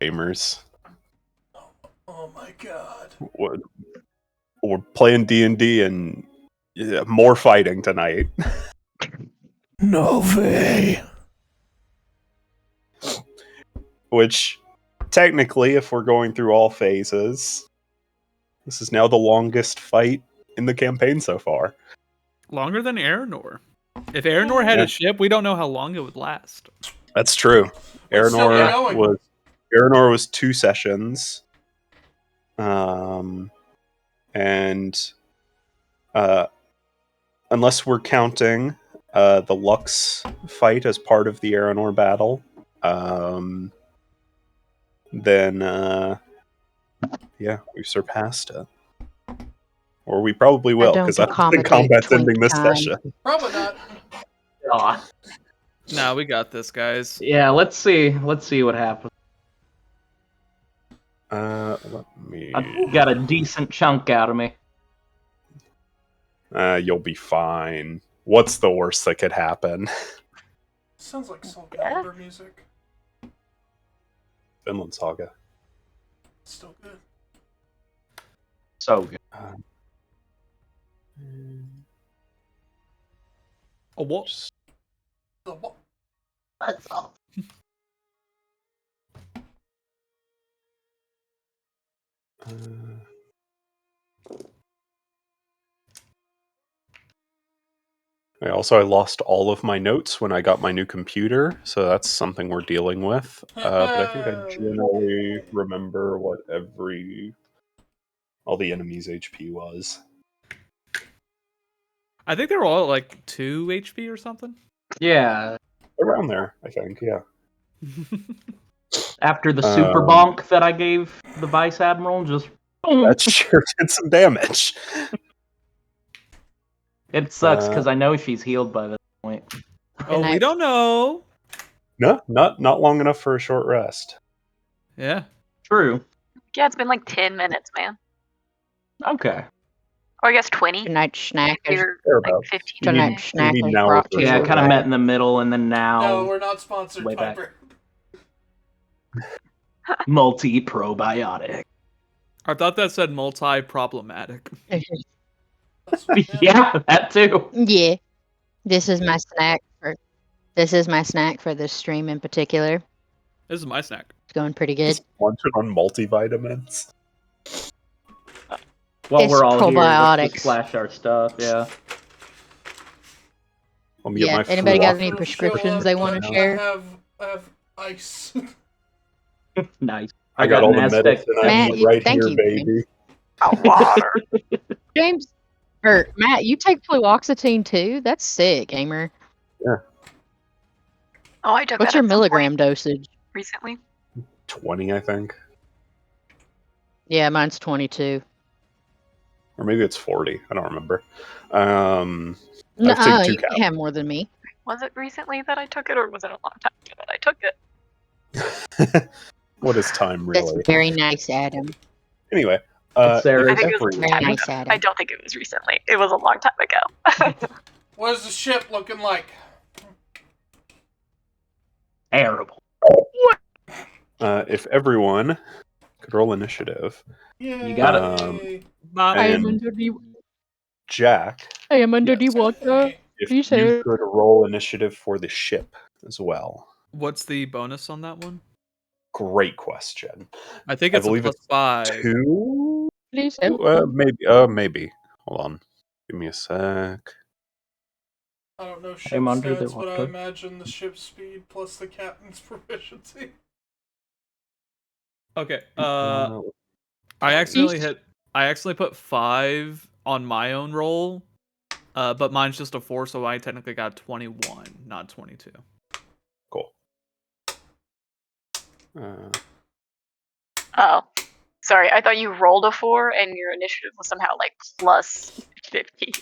gamers. Oh my god. We're playing D&D and more fighting tonight. No way. Which, technically, if we're going through all phases, this is now the longest fight in the campaign so far. Longer than Aranor. If Aranor had a ship, we don't know how long it would last. That's true. It's still going. Aranor was 2 sessions. Unless we're counting the Lux fight as part of the Aranor battle, then we've surpassed it. Or we probably will, because I don't think combat's ending this session. Probably not. Aw. No, we got this, guys. Yeah, let's see what happens. Let me... I got a decent chunk out of me. You'll be fine. What's the worst that could happen? Sounds like Soul Calibur music. Vinland Saga. Still good. So good. A what? The what? That's all. I lost all of my notes when I got my new computer, so that's something we're dealing with. But I think I generally remember what all the enemies' HP was. I think they were all like 2 HP or something. Yeah. Around there, I think, yeah. After the super bonk that I gave the Vice Admiral, just boom. That sure did some damage. It sucks because I know she's healed by this point. Oh, we don't know. No, not long enough for a short rest. Yeah. True. Yeah, it's been like 10 minutes, man. Okay. Or I guess 20. Tonight snack is Like 15 tonight minutes. snack is now brought for to Yeah, I you kind of by- met in the middle, and then now No, we're not sponsored, way back. Piper. multi-probiotic. I thought that said multi-problematic. That's what I meant. Yeah, that too. Yeah, this is my snack for this stream in particular. This is my snack. It's going pretty good. Just munching on multivitamins. While It's we're all here, let's probiotics. just flash our stuff. Yeah. Let me get Yeah. my Anybody got fluff. any prescriptions they want to share? I have ice. Nice. I got all the an Aztec. medicine I Matt, need right thank here, you, baby. Water. James or Matt, you take fluoxetine too? That's sick, gamer. Oh, I took What's that your at some milligram point dosage? recently. 20, I think. Yeah, mine's 22. Or maybe it's 40. I don't remember. No, taken 2 you can have more than me. Was it recently that I took it, or was it a long time ago that I took it? caps. What is time, That's really? very nice, Adam. Anyway. Sarah. I think it was a everyone- long time Nice, ago. Adam. I don't think it was recently. It was a long time ago. What is the ship looking like? Terrible. If everyone could roll initiative. Yay. You got it. I am And under the Jack, Yes. water. if Please say you it. could roll initiative for the ship as well. What's the bonus on that one? Great question. I think I it's a believe plus it's 5. 2? Please say it. Maybe. Hold on. Give me a sec. I don't know ship I'm under the stats, but I water. imagine the ship speed plus the captain's proficiency. Okay. I accidentally put 5 on my own roll. But mine's just a 4, so I technically got 21, not 22. Cool. Oh, sorry. I thought you rolled a 4 and your initiative was somehow like plus 50.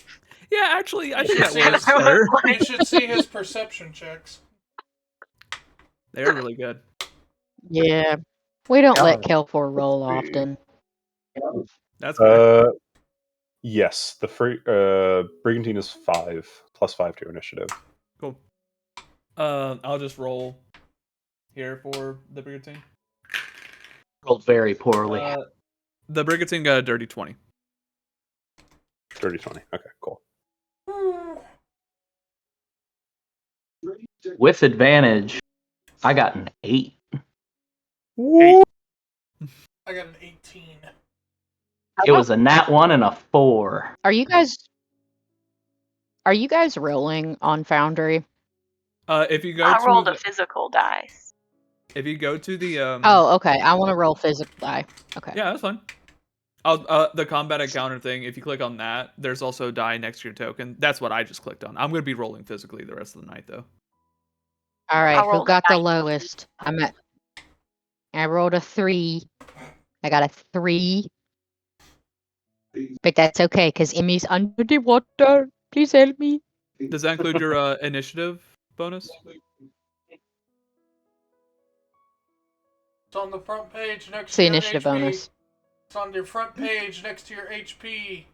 Yeah, actually, I think You that should was see- better. You should see his perception checks. They're really good. Yeah. We don't let Kelfor roll often. That's good. Yes, the Brigantine is 5 plus 5 to initiative. Cool. I'll just roll here for the brigantine. Rolled very poorly. The Brigantine got a dirty 20. Dirty 20. Okay, cool. With advantage, I got an 8. I got an 18. It was a nat 1 and a 4. Are you guys rolling on Foundry? If you go I to rolled a the, physical dice. if you go to the Oh, okay. I want to roll physical die. Okay. yeah, that's fine. The combat encounter thing, if you click on that, there's also a die next to your token. That's what I just clicked on. I'm going to be rolling physically the rest of the night, though. All right. I Who rolled a got the 19. lowest? I rolled a 3. I got a 3. But that's okay, because Emmy's under the water. Please help me. Does that include your initiative bonus? It's on the front page next It's to the your initiative HP. bonus. It's on your front page next to your HP.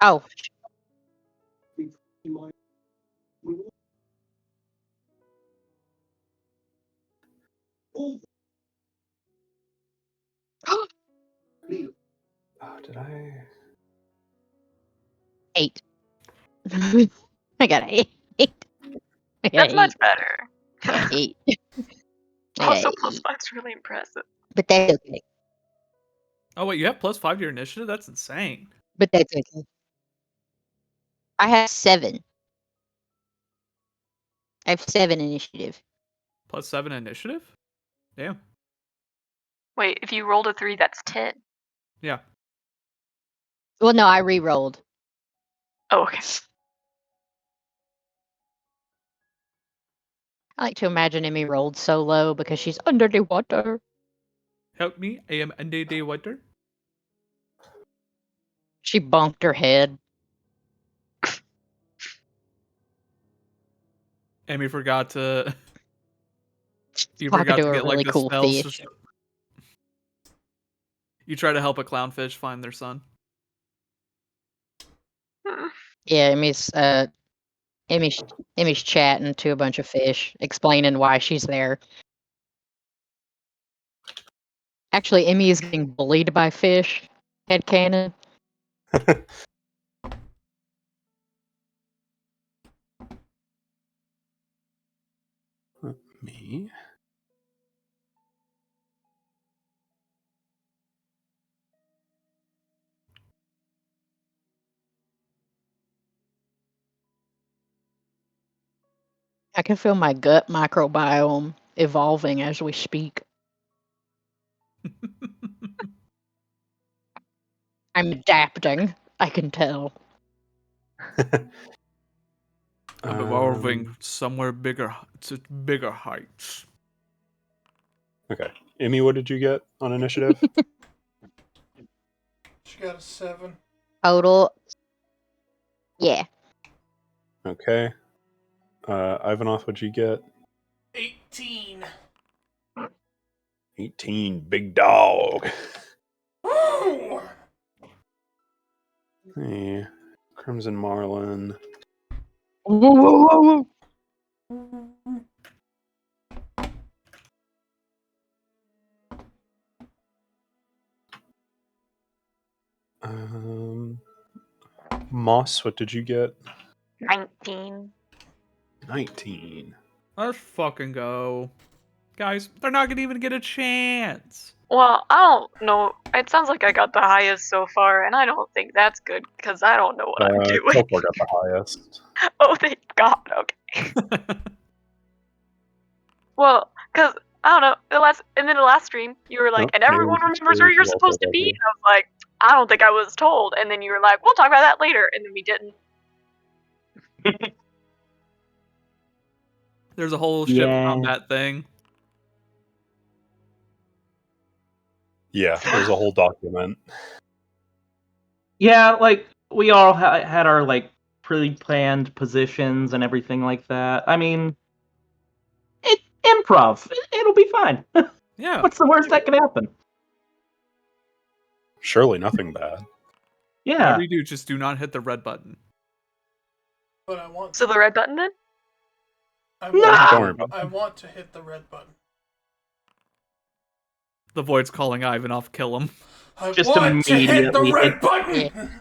Oh. Oh, did I? 8. I got an 8. I got That's an much 8. better. I got an 8. I got Also, an plus 8. 5's really impressive. But that's okay. Oh, wait, you have +5 to your initiative? That's insane. But that's okay. I have 7. I have 7 initiative. +7 initiative? Damn. Wait, if you rolled a 3, that's 10. Yeah. Well, no, I re-rolled. Oh, okay. I like to imagine Emmy rolled so low because she's under the water. Help me, I am under the water. She bonked her head. Amy forgot to. You Talking forgot to to a get really like the cool spells. fish. You try to help a clownfish find their son. Yeah, Emmy's chatting to a bunch of fish, explaining why she's there. Actually, Emmy is getting bullied by fish. Headcanon. Me? I can feel my gut microbiome evolving as we speak. I'm adapting. I can tell. I'm evolving somewhere bigger to bigger heights. Okay. Emmy, what did you get on initiative? She got a 7. Total. Yeah. Okay. Ivanov, what'd you get? 18. 18. Big dog. Woo! Hey. Crimson Marlin. Whoa. Moss, what did you get? 19. 19. Let's fucking go. Guys, they're not gonna even get a chance. Well, I don't know. It sounds like I got the highest so far, and I don't think that's good because I don't know what I'm doing. Telpor got the highest. Oh, thank God. Okay. Well, because I don't know. In the last stream, you were like, Nope, and everyone Naomi's remembers where you're experience is supposed to also be. lovely. And I was like, I don't think I was told. And then you were like, we'll talk about that later. And then we didn't. There's a whole ship Yeah. combat thing. Yeah, there's a whole document. Yeah, like we all had our like pre-planned positions and everything like that. I mean, improv. It'll be fine. Yeah. What's the worst that can happen? Surely nothing bad. Yeah. Whatever you do, just do not hit the red button. But I want So to. the red button then? I No! want, Don't worry about I want to hit the red button. The Void's calling Ivanov, kill him. I Just want to hit the immediately red hit- button!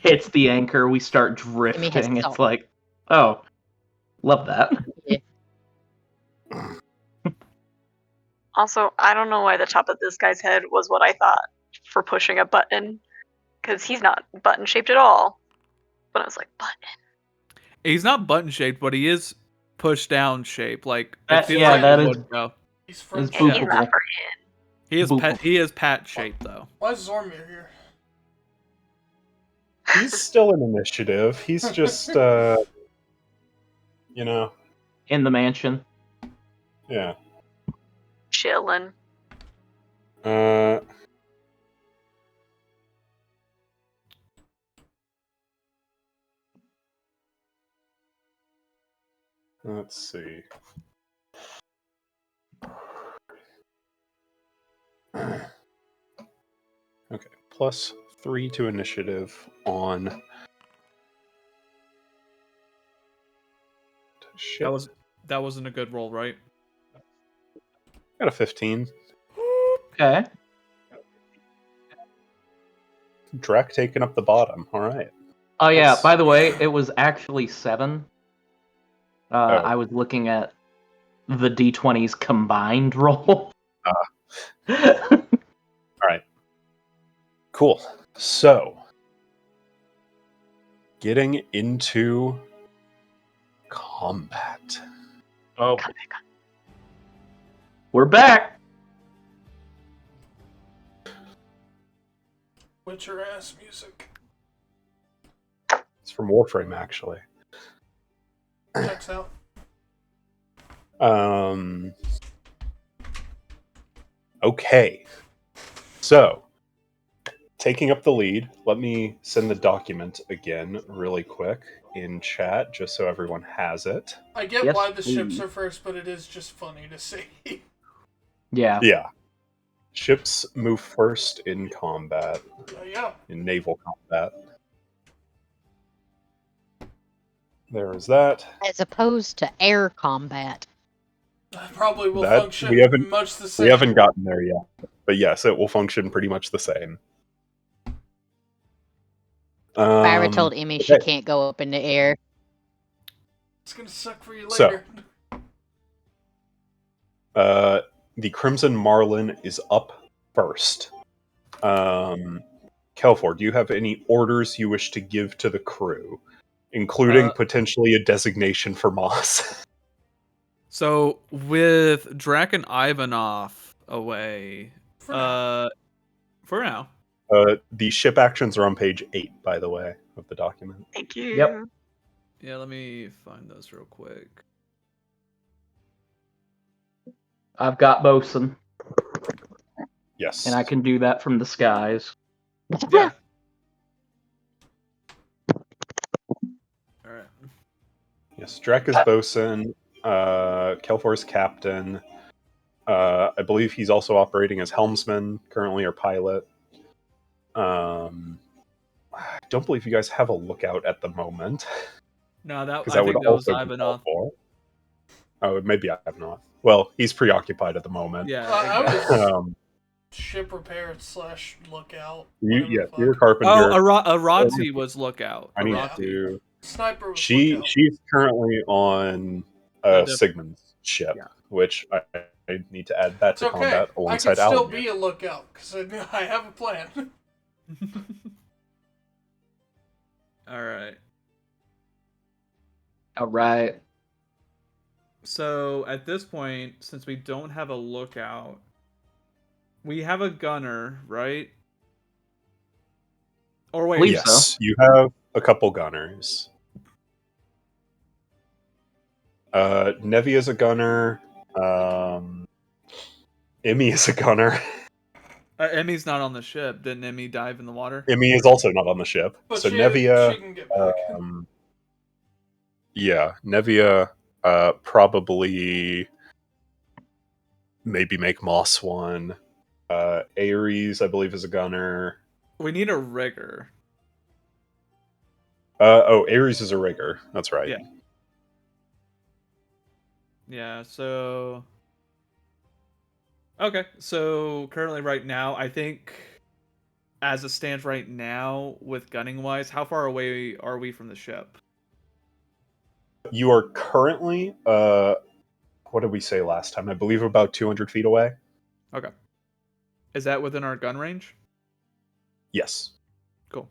Hits the anchor, we start me his drifting. It's salt. like, oh, love that. Also, I don't know why the top of this guy's head was what I thought for pushing a button, because he's not button shaped at all. But I was like, button. He's not button shaped, but he is push down shaped. Like That- it feels yeah, like that it is- would go. He's It's friends. And he's boopable. not for him. He is pat shaped though. Why is Zormir here? He's still an initiative. He's just, you know, In the mansion. yeah. Chillin'. Let's see. Okay, +3 to initiative on ship. That wasn't a good roll, right? Got a 15. Okay. Drek taking up the bottom. All right. Oh yeah, That's- by the way, it was actually 7. I was looking at the D20's combined roll. Cool. So, getting into combat. Oh, Come back on. we're back. Witcher ass music. It's from Warframe, actually. Checks out. Okay. So, taking up the lead, let me send the document again really quick in chat, just so everyone has it. I get Yes, why the ships please. are first, but it is just funny to see. Yeah. Yeah. Ships move first in combat, Yeah. in naval combat. There is that. As opposed to air combat. Probably will That- function we haven't- much the same. We haven't gotten there yet, but yes, it will function pretty much the same. Byra told Emmy she okay. can't go up in the air. It's gonna suck for you So- later. The Crimson Marlin is up first. Kelfor, do you have any orders you wish to give to the crew, including potentially a designation for Moss? So with Drac and Ivanov away, For now. for now. The ship actions are on page 8, by the way, of the document. Thank you. Yep. Yeah, let me find those real quick. I've got bosun, Yes. and I can do that from the skies. Yeah. All right. Yes, Drek is bosun. Kelfor is captain. I believe he's also operating as helmsman currently, or pilot. I don't believe you guys have a lookout at the moment. No, that Because I that would think that was also be Ivanov. Kelfor. Oh, maybe Ivanov. Well, he's preoccupied at the moment. Yeah. I exactly. was ship repair / lookout. whatever the fuck. You're a carpenter. Oh, Aranti was lookout. I need Aranti. to. Sniper was lookout. She's currently on The- Sigmund's ship, Yeah. which I need to add that It's to okay. combat I alongside can still Alan. be a lookout because I have a plan. All right. All right. So at this point, since we don't have a lookout, we have a gunner, right? Or wait, Believe Yes, you have a couple gunners. Nevi is a gunner. Emmy is a gunner. Emmy's not on the ship. Didn't Emmy dive in the water? Emmy is also not on the ship. But So she Nevia, can get back. yeah, Nevia probably maybe make Moss one. Ares, I believe, is a gunner. We need a rigger. Ares is a rigger. That's right. Yeah. Yeah, so Okay, so currently right now, I think as it stands right now with gunning wise, how far away are we from the ship? You are currently, what did we say last time? I believe about 200 feet away. Okay. Is that within our gun range? Yes. Cool.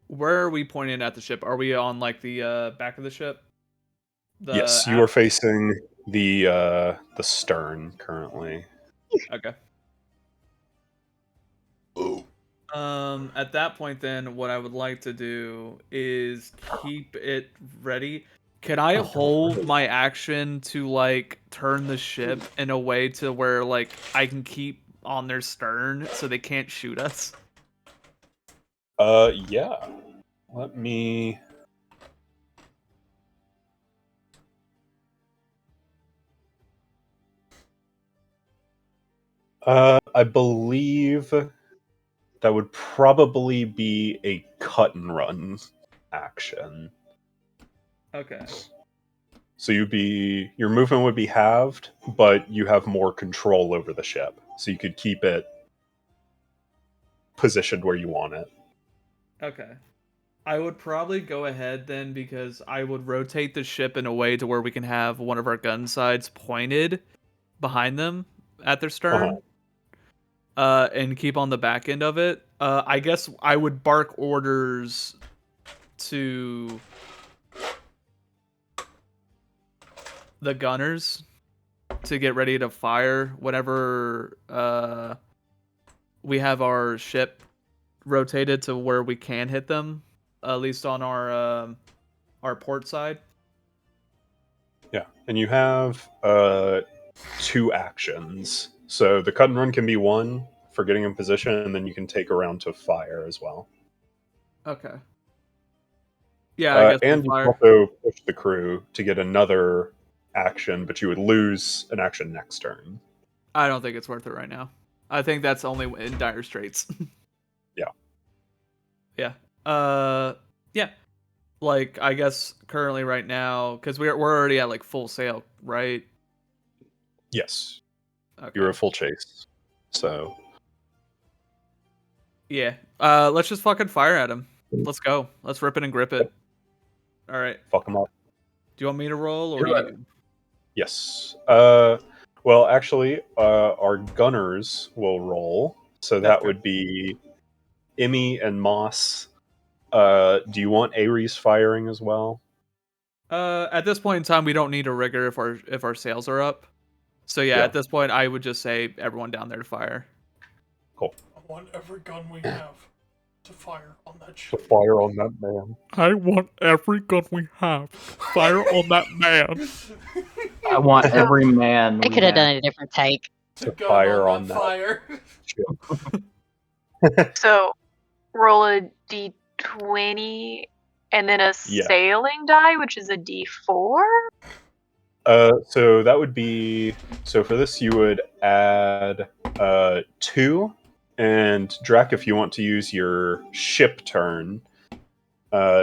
Where are we pointing at the ship? Are we on like the back of the ship? Yes, you are facing the stern currently. Okay. At that point, then, what I would like to do is keep it ready. Can I hold my action to like turn the ship in a way to where like I can keep on their stern so they can't shoot us? Yeah. Let me. I believe that would probably be a cut and run action. Okay. So your movement would be halved, but you have more control over the ship. So you could keep it positioned where you want it. Okay. I would probably go ahead then because I would rotate the ship in a way to where we can have one of our gun sides pointed behind them at their stern. And keep on the back end of it. I guess I would bark orders to the gunners to get ready to fire whenever we have our ship rotated to where we can hit them, at least on our port side. Yeah, and you have 2 actions. So the cut and run can be one for getting in position, and then you can take a round to fire as well. Okay. Yeah, I guess we'll and you can fire. also push the crew to get another action, but you would lose an action next turn. I don't think it's worth it right now. I think that's only in dire straits. Yeah. Yeah. Yeah. Like I guess currently right now, because we're already at like full sail, right? Yes, Okay. you're a full chase. So Yeah. Let's just fucking fire at him. Let's go. Let's rip it and grip it. All right. fuck them up. Do you want me to roll or You're right. you? Yes. Well, actually, our gunners will roll. So That's that would be Emmy and Moss. Do you want Ares firing as well? At this point in time, we don't need a rigger if our sails are up. So yeah, Yeah. at this point, I would just say everyone down there to fire. Cool. I want every gun we have to fire on that To ship. fire on that man. I want every gun we have. Fire on that man. I want every man. I we could have have. done a different take. To gun fire on on that that. fire. So roll a d20 and then a Yeah. sailing die, which is a d4. So that would be so for this you would add 2, and Drek, if you want to use your ship turn,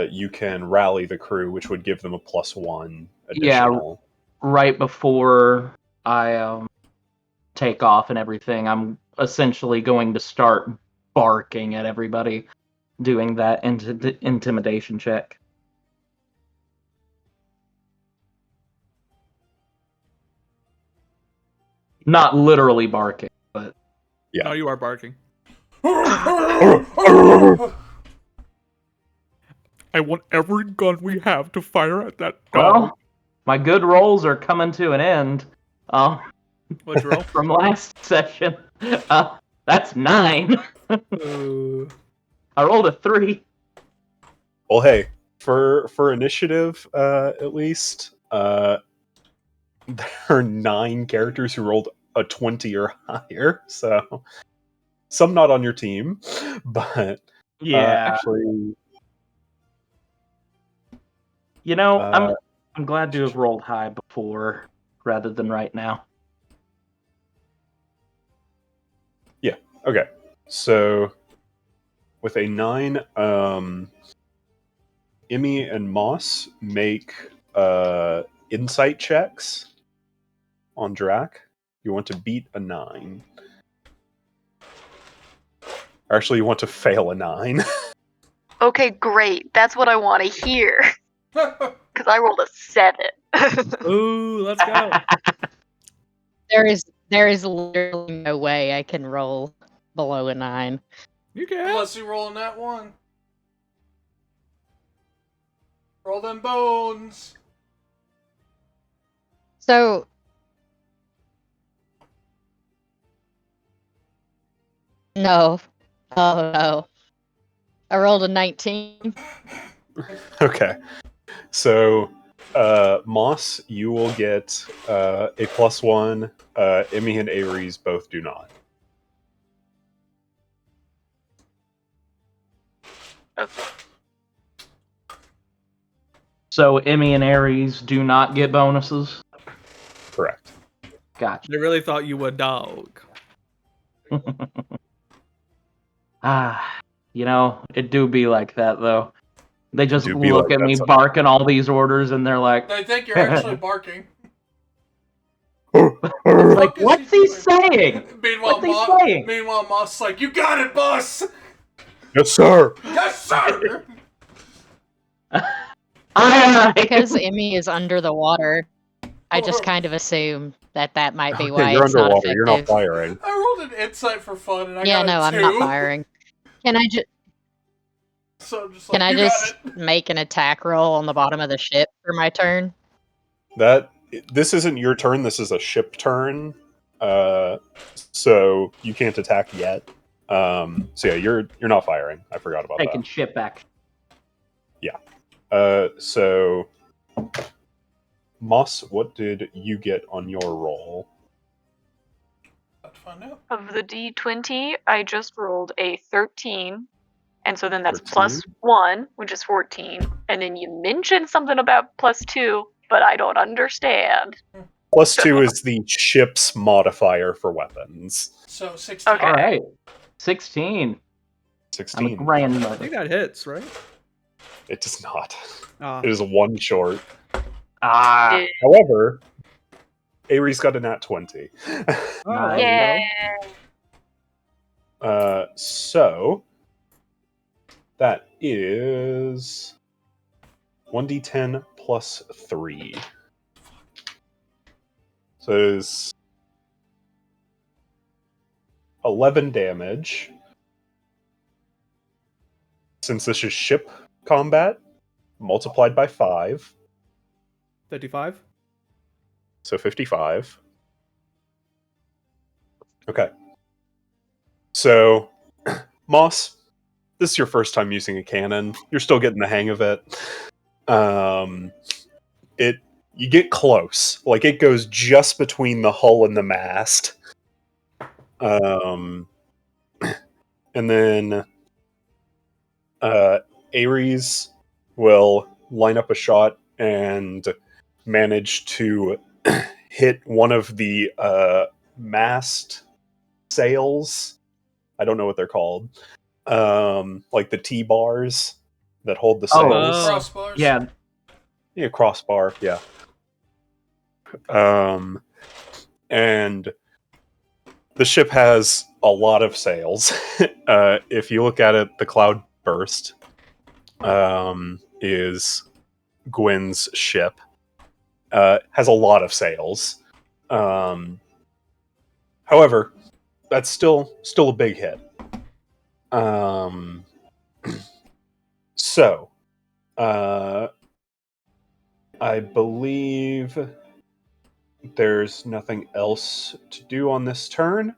you can rally the crew, which would give them a +1 additional. Right before I take off and everything, I'm essentially going to start barking at everybody, doing that intimidation check. Not literally barking, but Yeah. No, you are barking. I I want every gun we have to fire at that well, my good rolls are coming to an end. What'd you roll? From last session, that's 9. I rolled a 3. Well, hey, for initiative, at least, there are 9 characters who rolled a 20 or higher. So some not on your team, but actually, You know, I'm glad to have rolled high before rather than right now. okay. So with a 9, Emmy and Moss make insight checks, on Drac. You want to beat a 9. Actually, you want to fail a 9. Okay, great. That's what I want to hear. Because I rolled a 7. Ooh, let's go. There is literally no way I can roll below a 9. You can. Unless you roll in that one. Roll them bones. So no. Oh no. I rolled a 19. Okay. So, Moss, you will get a +1. Emmy and Ares both do not. So Emmy and Ares do not get bonuses? Correct. Gotcha. I really thought you would, dog. It do be like that, though. They just Do be look like at that me sometimes. barking all these orders, and they're like, I think you're actually barking. like, what's he saying? Meanwhile, What's he saying? Moss is like, you got it, boss! Yes, sir! Yes, sir! Because Emmy is under the water, I just kind of assume that might be Okay, why you're it's not underwater. effective. You're not firing. I rolled an insight for fun, and I Yeah, got no, a 2. I'm not firing. Can I just So I'm just like, can I you just got it. make an attack roll on the bottom of the ship for my turn? This isn't your turn. This is a ship turn. So you can't attack yet. So yeah, you're not firing. I forgot about Taking that. shit back. So Moss, what did you get on your roll? Let's find out. Of the D20, I just rolled a 13. And so then that's 13? +1, which is 14. And then you mentioned something about +2, but I don't understand. +2 is the ship's modifier for weapons. So 16. Okay. All right. 16. I'm a 16. I grandmother. think that hits, right? It does not. Ah. It is a 1 short. Ah. Yeah. However, Ares got a nat 20. Oh, Nice. there you go. Yeah. So that is 1d10 plus 3. So it is 11 damage. Since this is ship combat, multiplied by 5, 55. so 55. Okay. So, Moss, this is your first time using a cannon. You're still getting the hang of it. You get close. Like, it goes just between the hull and the mast. And then Ares will line up a shot and manage to hit one of the mast sails. I don't know what they're called. Like the T-bars that hold the sails. Oh. Crossbars. Yeah. Yeah, crossbar, yeah. And the ship has a lot of sails. If you look at it, the Cloudburst is Gwyn's ship. Has a lot of sails. However, that's still a big hit. So, I believe there's nothing else to do on this turn,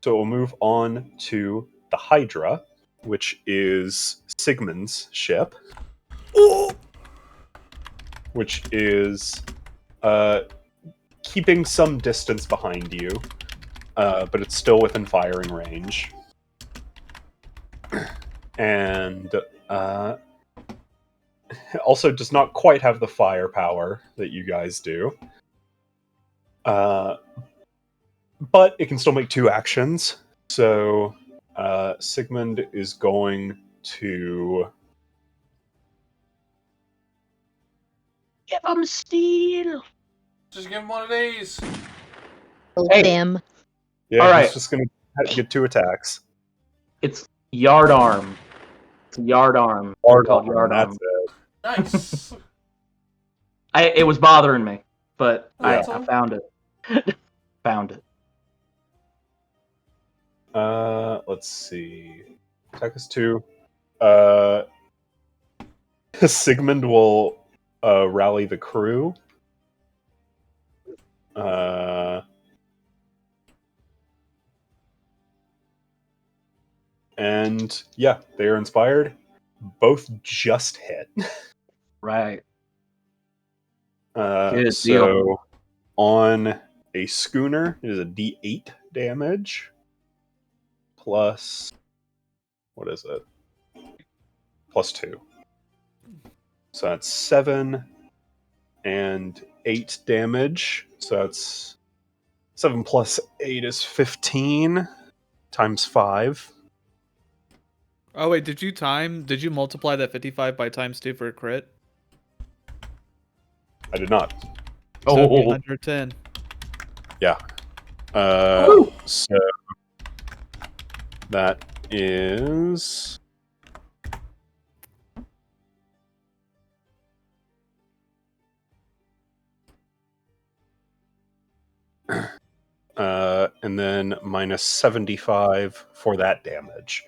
so we'll move on to the Hydra, which is Sigmund's ship, which is keeping some distance behind you, but it's still within firing range. And also does not quite have the firepower that you guys do. But it can still make 2 actions. So Sigmund is going to Give him steel. Just give him one of these. Hey. Them. Yeah, All right. he's just gonna get 2 attacks. It's yard arm. It's yard arm. Hard Called arm, yard that's arm. it. Nice. It was bothering me, but Yeah. I found it. Found it. Let's see. Attack is 2. Sigmund will rally the crew. And yeah, they are inspired. Both just hit. Right. So deal. on a schooner, it is a D8 damage plus, what is it? Plus 2. So that's 7 and 8 damage. So that's 7 plus 8 is 15 times 5. Oh wait, did you multiply that 55 by times 2 for a crit? I did not. So it'd be Oh, 110. Yeah. Woo! So that is and then minus 75 for that damage.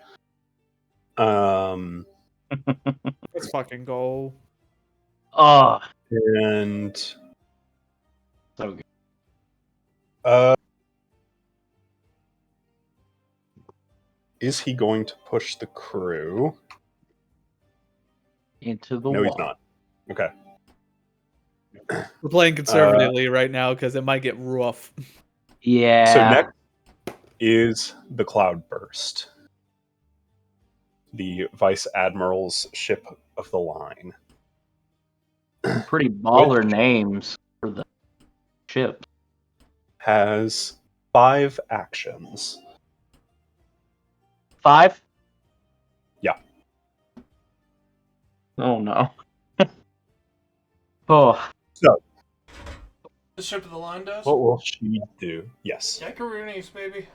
Let's fucking go. oh, And so good. is he going to push the crew? Into the No, wall. he's not. Okay. We're playing conservatively right now because it might get rough. Yeah. So next is the Cloudburst, the Vice Admiral's ship of the line. Pretty baller Which- names for the ship. Has 5 actions. 5? Yeah. Oh no. Oh, The ship of the line does? What will she do? Yes. Yakaroonies, baby.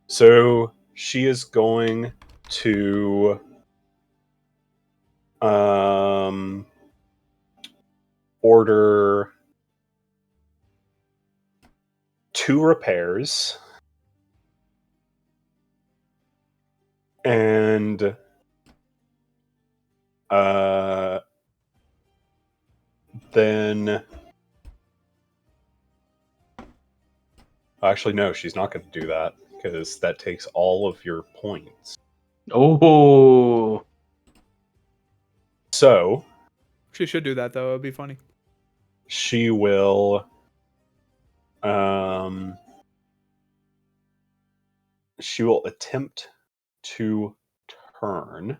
So she is going to order 2 repairs and then actually no, she's not going to do that because that takes all of your points. oh, So She should do that though. It'd be funny. she will attempt to turn.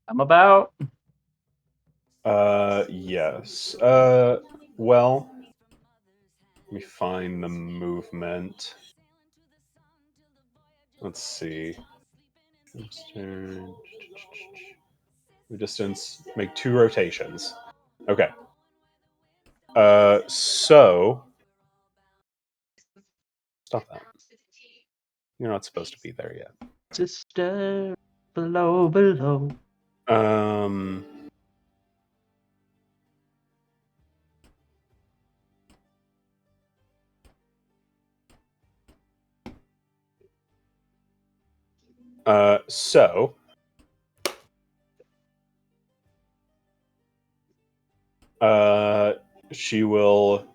I'm about. Yes. Well, let me find the movement. Let's see. Distance, make 2 rotations. Okay. So stop that. You're not supposed to be there yet. Sister below. So she will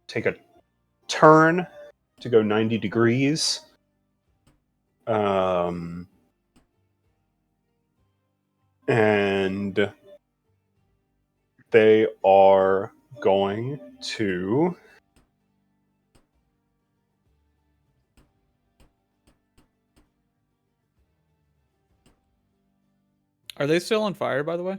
take a turn to go 90 degrees. And they are going to Are they still on fire, by the way?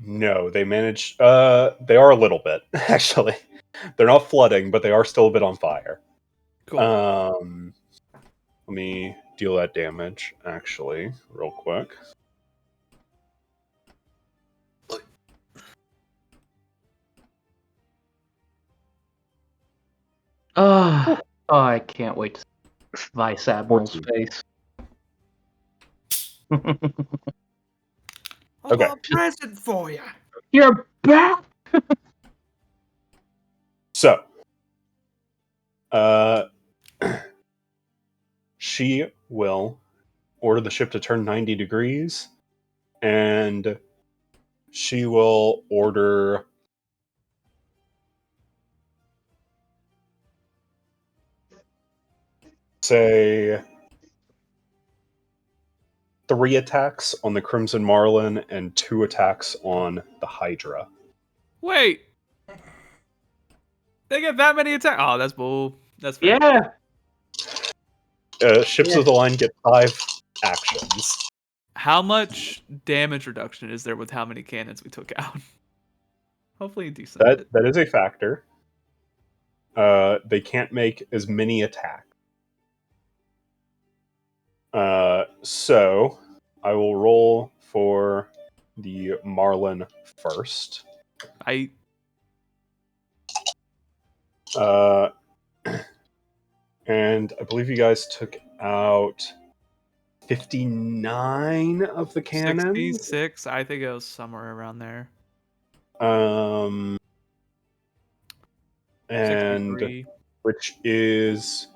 no, they managed they are a little bit, actually. They're not flooding, but they are still a bit on fire. Cool. Let me deal that damage, actually, real quick. Oh, I can't wait to see Vice Admiral's 14. face. I've Okay. got a present for you. You're back. So, she will order the ship to turn 90 degrees, and she will order say 3 attacks on the Crimson Marlin and 2 attacks on the Hydra. Wait. They get that many attacks? Oh, that's bull. That's fair. Yeah. Ships of the line get 5 actions. How much damage reduction is there with how many cannons we took out? Hopefully a decent bit. That is a factor. They can't make as many attacks. So I will roll for the Marlin first. And I believe you guys took out 59 of the cannons. 66, I think it was somewhere around there. And 63. which is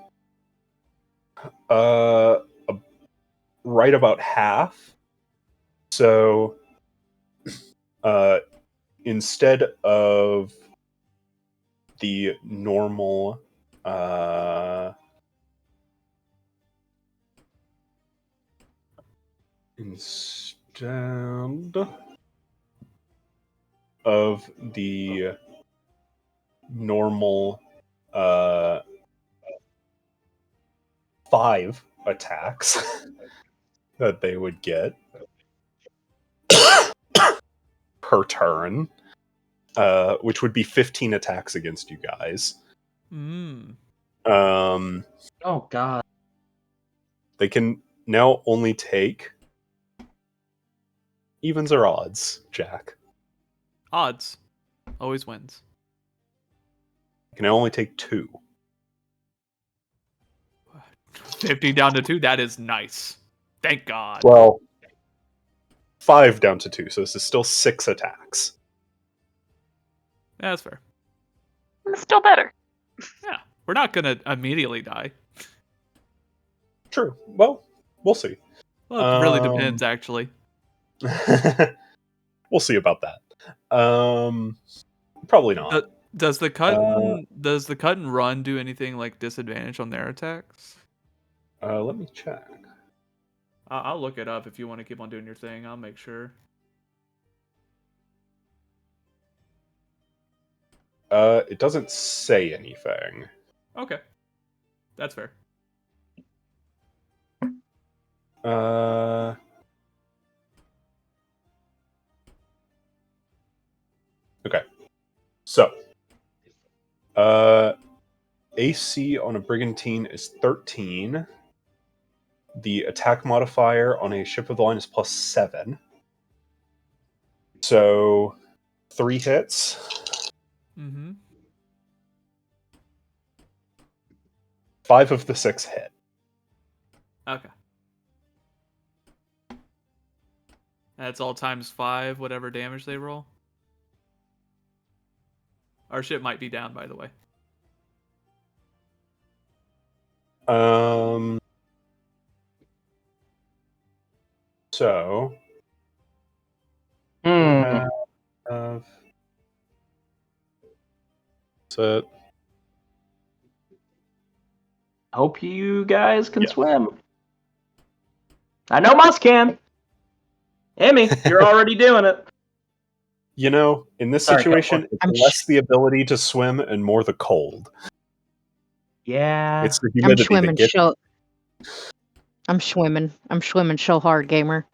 right about half. So instead of the normal instead of the normal 5 attacks that they would get per turn, which would be 15 attacks against you guys. Oh God. They can now only take evens or odds, Jack. Odds. Always wins. They can now only take 2. 50 down to 2, that is nice. Thank God. Well, 5 down to 2, so this is still 6 attacks. Yeah, that's fair. It's still better. Yeah, we're not gonna immediately die. True. Well, we'll see. Well, it really depends, actually. We'll see about that. Probably not. Does the cut and run do anything like disadvantage on their attacks? Let me check. I'll look it up if you want to keep on doing your thing. I'll make sure. It doesn't say anything. Okay, that's fair. Okay. So, AC on a Brigantine is 13. The attack modifier on a ship of the line is +7. So, 3 hits. Mm-hmm. 5 of the 6 hit. Okay. That's all times 5, whatever damage they roll. Our ship might be down, by the way. So Hmm. so Hope you guys can Yeah. swim. I know Musk can. Emmy, you're already doing it. you know, in this Sorry, situation, I'm it's less the ability to swim and more the cold. Yeah. It's the I'm humidity that swimming gets. so. I'm swimming so hard, gamer.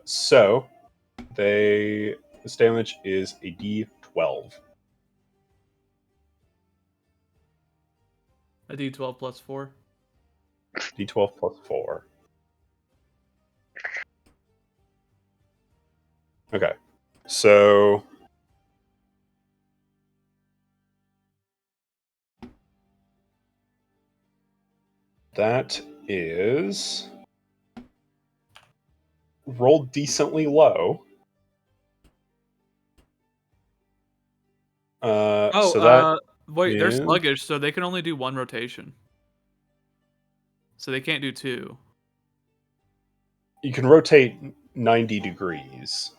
So this damage is a D12. A D12 plus 4. D12 plus 4. Okay. So that is rolled decently low. So that wait, they're is- sluggish, so they can only do one rotation. So they can't do two. you can rotate 90 degrees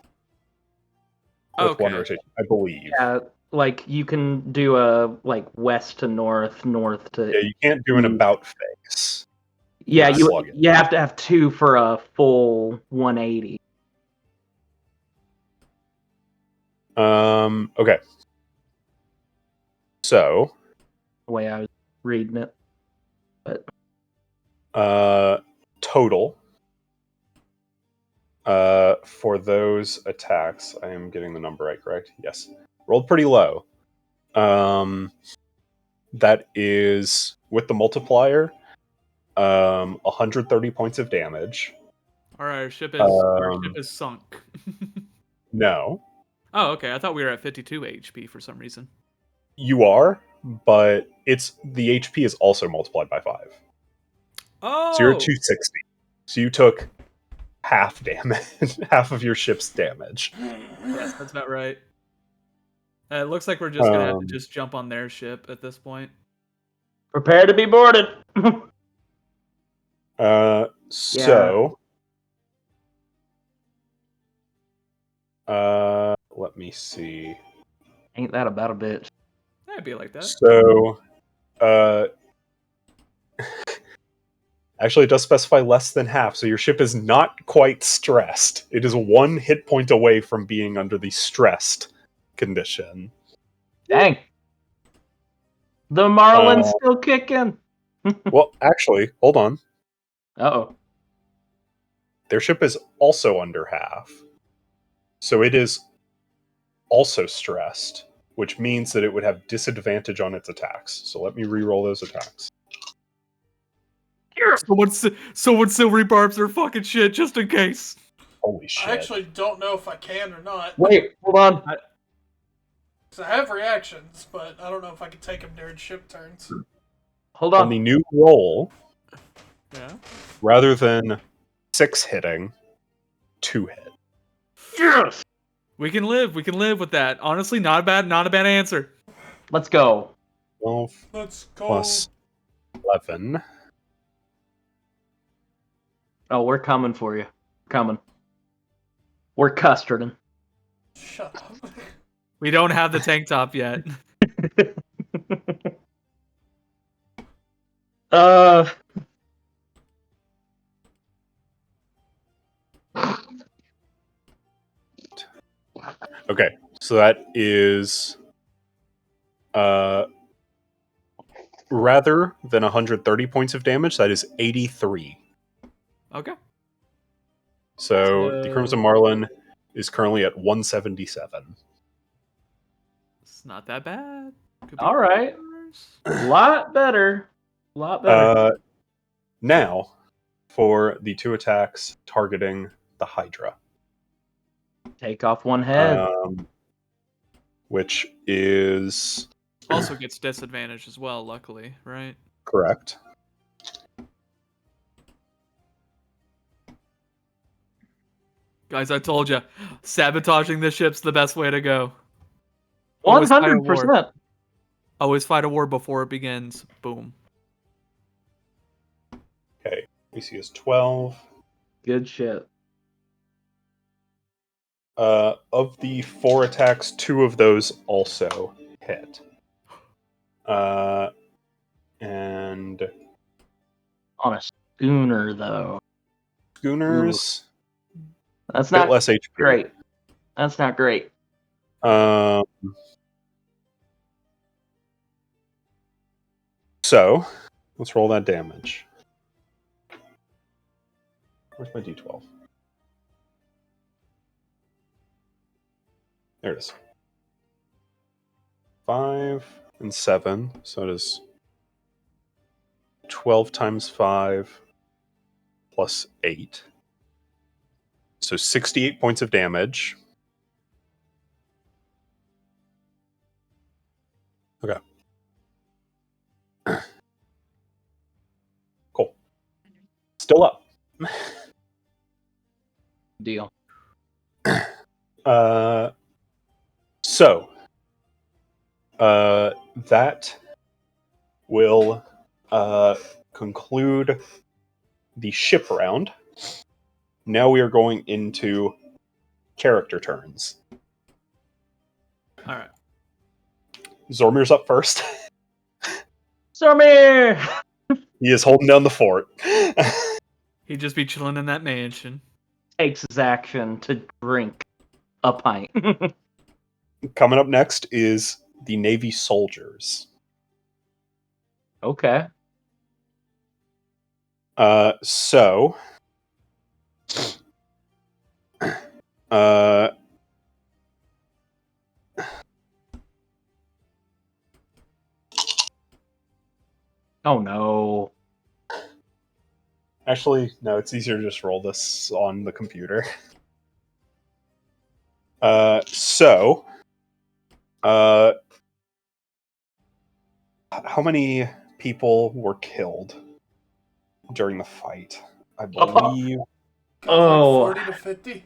with one Okay. rotation, I believe. Yeah, like you can do a like west to north, north to Yeah, you can't do an Mm. about face. yeah. with You sluggish. you have to have two for a full 180. Okay. So, The way I was reading it, but total for those attacks, I am getting the number right, correct? Yes. Rolled pretty low. That is with the multiplier, 130 points of damage. All right, our ship is sunk. No, Oh, okay. I thought we were at 52 HP for some reason. you are, but the HP is also multiplied by 5. Oh, So you're at 260. So you took half damage, half of your ship's damage. yes, that's about right. It looks like we're just gonna have to Um, just jump on their ship at this point. prepare to be boarded. So, let me see. Ain't that about a bitch? That'd be like that. So, actually, it does specify less than half, so your ship is not quite stressed. It is 1 hit point away from being under the stressed condition. Dang. The Marlin's Uh, still kicking. Well, actually, hold on. Uh-oh. Their ship is also under half. So it is also stressed, which means that it would have disadvantage on its attacks. So let me re-roll those attacks. Someone still rebarbs their fucking shit just in case. Holy shit. I actually don't know if I can or not. Wait, hold on. 'Cause I have reactions, but I don't know if I can take them during ship turns. Hold On on. the new roll, Yeah. rather than 6 hitting, 2 hit. Yes! We can live with that. Honestly, not a bad answer. Let's go. 12 Let's go. plus 11. Oh, we're coming for you. Coming. We're custarding. Shut up. We don't have the tank top yet. uh. Okay, so that is rather than 130 points of damage, that is 83. Okay. So the Crimson Marlin is currently at 177. It's not that bad. Could be All right. worse. Lot better. Lot better. Now, for the 2 attacks targeting the Hydra, Take off one head. which is Also gets disadvantage as well, luckily, right? correct. Guys, I told you, sabotaging the ship's the best way to go. Always fight a war. 100%. Always fight a war before it begins. Boom. Okay, AC is 12. Good shit. Of the 4 attacks, 2 of those also hit. And On a schooner, though. schooners, That's a bit not less HP. great. That's not great. So, let's roll that damage. Where's my d12? There it is. 5 and 7, so it is 12 times 5 plus 8. So 68 points of damage. Okay. Cool. deal. So that will conclude the ship round. Now we are going into character turns. All right. Zormir's up first. Stormy! He is holding down the fort. He'd just be chilling in that mansion. Takes his action to drink a pint. Coming up next is the Navy soldiers. Okay. So Oh no. actually, no, it's easier to just roll this on the computer. How many people were killed during the fight? I believe Oh. Like 40 to 50.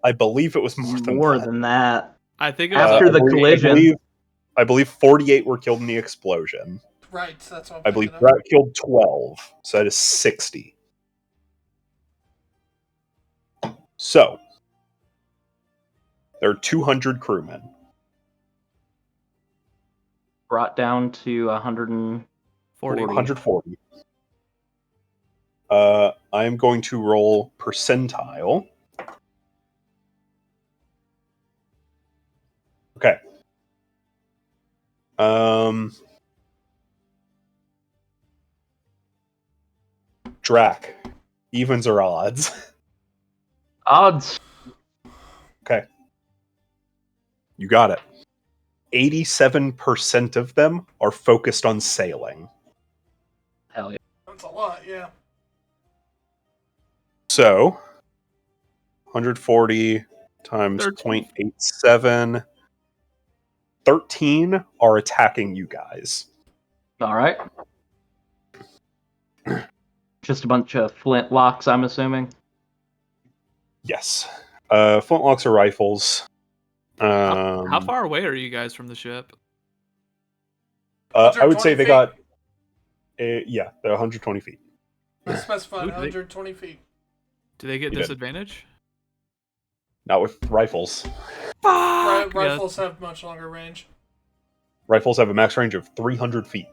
I believe it was more than that. that. I think it was After I the believe- collision. I believe 48 were killed in the explosion. Right, that's what I'm I believe thinking of. that killed 12, so that is 60. So, there are 200 crewmen. Brought down to 140. 140. I am going to roll percentile. Okay. Drac, evens or odds? Odds. Okay. You got it. 87% of them are focused on sailing. Hell yeah. That's a lot, yeah. So, 140 times 13. 0.87. 13 are attacking you guys. Alright. Just a bunch of flintlocks, I'm assuming. Yes. Flintlocks are rifles. How far away are you guys from the ship? I would say 120 they feet. got... yeah, they're 120 feet. I specified Who do they- 120 feet. Do they get You did. disadvantage? Not with rifles. Fuck! Rifles have much longer range. Rifles have a max range of 300 feet.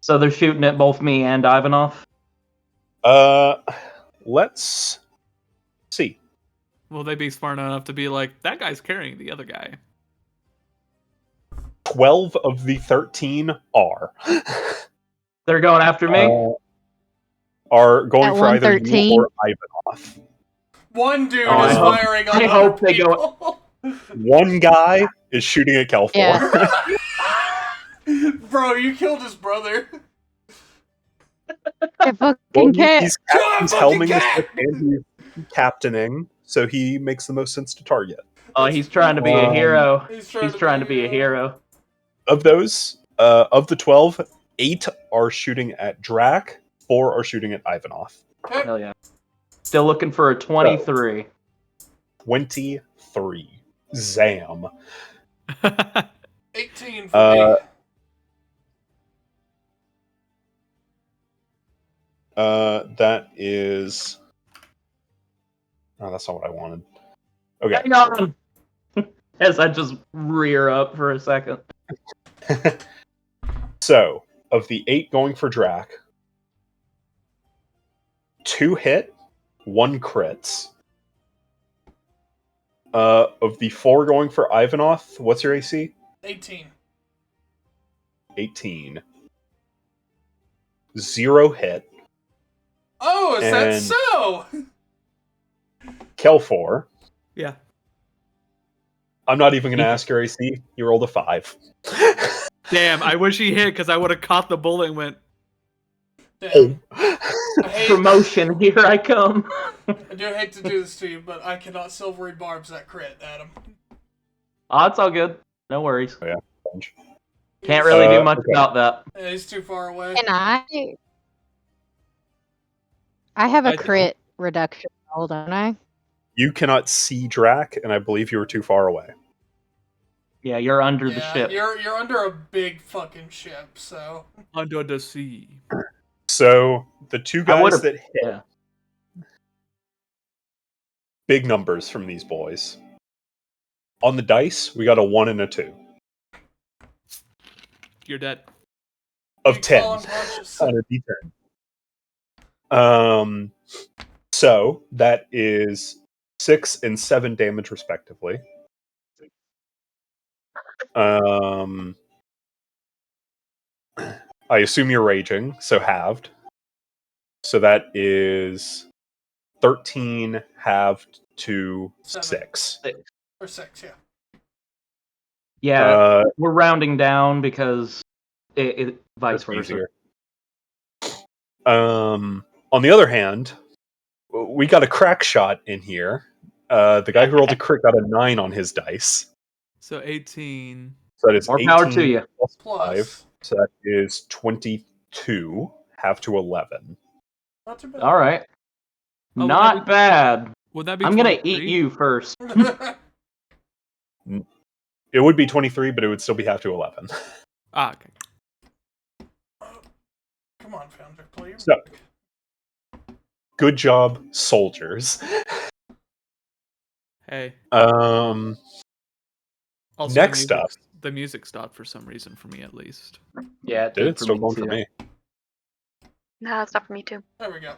So they're shooting at both me and Ivanov? Let's see. Will they be smart enough to be like, that guy's carrying the other guy? 12 of the 13 are. They're going after me? Are going At for either you 113? or Ivanov. One dude Oh, is I hope- firing on I other hope they go- people. One guy is shooting at Kelfor. Yeah. Bro, you killed his brother. The fucking Well, cat. he's Come, helming the fucking ship and he's captaining, so he makes the most sense to target. Oh, he's trying to be a hero. He's He's trying to be a hero. Of those, of the 12, 8 are shooting at Drac, 4 are shooting at Ivanov. Okay. Hell yeah. Still looking for a 23. 23. Zam. 18 for me. That is... Oh, that's not what I wanted. Okay. Hang on! As I just rear up for a second. So, of the 8 going for Drac, 2 hit, 1 crits. Of the 4 going for Ivanov, what's your AC? 18. 18. 0 hit. Oh, is that And- so? Kelfor, Yeah. I'm not even going to ask your AC. You rolled a 5. Damn, I wish he hit because I would have caught the bullet and went, Damn. I hate, Promotion, here I come. I do hate to do this to you, but I cannot silvery barbs that crit, Adam. Oh, it's all good. No worries. Yeah. Can't really do much Okay. about that. Yeah, he's too far away. Can I? I have I a do. crit reduction Hold on, I. You cannot see Drac, and I believe you were too far away. Yeah, you're under the Yeah, ship. you're under a big fucking ship, so Under the sea. So the two I guys would've- that hit, Yeah. big numbers from these boys. On the dice, we got a 1 and a 2 You're dead. of you 10 fall unconscious. on a D10. So that is 6 and 7 damage respectively. I assume you're raging, so halved. So that is 13 halved to 7. 6. Or 6, yeah. Yeah, we're rounding down because it vice That's versa. easier. On the other hand, we got a crack shot in here. The guy who rolled a crit got a 9 on his dice. So 18. So that is More 18 power to you. plus 5. Plus. So that is 22, half to 11. Not too bad. All right. Oh, would Not that be- bad. Would that be I'm gonna 23? eat you first. It would be 23, but it would still be half to 11. Ah, okay. Come on, Founder, play your So- music. Good job, soldiers. Hey. Um, Also, Next up. the music stopped for some reason for me, at least. Yeah, it did did it for still me going too. for me? Nah, it's not for me too. There we go.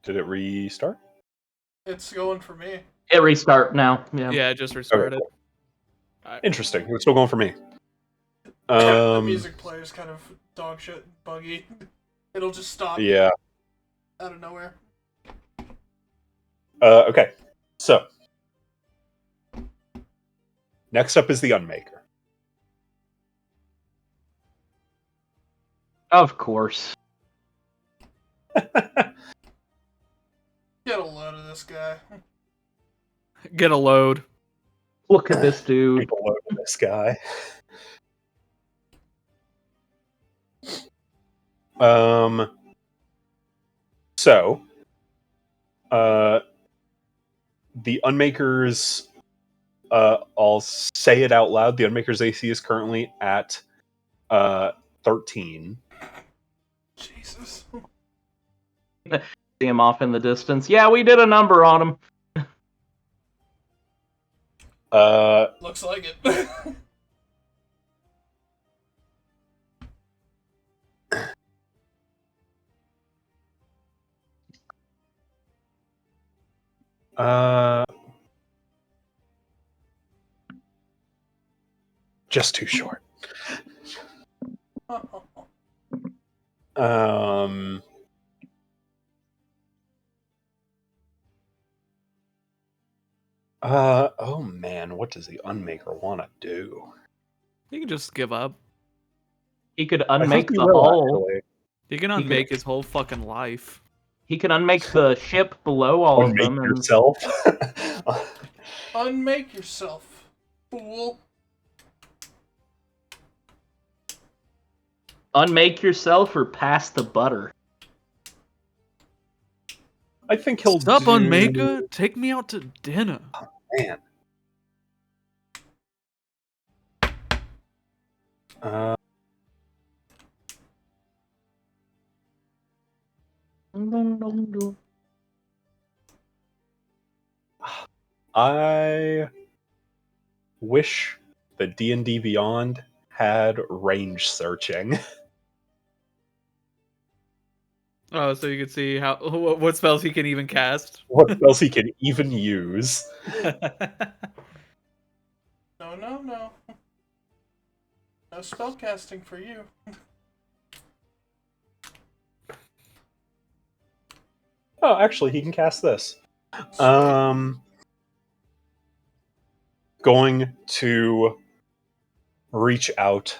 Did it restart? It's going for me. It restart now. Yeah. Yeah, it just restarted. Interesting. It was still going for me. The music player's kind of dog shit and buggy. It'll just stop Yeah. out of nowhere. Okay. So next up is the Unmaker. Of course. Get a load of this guy. Get a load. Look at this dude. People load this guy. So, the Unmaker's, I'll say it out loud. The Unmaker's AC is currently at 13. Jesus. See him off in the distance. Yeah, we did a number on him. Looks like it. Just too short. Um. Oh man, what does the Unmaker want to do? He can just give up. He could I think unmake he the will, hull. actually. He can He unmake his whole fucking life. He can unmake the ship below all of Unmake them. And yourself. Unmake yourself, fool. unmake yourself or pass the butter. I think he'll Sup, do... Unmaker? Take me out to dinner. Man. I wish the D&D Beyond had range searching. Oh, so you can see how what spells he can even cast. What else he can even use? No. No spellcasting for you. Oh, actually, he can cast this. Going to reach out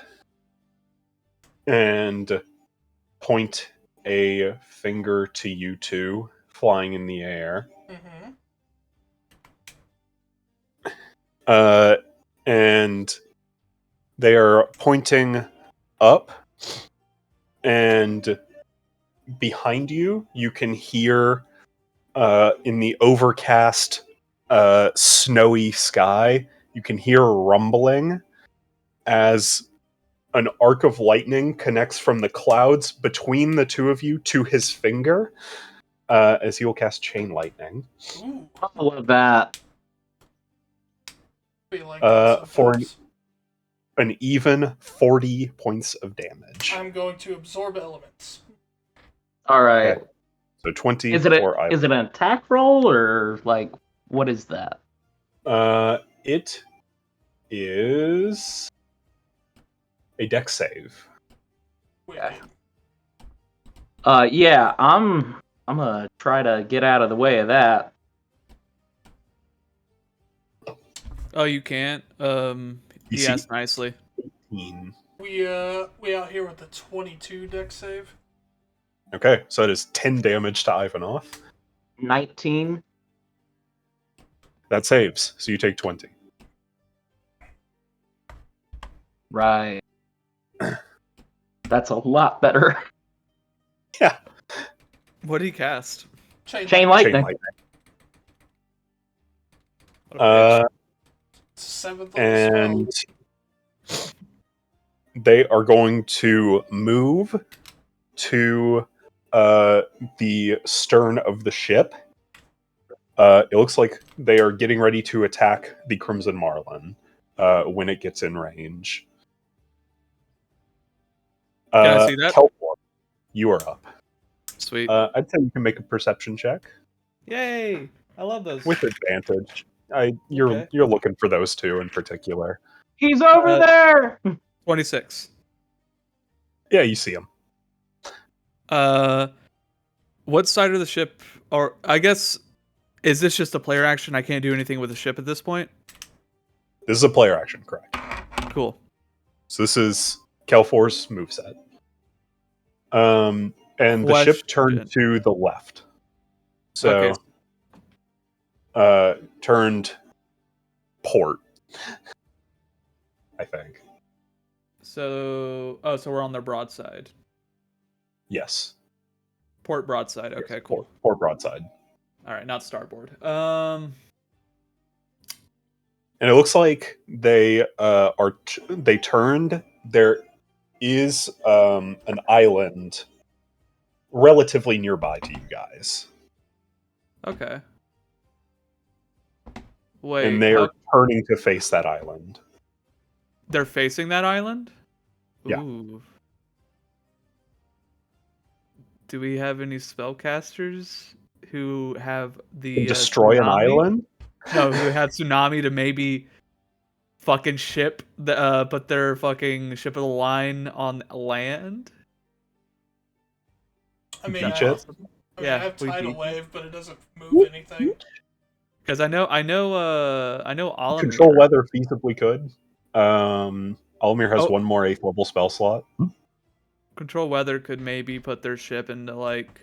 and point a finger to you two, flying in the air. Mm-hmm. And they are pointing up, and behind you, you can hear in the overcast, snowy sky, you can hear rumbling as an arc of lightning connects from the clouds between the two of you to his finger, as he will cast Chain Lightning. Ooh, I love that. we like that For sometimes. an even 40 points of damage. I'm going to absorb elements. All right. Okay. So 20 Is it for is it an attack roll or like what is that? It is a dex save. Wicked. Yeah, I'm gonna try to get out of the way of that. Oh, you can't. You He see- asked nicely. 18. We out here with the 22 deck save. Okay, so it is 10 damage to Ivanov. 19. That saves, so you take 20. Right. That's a lot better. Yeah. What did he cast? Chain Chain lightning. lightning. What a bitch. Seventh level spell. And they are going to move to the stern of the ship. It looks like they are getting ready to attack the Crimson Marlin when it gets in range. Can I see that? Kelpor, you are up. Sweet. I'd say you can make a perception check Yay! I love those. with advantage. You're Okay. looking for those two in particular. He's over there. 26. Yeah, you see them. What side of the ship, or I guess, is this just a player action? I can't do anything with the ship at this point? This is a player action, correct? Cool. So this is Kelfor's moveset. And the ship turned Question. to the left. So, Okay. Turned port, I think. So we're on their broadside. Yes. Port broadside. Okay, cool. Port broadside. All right, not starboard. And it looks like they they turned. There is an island relatively nearby to you guys, Okay. Wait, and they are turning to face that island. they're facing that island? Yeah. Ooh. Do we have any spellcasters who have the Destroy an tsunami? island? No, who have tsunami to maybe fucking ship the put their fucking ship of the line on land? I mean, Beach I, it? I Yeah, have we tidal beat- wave, but it doesn't move anything. Because I know Olimir. Control weather feasibly could. Almir has Oh. one more 8th level spell slot. Control weather could maybe put their ship into like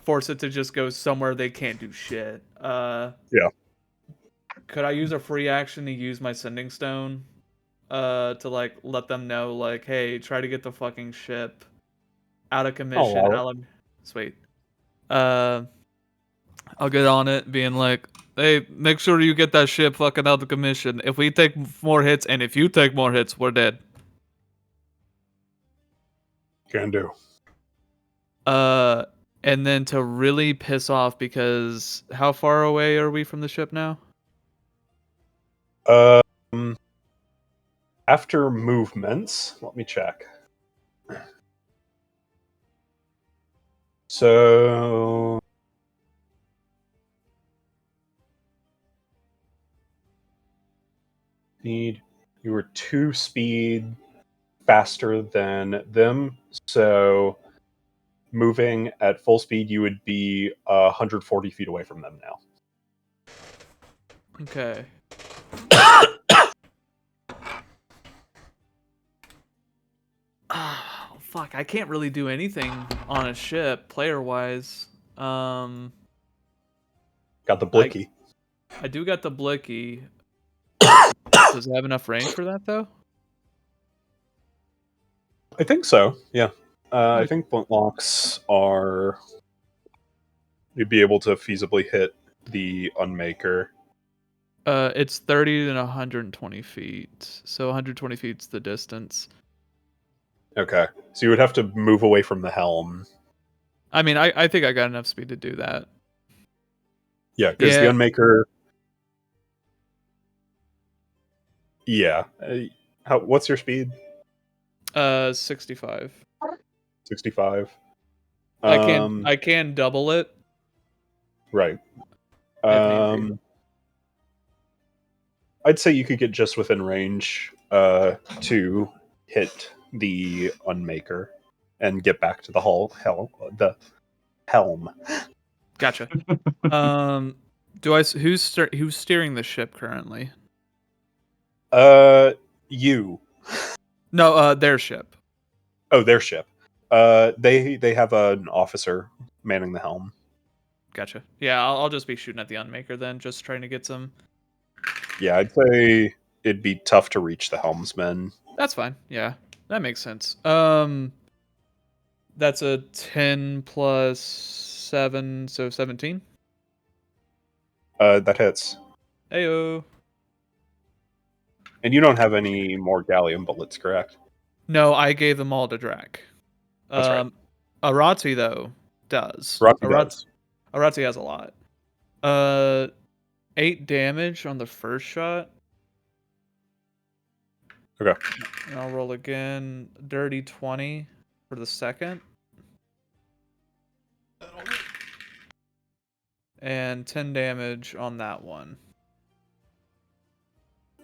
force it to just go somewhere they can't do shit. Yeah. Could I use a free action to use my sending stone? To like let them know like, hey, try to get the fucking ship out of commission. allow it. Sweet. I'll get on it, being like, hey, make sure you get that ship fucking out of commission. If we take more hits, and if you take more hits, we're dead. Can do. And then to really piss off, because how far away are we from the ship now? After movements, let me check. So you were 2 speed faster than them, so moving at full speed, you would be 140 feet away from them now. Okay. Oh, fuck, I can't really do anything on a ship player-wise. Got the blicky. I do got the blicky. Does it have enough range for that though? I think so. Yeah. I think flintlocks are. You'd be able to feasibly hit the Unmaker. It's 30 and 120 feet. So 120 feet's the distance. Okay, so you would have to move away from the helm. I mean, I think I got enough speed to do that. Yeah, because the Unmaker. Yeah. What's your speed? 65. 65. I can double it. Right. If need be. I'd say you could get just within range to hit the Unmaker and get back to the the helm. Gotcha. Who's steering the ship currently? You. No, their ship. Oh, their ship. They have an officer manning the helm. Gotcha. Yeah, I'll just be shooting at the Unmaker then, just trying to get some. Yeah, I'd say it'd be tough to reach the helmsman. That's fine. Yeah, that makes sense. That's a 10 plus 7, so 17. That hits. Heyo. And you don't have any more galleon bullets, correct? No, I gave them all to Drac. That's right. Arati though does. Arati has a lot. 8 damage on the first shot. Okay. And I'll roll again. Dirty 20 for the second. And 10 damage on that one.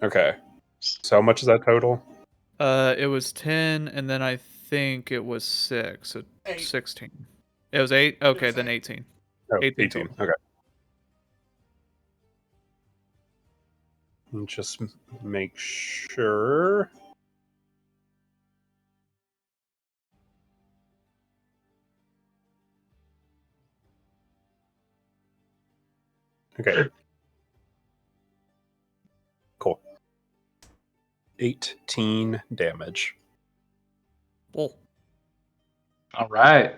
Okay. So how much is that total? It was 10, and then I think it was 6, so 8. 16. It was 8? Okay, was then 8. 18. Oh, 18 18. total. Okay. Just make sure. Okay. Cool. 18 damage. Cool. All right.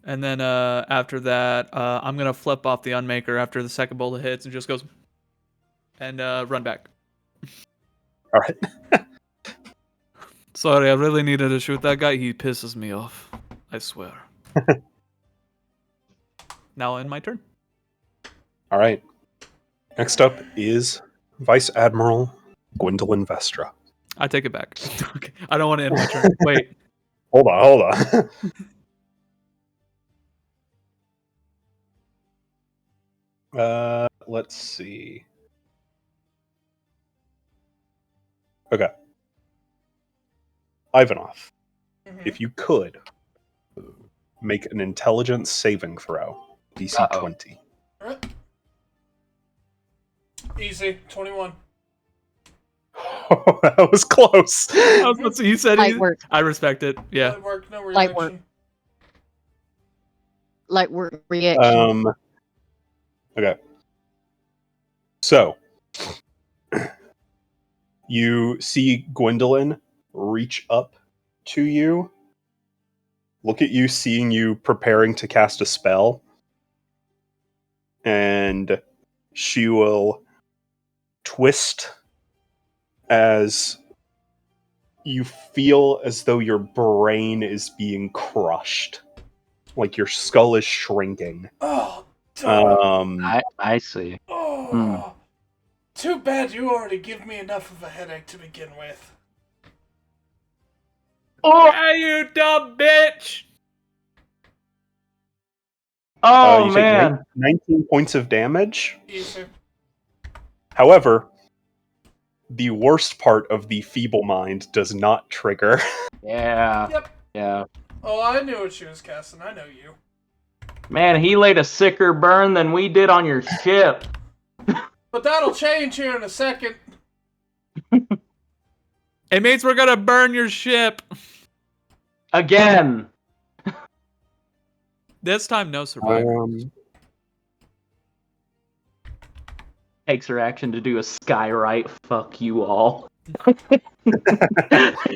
And then after that, I'm going to flip off the Unmaker after the second bullet hits and just goes and run back. All right. Sorry, I really needed to shoot that guy. He pisses me off. I swear. Now in my turn. All right. Next up is Vice Admiral Gwendolyn Vestra. I take it back. Okay. I don't want to end my turn. Wait. Hold on. Let's see. Okay. Ivanov, if you could make an intelligence saving throw, DC 20. Alright. Easy, 21. Oh, that was close. You said Light work. I respect it. Yeah. Light work, no Light reaction. work. Light work reaction. Okay. So, you see Gwendolyn reach up to you, look at you, seeing you preparing to cast a spell, and she will twist as you feel as though your brain is being crushed. Like your skull is shrinking. Oh, I see. oh. Too bad you already give me enough of a headache to begin with. Oh, Yeah, you dumb bitch! oh you take man. 19 points of damage. Easy. However, the worst part of the feeble mind does not trigger. Yeah. Yep. Yeah. Oh, I knew what she was casting. I know you. Man, he laid a sicker burn than we did on your ship. But that'll change here in a second. Hey, mates, we're gonna burn your ship. Again. This time, no survivors. Takes her action to do a skywrite. Fuck you all.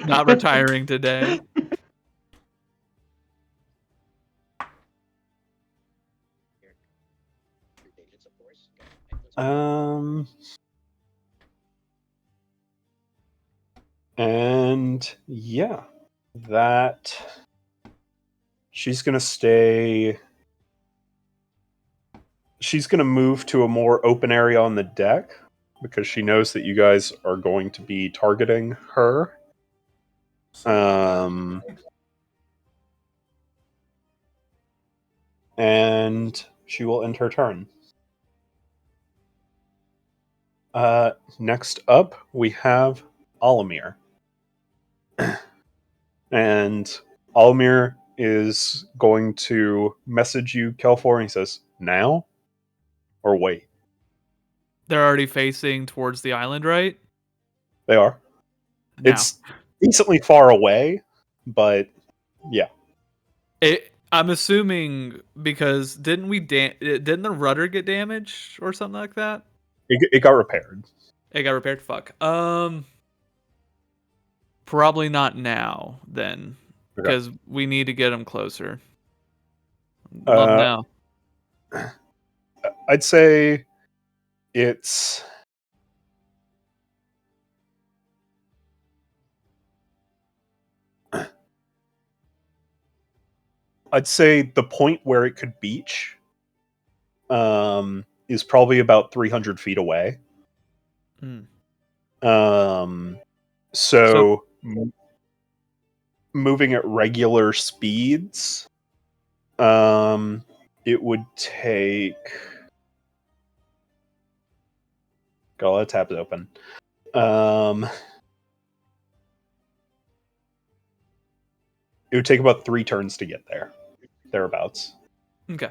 Not retiring today. And yeah, that she's gonna stay. She's gonna move to a more open area on the deck because she knows that you guys are going to be targeting her. And she will end her turn. Next up, we have Alamir. And Alamir is going to message you, Kelfor, and he says, now? Or wait? They're already facing towards the island, right? They are. Now. It's decently far away, but yeah. I'm assuming because didn't the rudder get damaged or something like that? It got repaired. It got repaired? Fuck. Probably not now, then. Because we need to get them closer. Not now. I'd say it's... I'd say the point where it could beach is probably about 300 feet away. So moving at regular speeds, it would take... Got a lot of tabs open. It would take about 3 turns to get there. Thereabouts. Okay.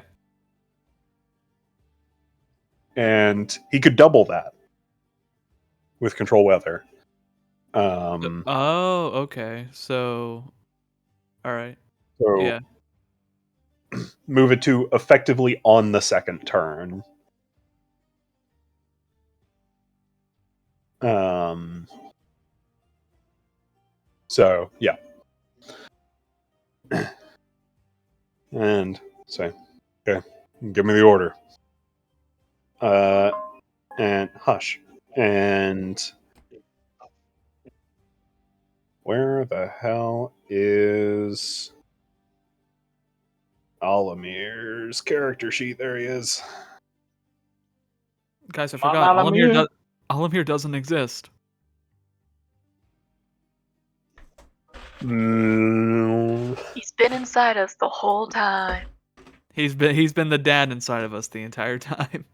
And he could double that with control weather. Oh, okay. So, all right. So yeah. Move it to effectively on the second turn. So yeah. And say, okay, give me the order. And hush. And where the hell is Alamir's character sheet? There he is. Guys, I forgot. Alamir doesn't exist. He's been inside us the whole time. He's been the dad inside of us the entire time.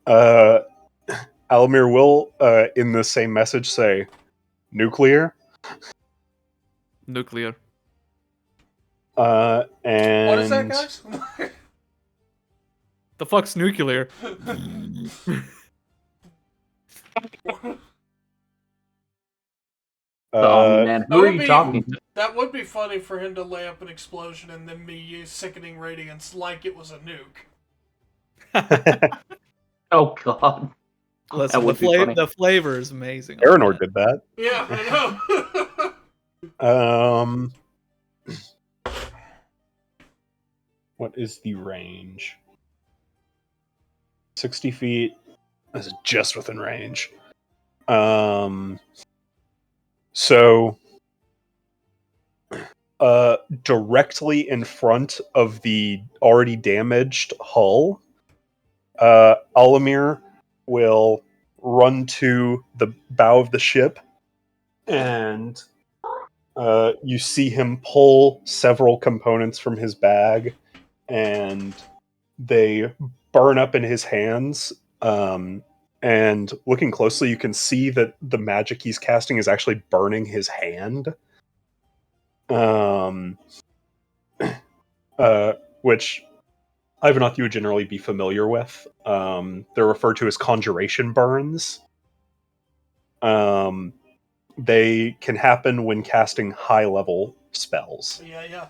Alamir will, in the same message, say, nuclear. Nuclear. And what is that, guys? The fuck's nuclear? Oh man, who are you talking to? That would be funny for him to lay up an explosion and then me use sickening radiance like it was a nuke. Oh god. Listen, the flavor is amazing. Aranor did that. Yeah, I know. What is the range? 60 feet. This is just within range. So, directly in front of the already damaged hull, Alamir will run to the bow of the ship, and you see him pull several components from his bag, and they burn up in his hands. And looking closely, you can see that the magic he's casting is actually burning his hand. Which Ivanoth you would generally be familiar with. They're referred to as conjuration burns. They can happen when casting high-level spells. Yeah.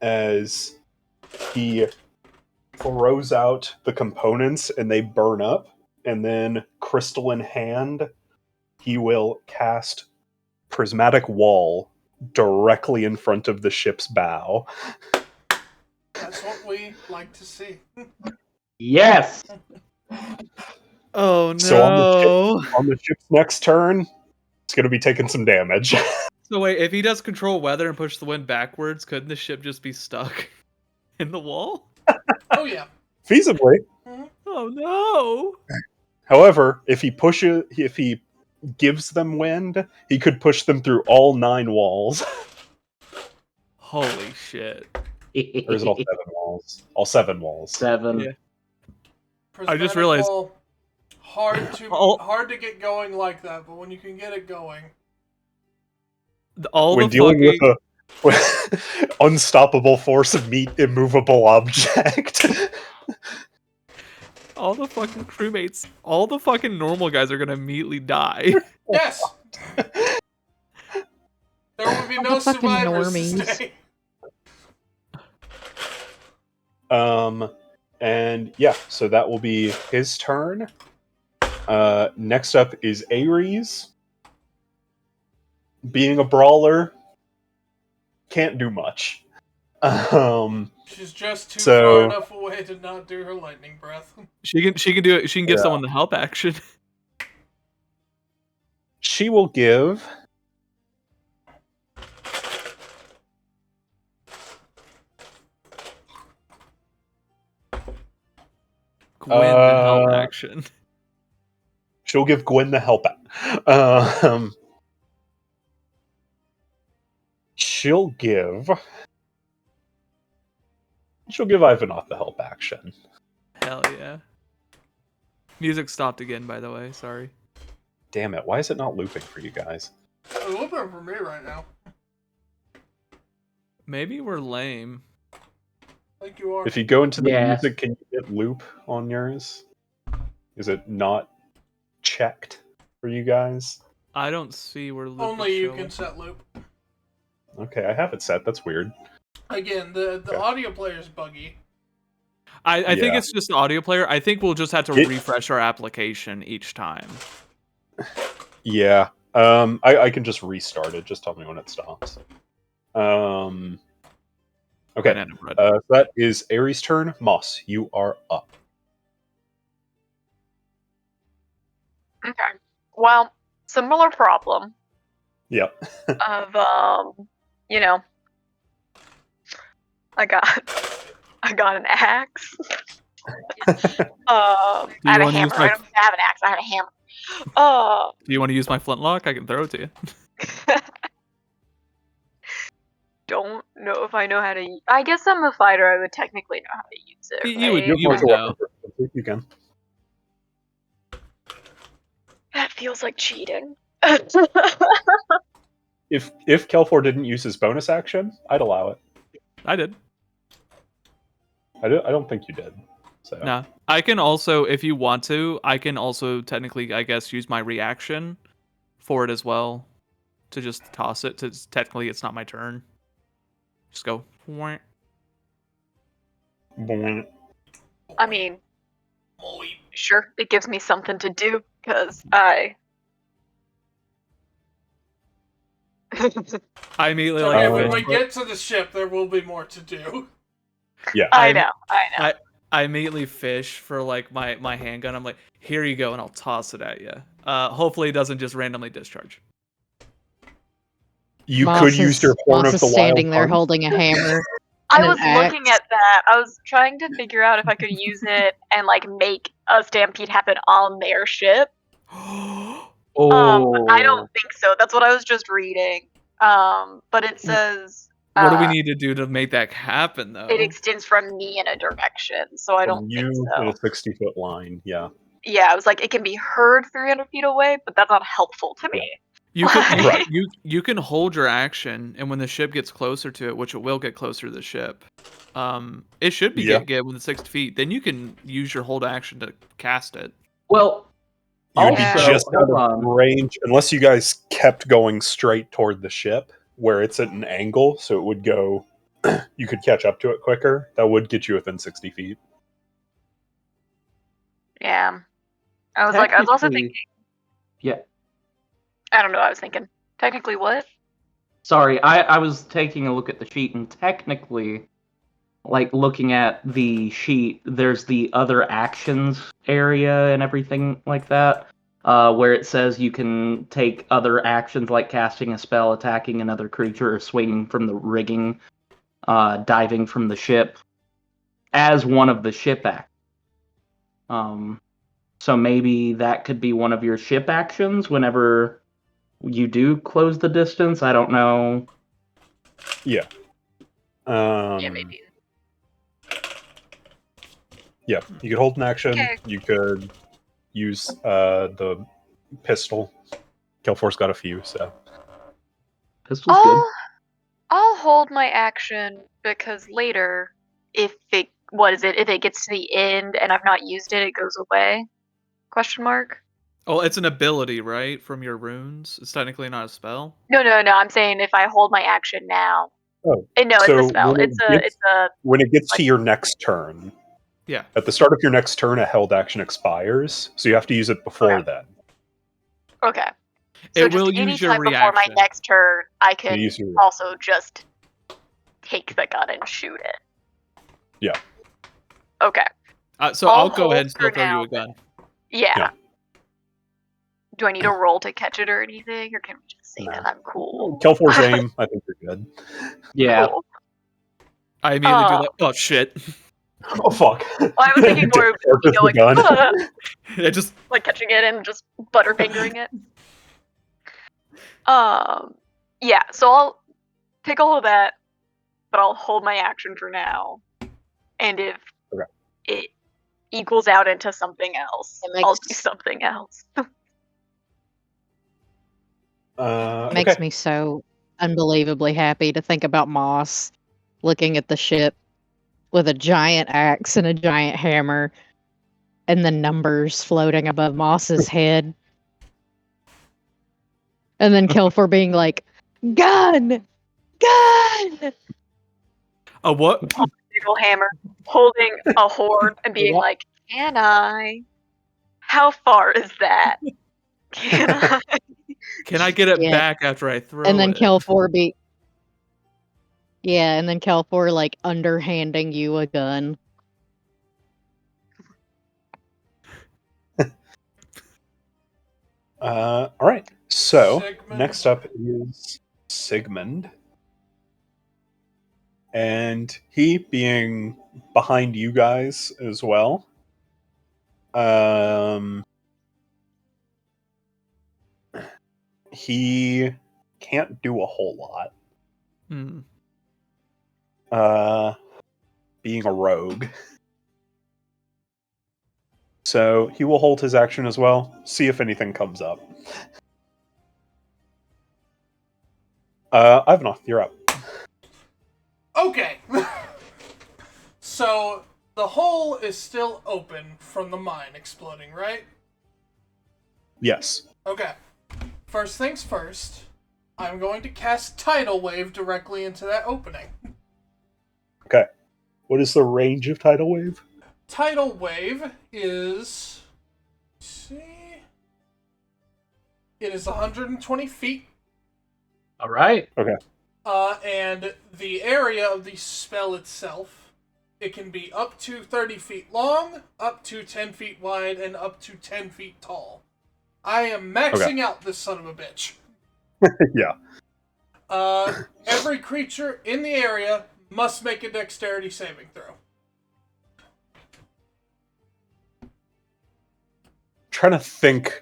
As he throws out the components and they burn up, and then crystal in hand, he will cast Prismatic Wall directly in front of the ship's bow. That's what we like to see. Yes. Oh no! So on the ship's next turn, it's going to be taking some damage. So wait, if he does control weather and push the wind backwards, couldn't the ship just be stuck in the wall? Oh yeah. Feasibly. Oh no! However, if he gives them wind, he could push them through all 9 walls. Holy shit! Or is it all 7 walls? All 7 walls. 7. Yeah. I Prismatic just realized- wall, hard to get going like that, but when you can get it going. All When the dealing fucking with a unstoppable force of meat immovable object. all the fucking crewmates, all the fucking normal guys are gonna immediately die. Yes. There will be All no the fucking survivors to normies. stay. And yeah, so that will be his turn. Next up is Ares. Being a brawler, can't do much. She's just too So- far enough away to not do her lightning breath. She can do it. She can give Yeah. someone the help action. She will give Gwen the help Uh, action. she'll give Gwen the help out. She'll give Ivanoff the help action. Hell yeah. Music stopped again, by the way. Sorry. Damn it! Why is it not looping for you guys? It's looking for me right now. Maybe we're lame. I think you are. If you go into the Yeah. music, can you get loop on yours? Is it not checked for you guys? I don't see where loop Only is you showing. can set loop. Okay, I have it set. That's weird. Again, the Okay. audio player is buggy. I think Yeah. it's just the audio player. I think we'll just have to It- refresh our application each time. Yeah. I can just restart it. Just tell me when it stops. Okay. Banana bread. So that is Ares' turn. Moss, you are up. Okay. Well, similar problem Yep. of I got an axe. I have a wanna use hammer. my- I don't have an axe. I have a hammer. Do you want to use my flintlock? I can throw it to you. Don't know if I know how to. I guess I'm a fighter. I would technically know how to use it. You would- right? You have You martial know. weapon proficiency, you can. That feels like cheating. If Kelfor didn't use his bonus action, I'd allow it. I did. I don't think you did. So No. I can also, if you want to, I can also technically, I guess, use my reaction for it as well. To just toss it. Technically, it's not my turn. Just go. "Wah." Boing. I mean, Moip. sure, it gives me something to do because I. I immediately So like. yeah, Oh. when fist we bump. get to the ship, there will be more to do. Yeah. I I'm- know. I immediately fish for like my handgun. I'm like, here you go, and I'll toss it at you. Hopefully, it doesn't just randomly discharge. You Moss could is- use your horn Moss of is the standing wild there hunt. holding a hammer. I And an was looking axe. at that. I was trying to figure out if I could use it and like make a stampede happen on their ship. Oh. I don't think so. That's what I was just reading. But it says What do we need to do to make that happen, though? it extends from me in a direction, so I From don't you think in so. a 60-foot line. Yeah. Yeah, I was like, it can be heard 300 feet away, but that's not helpful to me. You can Right. you can hold your action, and when the ship gets closer to it, which it will get closer to the ship, it should be Yeah. get within 60 feet. Then you can use your hold action to cast it. Well, You would be Also, just out hold of on. range unless you guys kept going straight toward the ship where it's at an angle, so it would go. You could catch up to it quicker. That would get you within 60 feet. Yeah. I was also Technically- thinking, Yeah. I don't know what I was thinking. Technically what? Sorry, I was taking a look at the sheet, and technically, like looking at the sheet, there's the other actions area and everything like that, where it says you can take other actions like casting a spell, attacking another creature, or swinging from the rigging, diving from the ship, as one of the ship acts. So maybe that could be one of your ship actions whenever you do close the distance. I don't know. Yeah. Yeah, maybe. Yeah, you could hold an action. Okay. You could use the pistol. Kelfor's got a few, so. Pistol's good. I'll hold my action because later, if it gets to the end and I've not used it, it goes away? Question mark. Oh, it's an ability, right? From your runes. It's technically not a spell. No. I'm saying if I hold my action now. Oh, No, so it's a spell. when It's a. when it gets to your next turn. Yeah. At the start of your next turn, a held action expires, so you have to use it before then. Okay. So It will just any use your time before my reaction. next turn, I can use your- also just take the gun and shoot it. Yeah. Okay. So I'll I'll go ahead and hold still for throw you now, a gun. Yeah. Yeah. Do I need to roll to catch it or anything, or can we just say Nah. that I'm cool? Kelfor's aim, I think you're good. Yeah. Cool. I immediately do that. Oh shit! Oh fuck! Well, I was thinking more of me Discharges the going, gun. I just like catching it and just butterfingering it. Yeah. So I'll take all of that, but I'll hold my action for now. And if it equals out into something else, I'll do something else. Makes Okay. me so unbelievably happy to think about Moss looking at the ship with a giant axe and a giant hammer and the numbers floating above Moss's head. And then Kelfor being like, gun! Gun! a what? Single hammer, holding a horn, and being like, "Can I? How far is that? Can I?" Can I get it Yeah. back after I throw And then it? Kelfor and then Kelfor like underhanding you a gun. All right. So Sigmund. next up is Sigmund, and he being behind you guys as well. He can't do a whole lot. Hmm. Being a rogue. So he will hold his action as well, see if anything comes up. Ivanoth, you're up. Okay. So the hole is still open from the mine exploding, right? Yes. Okay. First things first, I'm going to cast Tidal Wave directly into that opening. Okay. What is the range of Tidal Wave? Tidal Wave is... It is 120 feet. All right. And the area of the spell itself, it can be up to 30 feet long, up to 10 feet wide, and up to 10 feet tall. I am maxing out this son of a bitch. Yeah. Every creature in the area must make a dexterity saving throw. Trying to think.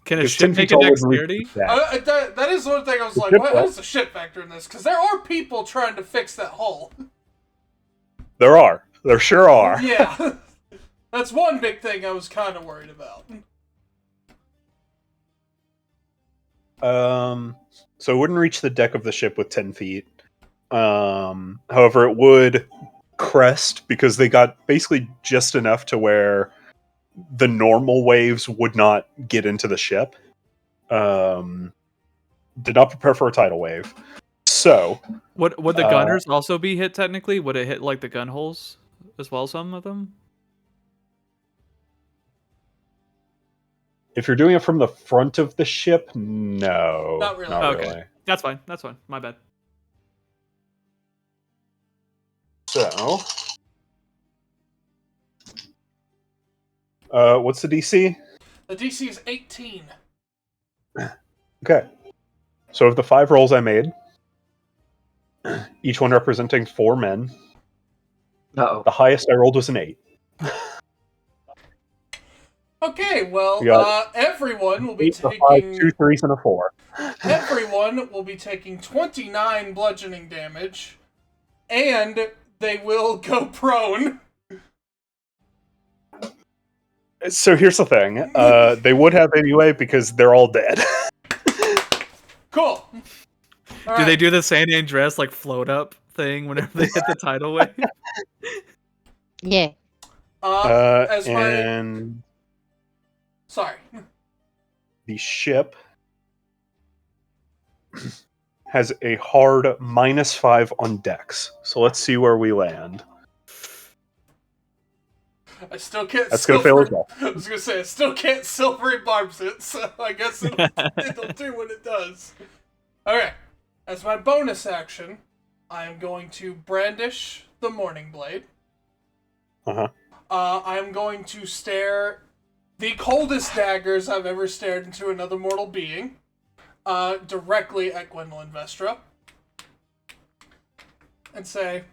Can a Because ship 10 make feet a tall wouldn't reach dexterity? that. That is one thing I was like, ship what wall. is the shit factor in this? Because there are people trying to fix that hole. There are. There sure are. Yeah. That's one big thing I was kind of worried about. So it wouldn't reach the deck of the ship with 10 feet. However, it would crest because they got basically just enough to where the normal waves would not get into the ship. Did not prepare for a tidal wave. So Would the gunners also be hit technically? Would it hit like the gun holes as well? Some of them. if you're doing it from the front of the ship, no. Not really. Okay. That's fine. That's fine. My bad. So, what's the DC? The DC is 18. Okay. So of the 5 rolls I made, each one representing 4 men, Uh-oh. the highest I rolled was an 8. Okay, well, We got everyone will be 8, a 5, taking 2 3s, and a 4. everyone will be taking 29 bludgeoning damage, and they will go prone. So here's the thing. They would have anyway because they're all dead. Cool. Do they do the San Andreas like float up thing whenever they hit the tidal wave? Yeah. As my and sorry. the ship has a hard -5 on dex. So let's see where we land. I still can't. That's going to fail as well. I was gonna say I still can't silvery barbs it, so I guess it'll do what it does. Okay, as my bonus action, I am going to brandish the Morning Blade. Uh-huh. I'm going to stare the coldest daggers I've ever stared into another mortal being, directly at Gwendolyn Vestra, and say,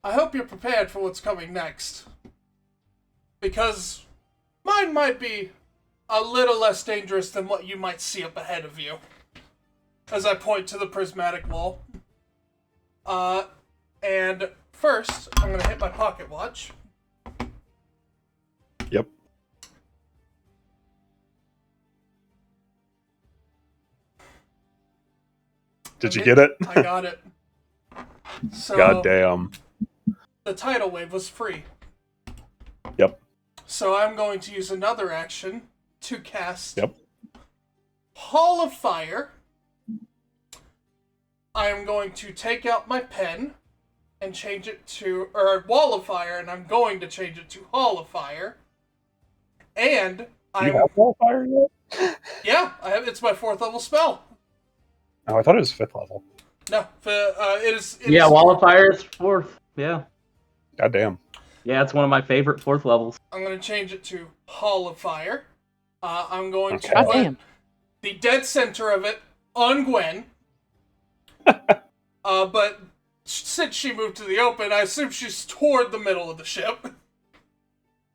"I hope you're prepared for what's coming next." Because mine might be a little less dangerous than what you might see up ahead of you. As I point to the prismatic wall. And first, I'm going to hit my pocket watch. Yep. Did you get it? I got it. So, God damn. the tidal wave was free. Yep. So I'm going to use another action to cast Yep. Hall of Fire. I am going to take out my pen and change it to, or Wall of Fire, and I'm going to change it to Hall of Fire. And You have Wallfire yet? yeah, I have. It's my 4th level spell. Oh, I thought it was 5th level. No, it is. Yeah, Wall of Fire is 4th. Yeah. God damn. Yeah, it's one of my favorite 4th levels. I'm going to change it to Hall of Fire. I'm going Okay. to God put damn. the dead center of it on Gwen. But since she moved to the open, I assume she's toward the middle of the ship.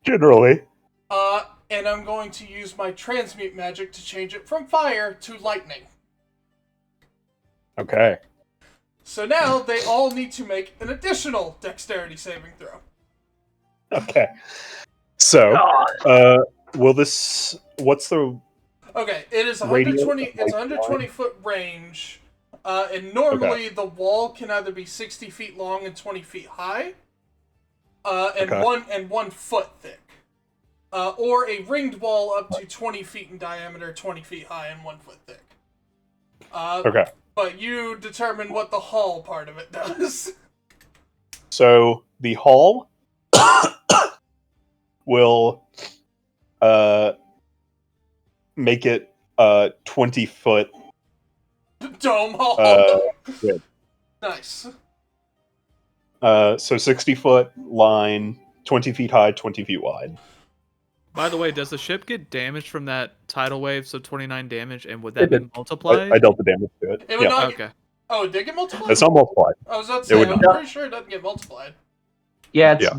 Generally. And I'm going to use my transmute magic to change it from fire to lightning. Okay. So now they all need to make an additional dexterity saving throw. Okay. So, will this... What's the... Okay, it is Radius 120. of It's light 120 foot range, and normally the wall can either be 60 feet long and 20 feet high, and Okay. 1 foot thick, or a ringed wall up to 20 feet in diameter, 20 feet high, and 1 foot thick. Okay. But you determine what the hull part of it does. So, the hull will make it 20-foot. Dome hull. Good. Nice. So 60-foot line, 20 feet high, 20 feet wide. By the way, does the ship get damaged from that tidal wave? So 29 damage, and would that It be did. multiplied? I dealt the damage to it. It would Yeah. not. Okay. Oh, it did get multiplied? It's not multiplied. I was about to It say, would I'm not. pretty sure it doesn't get multiplied. Yeah, it's... Yeah.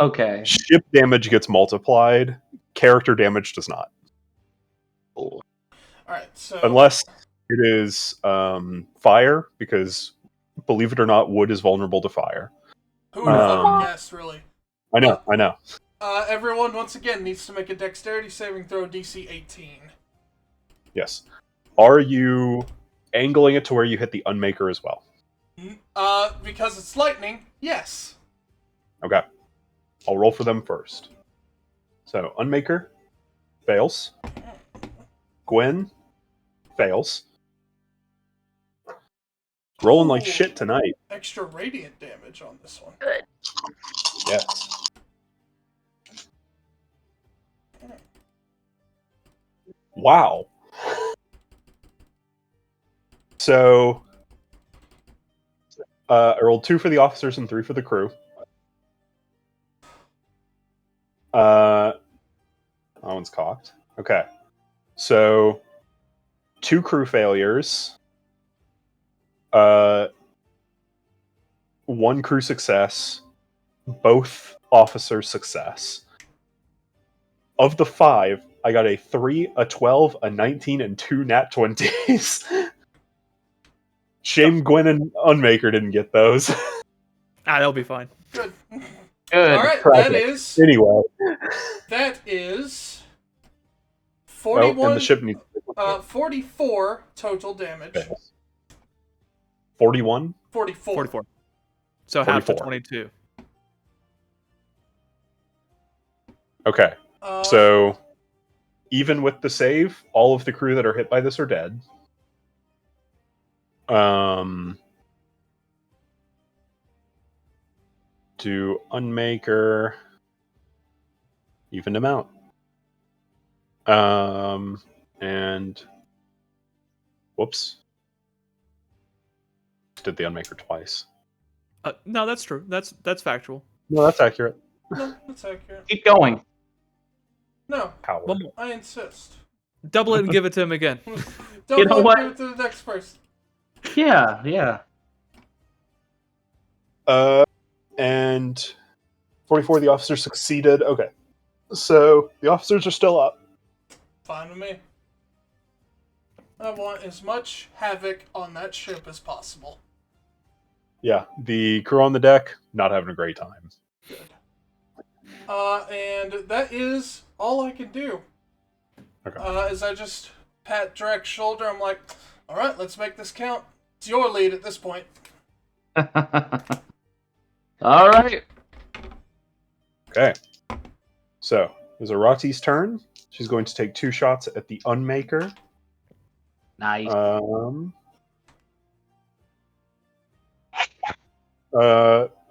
Okay. Ship damage gets multiplied. Character damage does not. Alright, so... Unless it is fire, because, believe it or not, wood is vulnerable to fire. Who would have fucking guessed, really? I know. Everyone, once again, needs to make a dexterity saving throw DC 18. Yes. Are you angling it to where you hit the Unmaker as well? Because it's lightning, yes. Okay. I'll roll for them first. So, Unmaker fails. Gwen fails. Rolling like Ooh. shit tonight. Extra radiant damage on this one. Good. Yes. Wow. I rolled 2 for the officers and 3 for the crew. That one's cocked. Okay. So, 2 crew failures. 1 crew success. Both officers success. Of the 5, I got a 3, a 12, a 19, and 2 nat 20s. Shame Gwen and Unmaker didn't get those. They'll be fine. Good. Good. All right, Tragic. Anyway. that is Oh, and 41. the ship needs 44 total damage. 41? 44. 44. So half to 44. 22. Okay. Uh, So, even with the save, all of the crew that are hit by this are dead. Do Unmaker even them out. And whoops. Did the Unmaker twice. No, that's true. That's factual. No, that's accurate. no, that's accurate. Keep going. No, Howard. One more. I insist. Double it and give it to him again. Don't You know what? give it to the next person. Yeah. And 44 the officers succeeded. Okay. So the officers are still up. Fine with me. I want as much havoc on that ship as possible. Yeah, the crew on the deck not having a great time. Good. And that is all I can do. Okay. As I just pat Drek's shoulder, I'm like, all right, let's make this count. It's your lead at this point. All right. Okay. So, it was Arati's turn. She's going to take 2 shots at the Unmaker. Nice.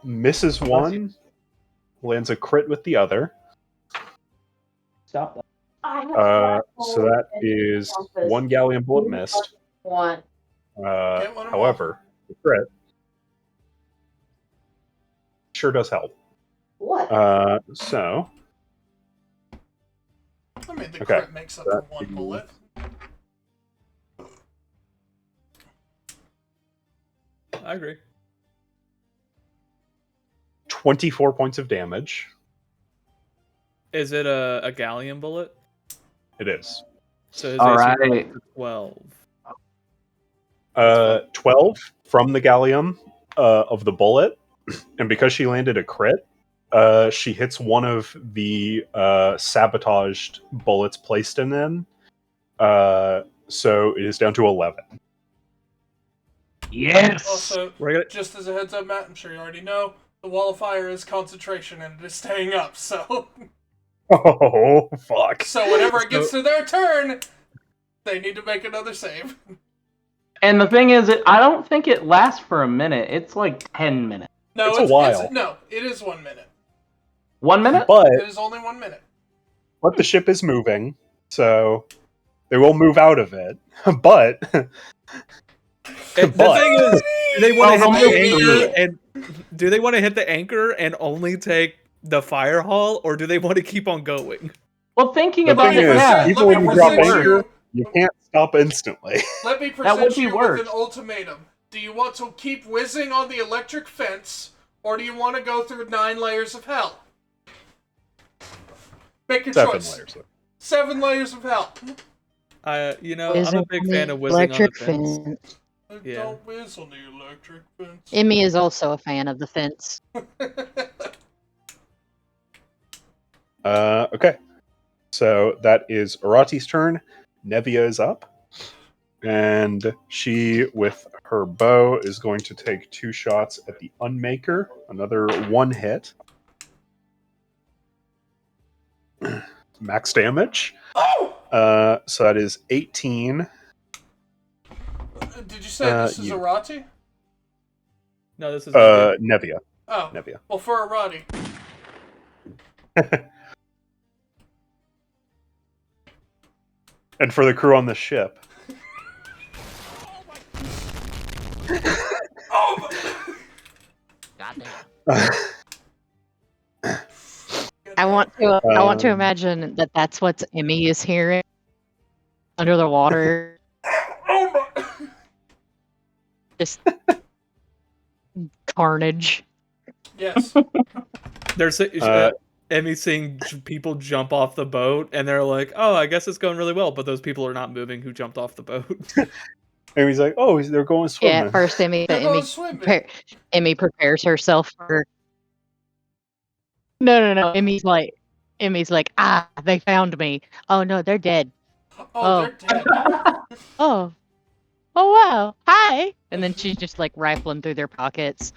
Misses one, lands a crit with the other. Stop that. So that is 1 galleon bullet missed. One. However, the crit sure does help. What? So I mean, the Okay. crit makes up for That 1 is- bullet. 24 points of damage. Is it a galleon bullet? It is. So his All AC right. 12. 12 from the galleon of the bullet, and because she landed a crit, she hits one of the sabotaged bullets placed in them. So it is down to 11. Yes. Also, We're gonna, just as a heads up, Matt, I'm sure you already know, the wall of fire is concentration and it is staying up, so... Oh, fuck. So whenever it gets to their turn, they need to make another save. And the thing is, I don't think it lasts for a minute. It's like 10 minutes. No, It's a while. No, it is 1 minute. 1 minute? But It is only 1 minute. the ship is moving, so they will move out of it. But the thing is, do they want to Well, hit the maybe- anchor and do they want to hit the anchor and only take the fire hall, or do they want to keep on going? Well, thinking The about thing it, is, yeah. even when you drop present anchor, you can't stop instantly. Let me That present would be you worse. with an ultimatum. Do you want to keep whizzing on the electric fence, or do you want to go through 9 layers of hell? Make your 7 choice. layers. 7 layers of hell. I'm a big fan of whizzing on the electric fence. fence. Yeah. Don't whiz on the electric fence. Emmy is also a fan of the fence. Okay. So that is Arati's turn. Nevia is up. And she, with her bow, is going to take 2 shots at the Unmaker. Another 1 hit. Max damage. Oh! So that is 18. Did you say this is you- Arati? No, this is Nevia. Oh. Nevia. Well, for Arati. And for the crew on the ship. Oh! I want to Um, imagine that that's what Emmy is hearing under the water. Oh my! Just carnage. Yes. There's Emmy seeing people jump off the boat, and they're like, "Oh, I guess it's going really well," but those people are not moving who jumped off the boat. and he's like, "Oh, they're going swimming." Yeah, at first They're going swimming. Emmy prepares herself for. No. Emmy's like, they found me. Oh no, they're dead. Oh, they're dead. Oh wow, hi. And then she's just like rifling through their pockets.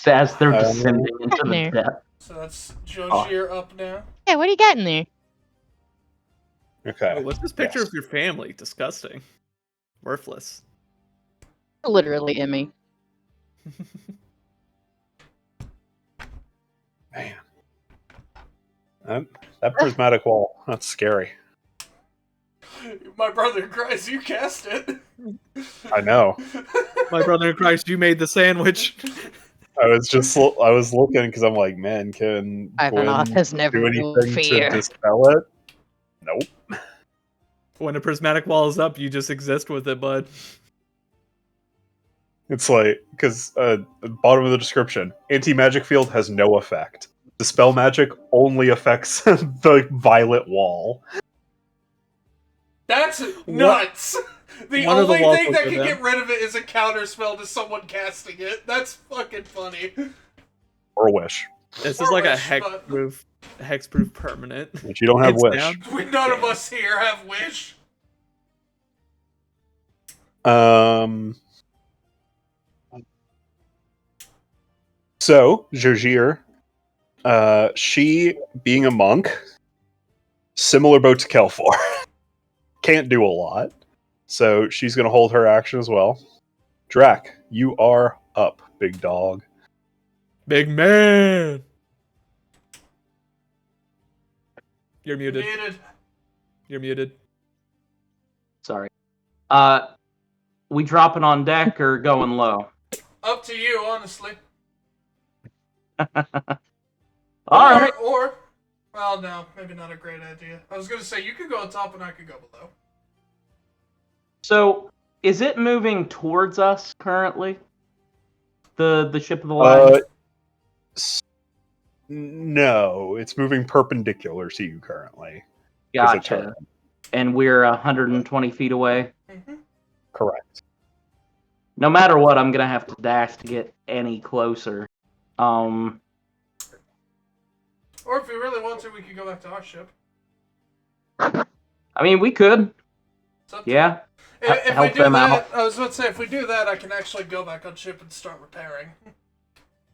As they're Um, descending into the there. depth. So that's Jojir up now. Yeah, what do you got in there? Okay. Oh, what's this picture Yes. of your family? Disgusting. Worthless. Literally, Emmy. Man. That prismatic wall, that's scary. My brother cries, you cast it. I know. My brother in Christ, you made the sandwich. I was looking because I'm like, man, can Ivanoth Gwen has never do known anything fear. to dispel it? Nope. When a prismatic wall is up, you just exist with it, bud. It's like, because bottom of the description, anti-magic field has no effect. Dispel magic only affects the violet wall. That's nuts. The One of the only walls thing was that for can them. get rid of it is a counterspell to someone casting it. That's fucking funny. Or wish. This Or is like a wish, but- hexproof permanent. But you don't have It's wish. down. None of us here have wish. So, Jojir, she, being a monk, similar boat to Kelfor, can't do a lot. So, she's going to hold her action as well. Drac, you are up, big dog. Big man. You're muted. Muted. You're muted. Sorry. We dropping on deck or going low? Up to you, honestly. All right. Or, well, no, maybe not a great idea. I was gonna say you could go on top and I could go below. So, is it moving towards us currently? The ship of the line? No, it's moving perpendicular to you currently. with a Gotcha. turn. And we're 120 feet away. Mm-hmm. Correct. No matter what, I'm gonna have to dash to get any closer. Or if we really want to, we could go back to our ship. I mean, we could. It's up to Yeah. If we help do them that, out. I was about to say, if we do that, I can actually go back on ship and start repairing.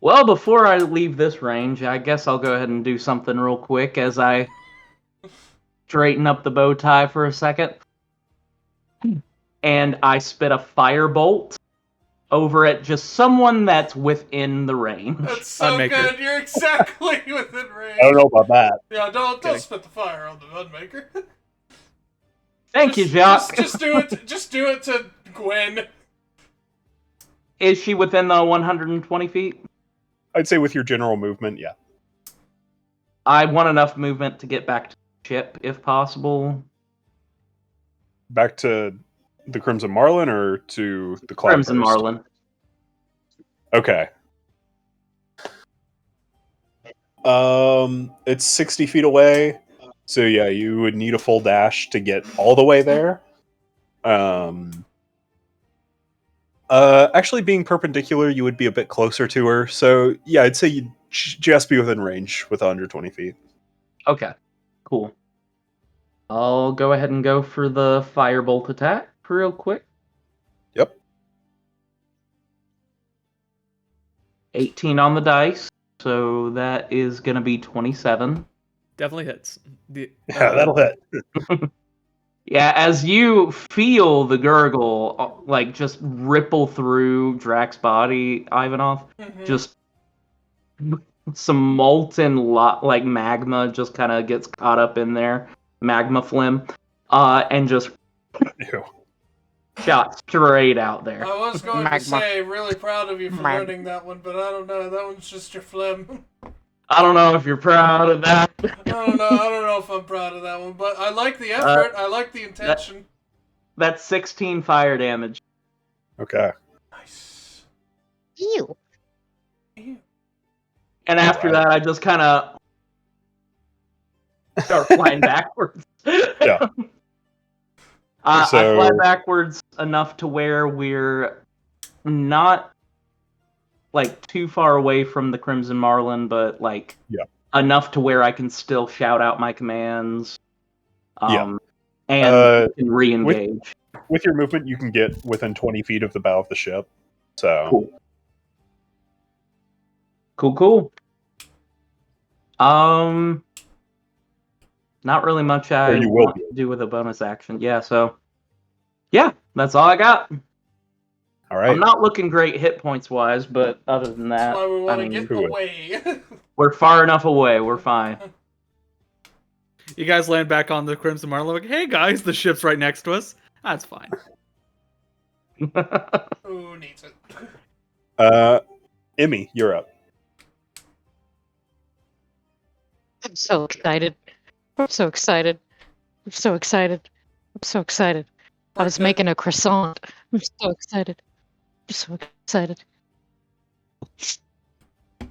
Well, before I leave this range, I guess I'll go ahead and do something real quick as I straighten up the bow tie for a second. And I spit a firebolt over at just someone that's within the range. That's so Unmaker. good. You're exactly within range. I don't know about that. Yeah, don't Kidding. spit the fire on the Unmaker. Thank you, Jacques. Just do it. Just do it to Gwen. Is she within the 120 feet? I'd say with your general movement, yeah. I want enough movement to get back to the ship, if possible. Back to the Crimson Marlin or to the Cloud Crimson Burst? Marlin. Okay. It's 60 feet away, so yeah, you would need a full dash to get all the way there. Actually, being perpendicular, you would be a bit closer to her. So yeah, I'd say you'd just be within range with 120 feet. Okay, cool. I'll go ahead and go for the firebolt attack real quick. Yep. 18 on the dice, so that is going to be 27. Definitely hits. Yeah, that'll hit. Yeah, as you feel the gurgle like just ripple through Drax's body, Ivanov, Mhm. just some molten like magma just kind of gets caught up in there, magma phlegm, and just Ew. Shot straight out there. I was going to Magma. say, really proud of you for Mag- learning that one, but I don't know. That one's just your phlegm. I don't know if you're proud of that. I don't know if I'm proud of that one, but I like the effort. I like the intention. That's 16 fire damage. Okay. Nice. Ew. Ew. And after Alright. that, I just kind of start flying backwards. Yeah. I So- fly backwards enough to where we're not like too far away from the Crimson Marlin, but like enough to where I can still shout out my commands. And can re-engage. With your movement, you can get within 20 feet of the bow of the ship. So Cool. Not really much I Or you will want to do with a bonus action. Yeah, so yeah, that's all I got. all right. I'm not looking great hit points wise, but other than that, That's why we want to I mean, get who would? away. we're far enough away. We're fine. You guys land back on the Crimson Marlin. Like, hey guys, the ship's right next to us. That's fine. Who needs it? Emmy, you're up. I'm so excited. I'm so excited. I'm so excited. I'm so excited. I was making a croissant. I'm so excited. I'm so excited. I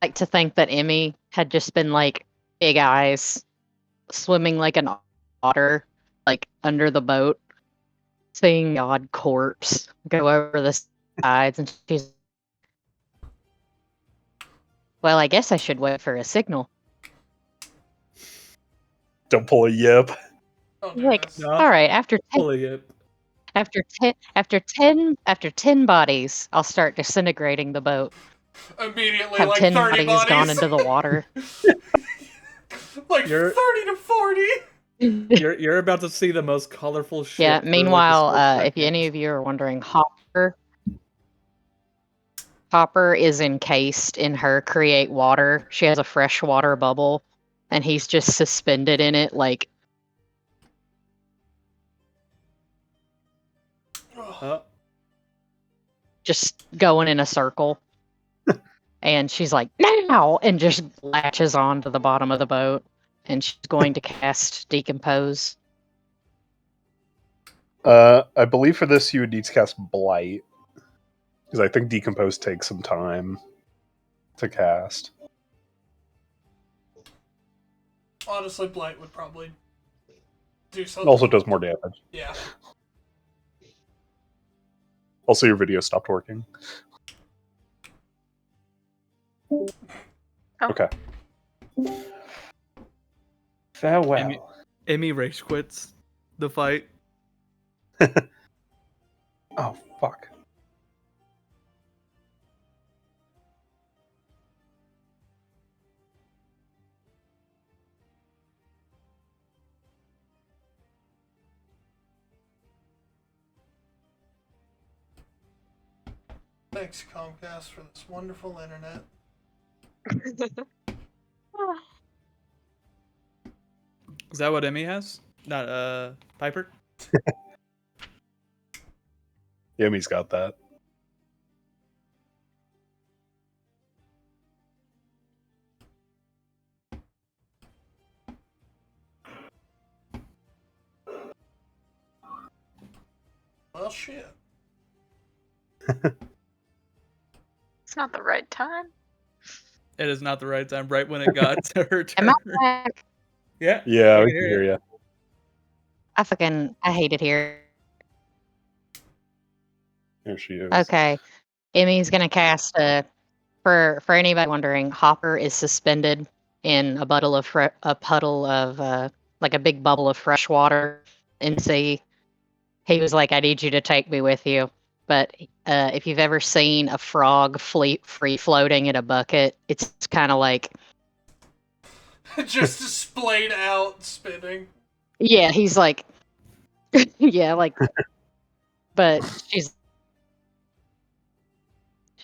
like to think that Emmy had just been like big eyes, swimming like an otter, like under the boat, seeing the odd corpse go over the sides, and she's, well, I guess I should wait for a signal. Don't pull a yip. Oh, Like, goodness. No. all right, after 10, Fully it. after 10 bodies, I'll start disintegrating the boat. Immediately, Have like 10 30 bodies gone bodies. into the water. Like You're- 30 to 40. You're about to see the most colorful ship. Yeah. for, like, a Meanwhile, split if any second. of you are wondering, Hopper is encased in her create water. She has a freshwater bubble, and he's just suspended in it, like just going in a circle. And she's like, now! And just latches on to the bottom of the boat. And she's going to cast Decompose. I believe for this you would need to cast Blight. Because I think Decompose takes some time to cast. Honestly, Blight would probably do It something. also does more damage. Yeah. Also, your video stopped working. Oh. Okay. Farewell. Emmy rage quits the fight. Oh, fuck. Thanks, Comcast, for this wonderful internet. Is that what Emmy has? Not Piper? Emmy's got that. Well, shit. It's not the right time. It is not the right time. Right when it got to her Am turn. I back? Yeah. Yeah, I we can can hear hear you. I hate it here. There she is. Okay. Emmy's gonna cast for anybody wondering, Hopper is suspended in a puddle of like a big bubble of fresh water in the sea. He was like, I need you to take me with you. But if you've ever seen a frog free floating in a bucket, it's kind of like, Just splayed out, spinning. yeah, he's like, yeah, like, but she's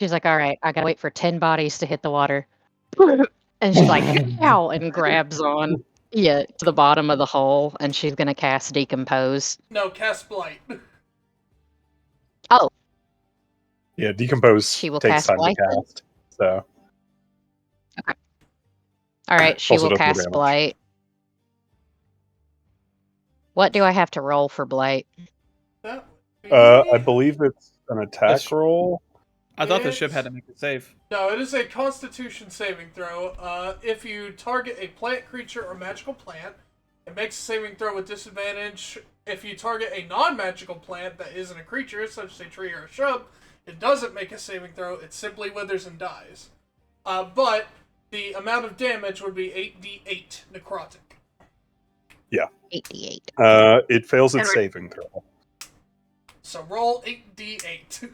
like, all right, I gotta wait for 10 bodies to hit the water. And she's like, ow, and grabs on. Yeah, to the bottom of the hole, and she's gonna cast Decompose. No, cast Blight. Oh, Yeah, decompose She will takes cast time Blight to then? cast. So all right. She Also will does more cast damage. Blight. What do I have to roll for Blight? That would I be- believe it's an attack That's- roll. I thought the ship It's- had to make a save. No, it is a Constitution saving throw. If you target a plant, creature, or magical plant, it makes a saving throw with disadvantage. If you target a non-magical plant that isn't a creature, such as a tree or a shrub, it doesn't make a saving throw. It simply withers and dies. But the amount of damage would be 8d8 necrotic. 8d8. It fails its And we're- saving throw. So roll 8d8.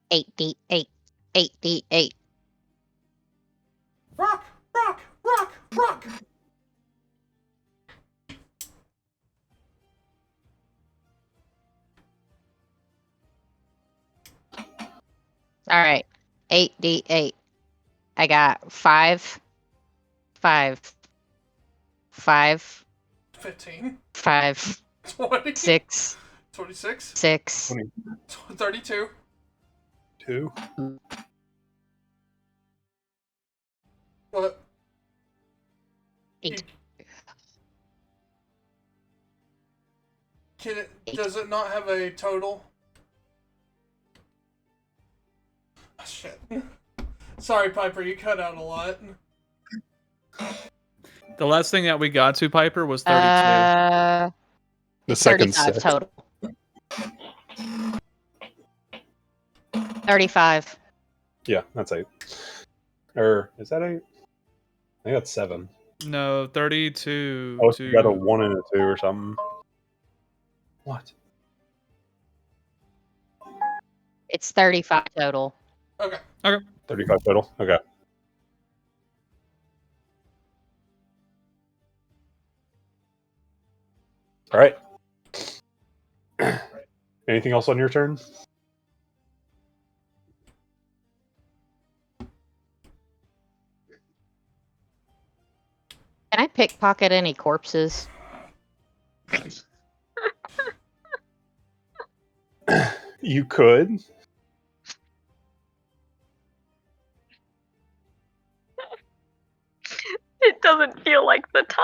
8d8. 8d8. Rock, rock, rock, rock. All right. 8d8. I got 5, 5, 5, 15, 5, 20, 6, 26, 6. 32. 2. What? Eight. Does it not have a total? Oh, shit. Sorry, Piper, you cut out a lot. The last thing that we got to Piper was 32. The second 35 set. total. 35. Yeah, that's 8. Or is that 8? I think that's 7. No, 32. Oh, to... you got a 1 and a 2 or something. What? It's 35 total. Okay. 35 total? Okay. All right. Anything else on your turn? Can I pickpocket any corpses? You could. It doesn't feel like the time.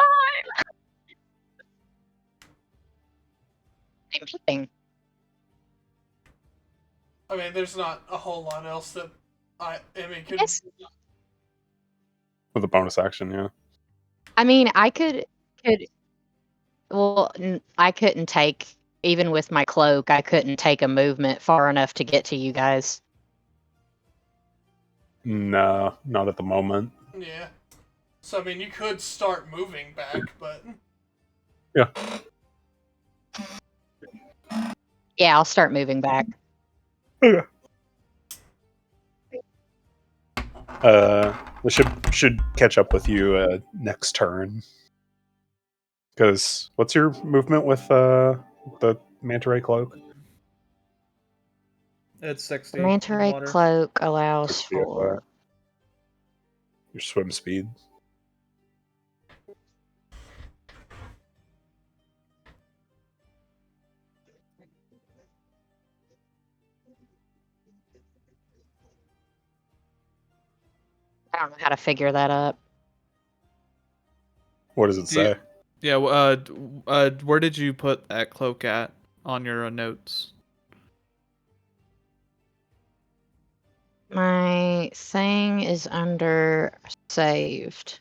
I'm peeping. I mean, there's not a whole lot else that I mean, could. Yes. With a bonus action, yeah. I mean, I I couldn't take, even with my cloak, I couldn't take a movement far enough to get to you guys. No, not at the moment. Yeah. So, I mean, you could start moving back, but. Yeah. Yeah, I'll start moving back. Okay. The ship should catch up with you next turn. Because what's your movement with the manta ray cloak? It's 60. The manta in ray water. cloak allows Yeah, for. your swim speed. I don't know how to figure that up. What does it Do you- say? Yeah, where did you put that cloak at on your notes? My thing is under saved.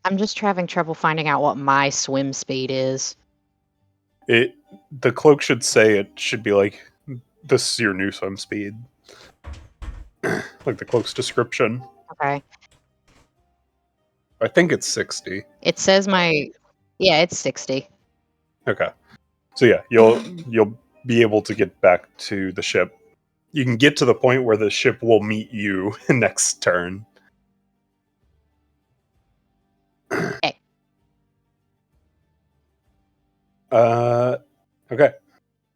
I'm just having trouble finding out what my swim speed is. The cloak should say it should be like, this is your new swim speed. Like the cloak's description. Okay. I think it's 60. It says yeah, it's 60. Okay. So yeah, you'll be able to get back to the ship. You can get to the point where the ship will meet you next turn. Okay. Okay.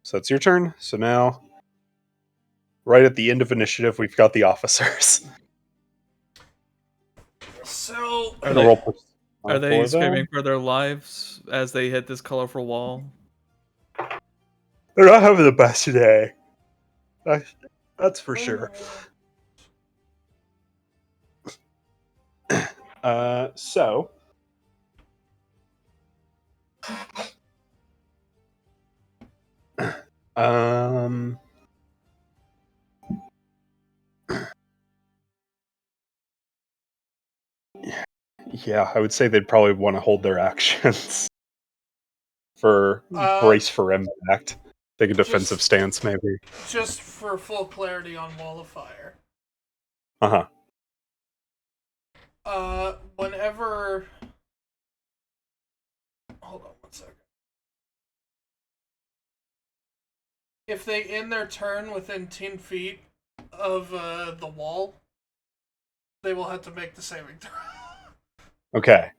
So it's your turn. So now, right at the end of initiative, we've got the officers. So Are Gonna they, roll for are they them. screaming for their lives as they hit this colorful wall? They're not having the best day. That's for sure. So. Um. Yeah, I would say they'd probably want to hold their actions for brace for impact. Take a defensive stance, maybe. Just for full clarity on Wall of Fire. Whenever. Hold on 1 second. If they end their turn within 10 feet of the wall, they will have to make the saving throw. Okay.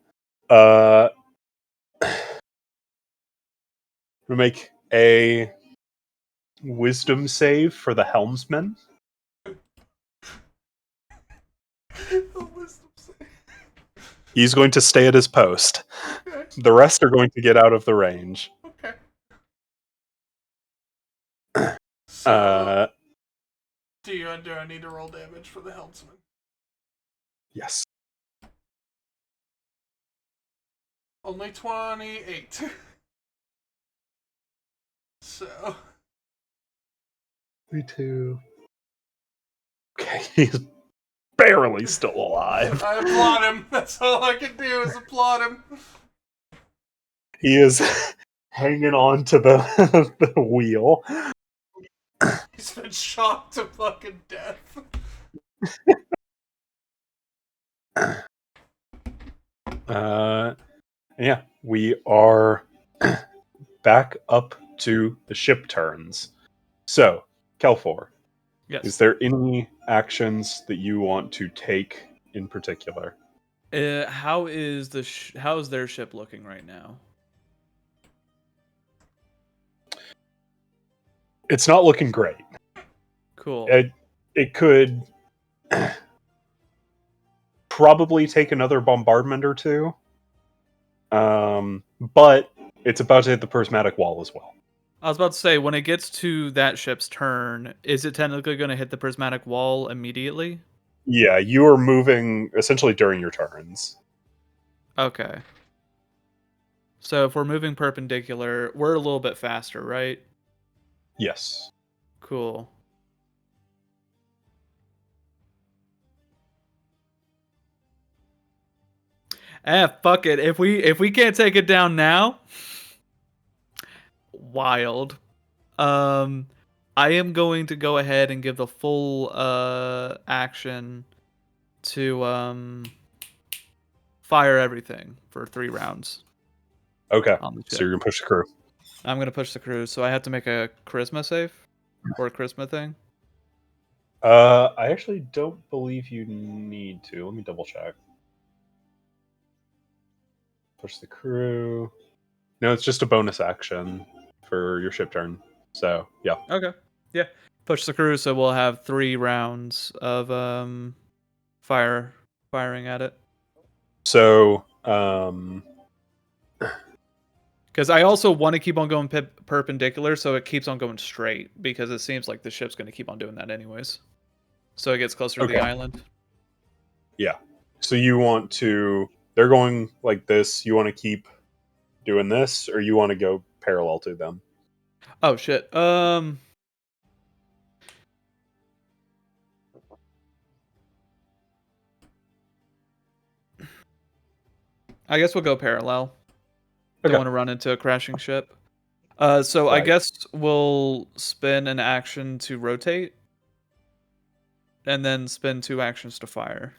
We make a wisdom save for the helmsman. He's going to stay at his post. Okay. The rest are going to get out of the range. Okay. So, do I need to roll damage for the helmsman? Yes. Only 28. So. 32. Okay, he's barely still alive. I applaud him. That's all I can do is applaud him. He is hanging on to the wheel. He's been shocked to fucking death. Yeah, we are back up to the ship turns. So, Kelfor, Yes. is there any actions that you want to take in particular? How is their ship looking right now? It's not looking great. Cool. It could probably take another bombardment or two. But it's about to hit the prismatic wall as well. I was about to say, when it gets to that ship's turn, is it technically going to hit the prismatic wall immediately? Yeah, you are moving essentially during your turns. Okay. So if we're moving perpendicular, we're a little bit faster, right? Yes. Cool. Fuck it. If we can't take it down now, wild. I am going to go ahead and give the full action to fire everything for 3 rounds. Okay. On the So ship. you're gonna push the crew. I'm gonna push the crew, so I have to make a charisma save or a charisma thing. I actually don't believe you need to. Let me double check. Push the crew. No, it's just a bonus action for your ship turn. So yeah. Okay. Yeah. Push the crew, so we'll have 3 rounds of firing at it. So because I also want to keep on going perpendicular, so it keeps on going straight, because it seems like the ship's going to keep on doing that anyways. So it gets closer to the island. Yeah. So you want to... They're going like this. You want to keep doing this, or you want to go parallel to them? Oh, shit. I guess we'll go parallel. Don't want to run into a crashing ship. So I guess we'll spend an action to rotate, and then spend 2 actions to fire.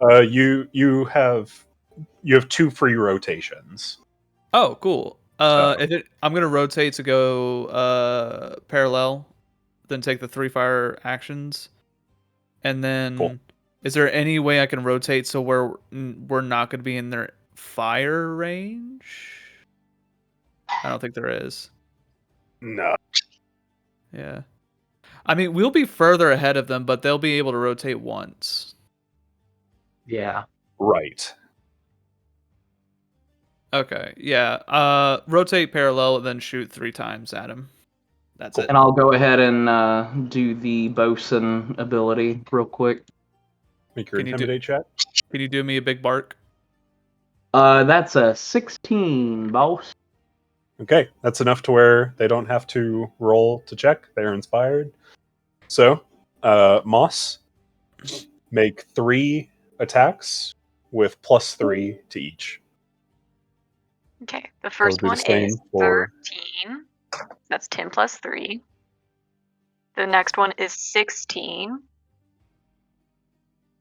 You have 2 free rotations. Oh, cool. I'm gonna rotate to go parallel, then take the 3 fire actions, and then Cool. Is there any way I can rotate so we're not gonna be in their fire range? I don't think there is. No. Yeah. I mean, we'll be further ahead of them, but they'll be able to rotate once. Yeah. Right. Okay, yeah. Rotate parallel, then shoot 3 times at him. That's it. And I'll go ahead and do the bosun ability real quick. Make your Can you do- intimidate check. Can you do me a big bark? That's a 16, boss. Okay, that's enough to where they don't have to roll to check. They're inspired. So, Moss, make 3 attacks with +3 to each. Okay, the first do the one same is for- 13. That's 10 plus 3. The next one is 16.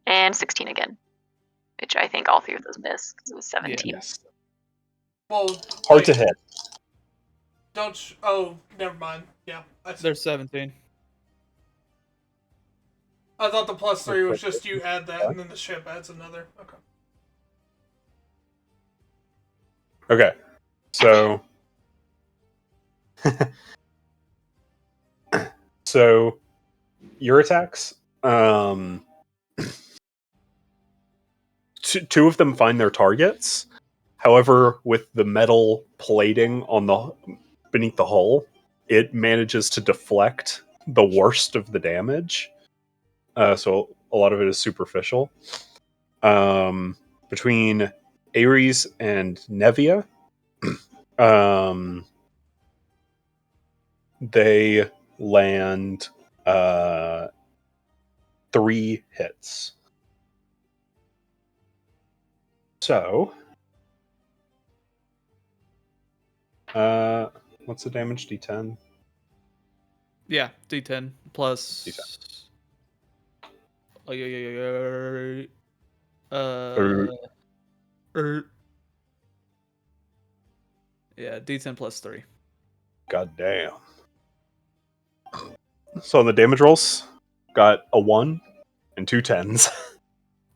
And 16 again. Which I think all 3 of those miss, because it was 17. Yes. Well, Hard to wait, hit. Don't. Oh, never mind. Yeah. There's 17. I thought the +3 was just you add that and then the ship adds another. Okay. Okay, so so your attacks, two of them find their targets. However, with the metal plating on the beneath the hull, it manages to deflect the worst of the damage. So a lot of it is superficial. Between Ares and Nevia, they land 3 hits. So, what's the damage? D10? Yeah, D10 plus. D10. Oh, yeah. Yeah, D10 plus 3. God damn. So on the damage rolls, got a 1 and 2 10s.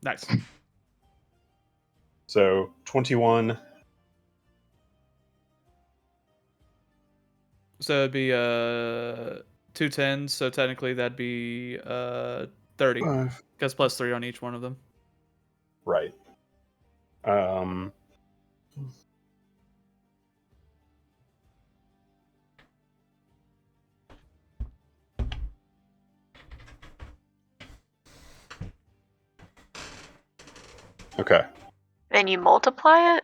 Nice. So 21. So it'd be 2 10s, so technically that'd be 30. Because plus 3 on each one of them. Right. Okay. Then you multiply it?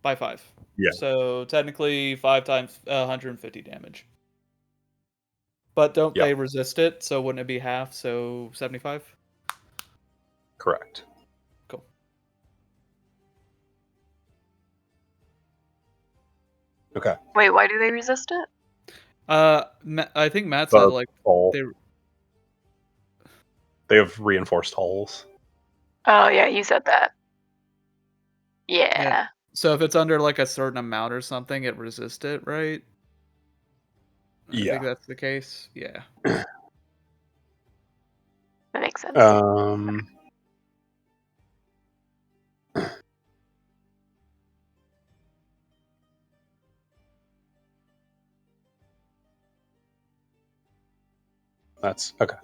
By 5. Yeah. So technically 5 times 150 damage. But don't Yeah. they resist it? So wouldn't it be half? So 75? Correct. Cool. Okay. Wait, why do they resist it? I think Matt said like Hull. they. They have reinforced hulls. Oh, yeah, you said that. Yeah. Yeah. So if it's under like a certain amount or something, it resists it, right? I Yeah. think that's the case. Yeah. That makes sense. That's okay.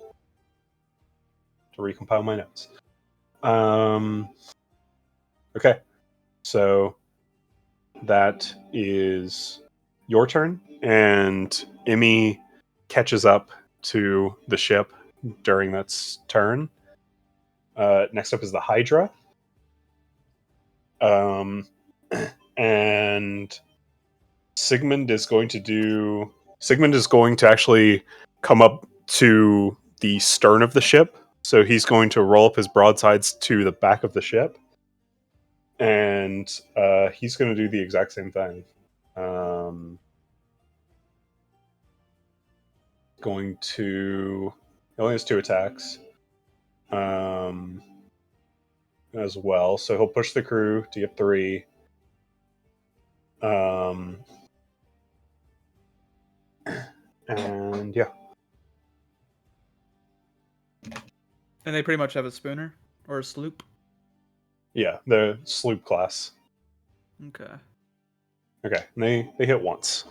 To recompile my notes. Okay. So that is your turn, and Emmy catches up to the ship during that turn. Next up is the Hydra. And Sigmund is going to actually come up to the stern of the ship. So he's going to roll up his broadsides to the back of the ship. And he's going to do the exact same thing. He only has 2 attacks. As well. So he'll push the crew to get 3. And yeah. And they pretty much have a spooner or a sloop. Yeah, the sloop class. Okay. Okay, and they hit once.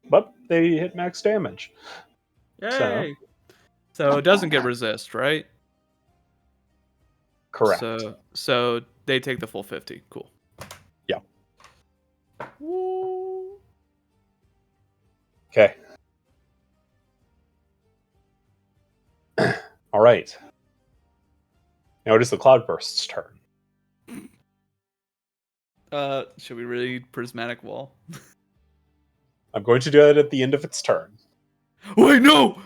But they hit max damage. Yay! So it doesn't get resist, right? Correct. So they take the full 50. Cool. Yeah. Woo. Okay. All right. Now it is the Cloudburst's turn. Should we read Prismatic Wall? I'm going to do that at the end of its turn. Wait, no!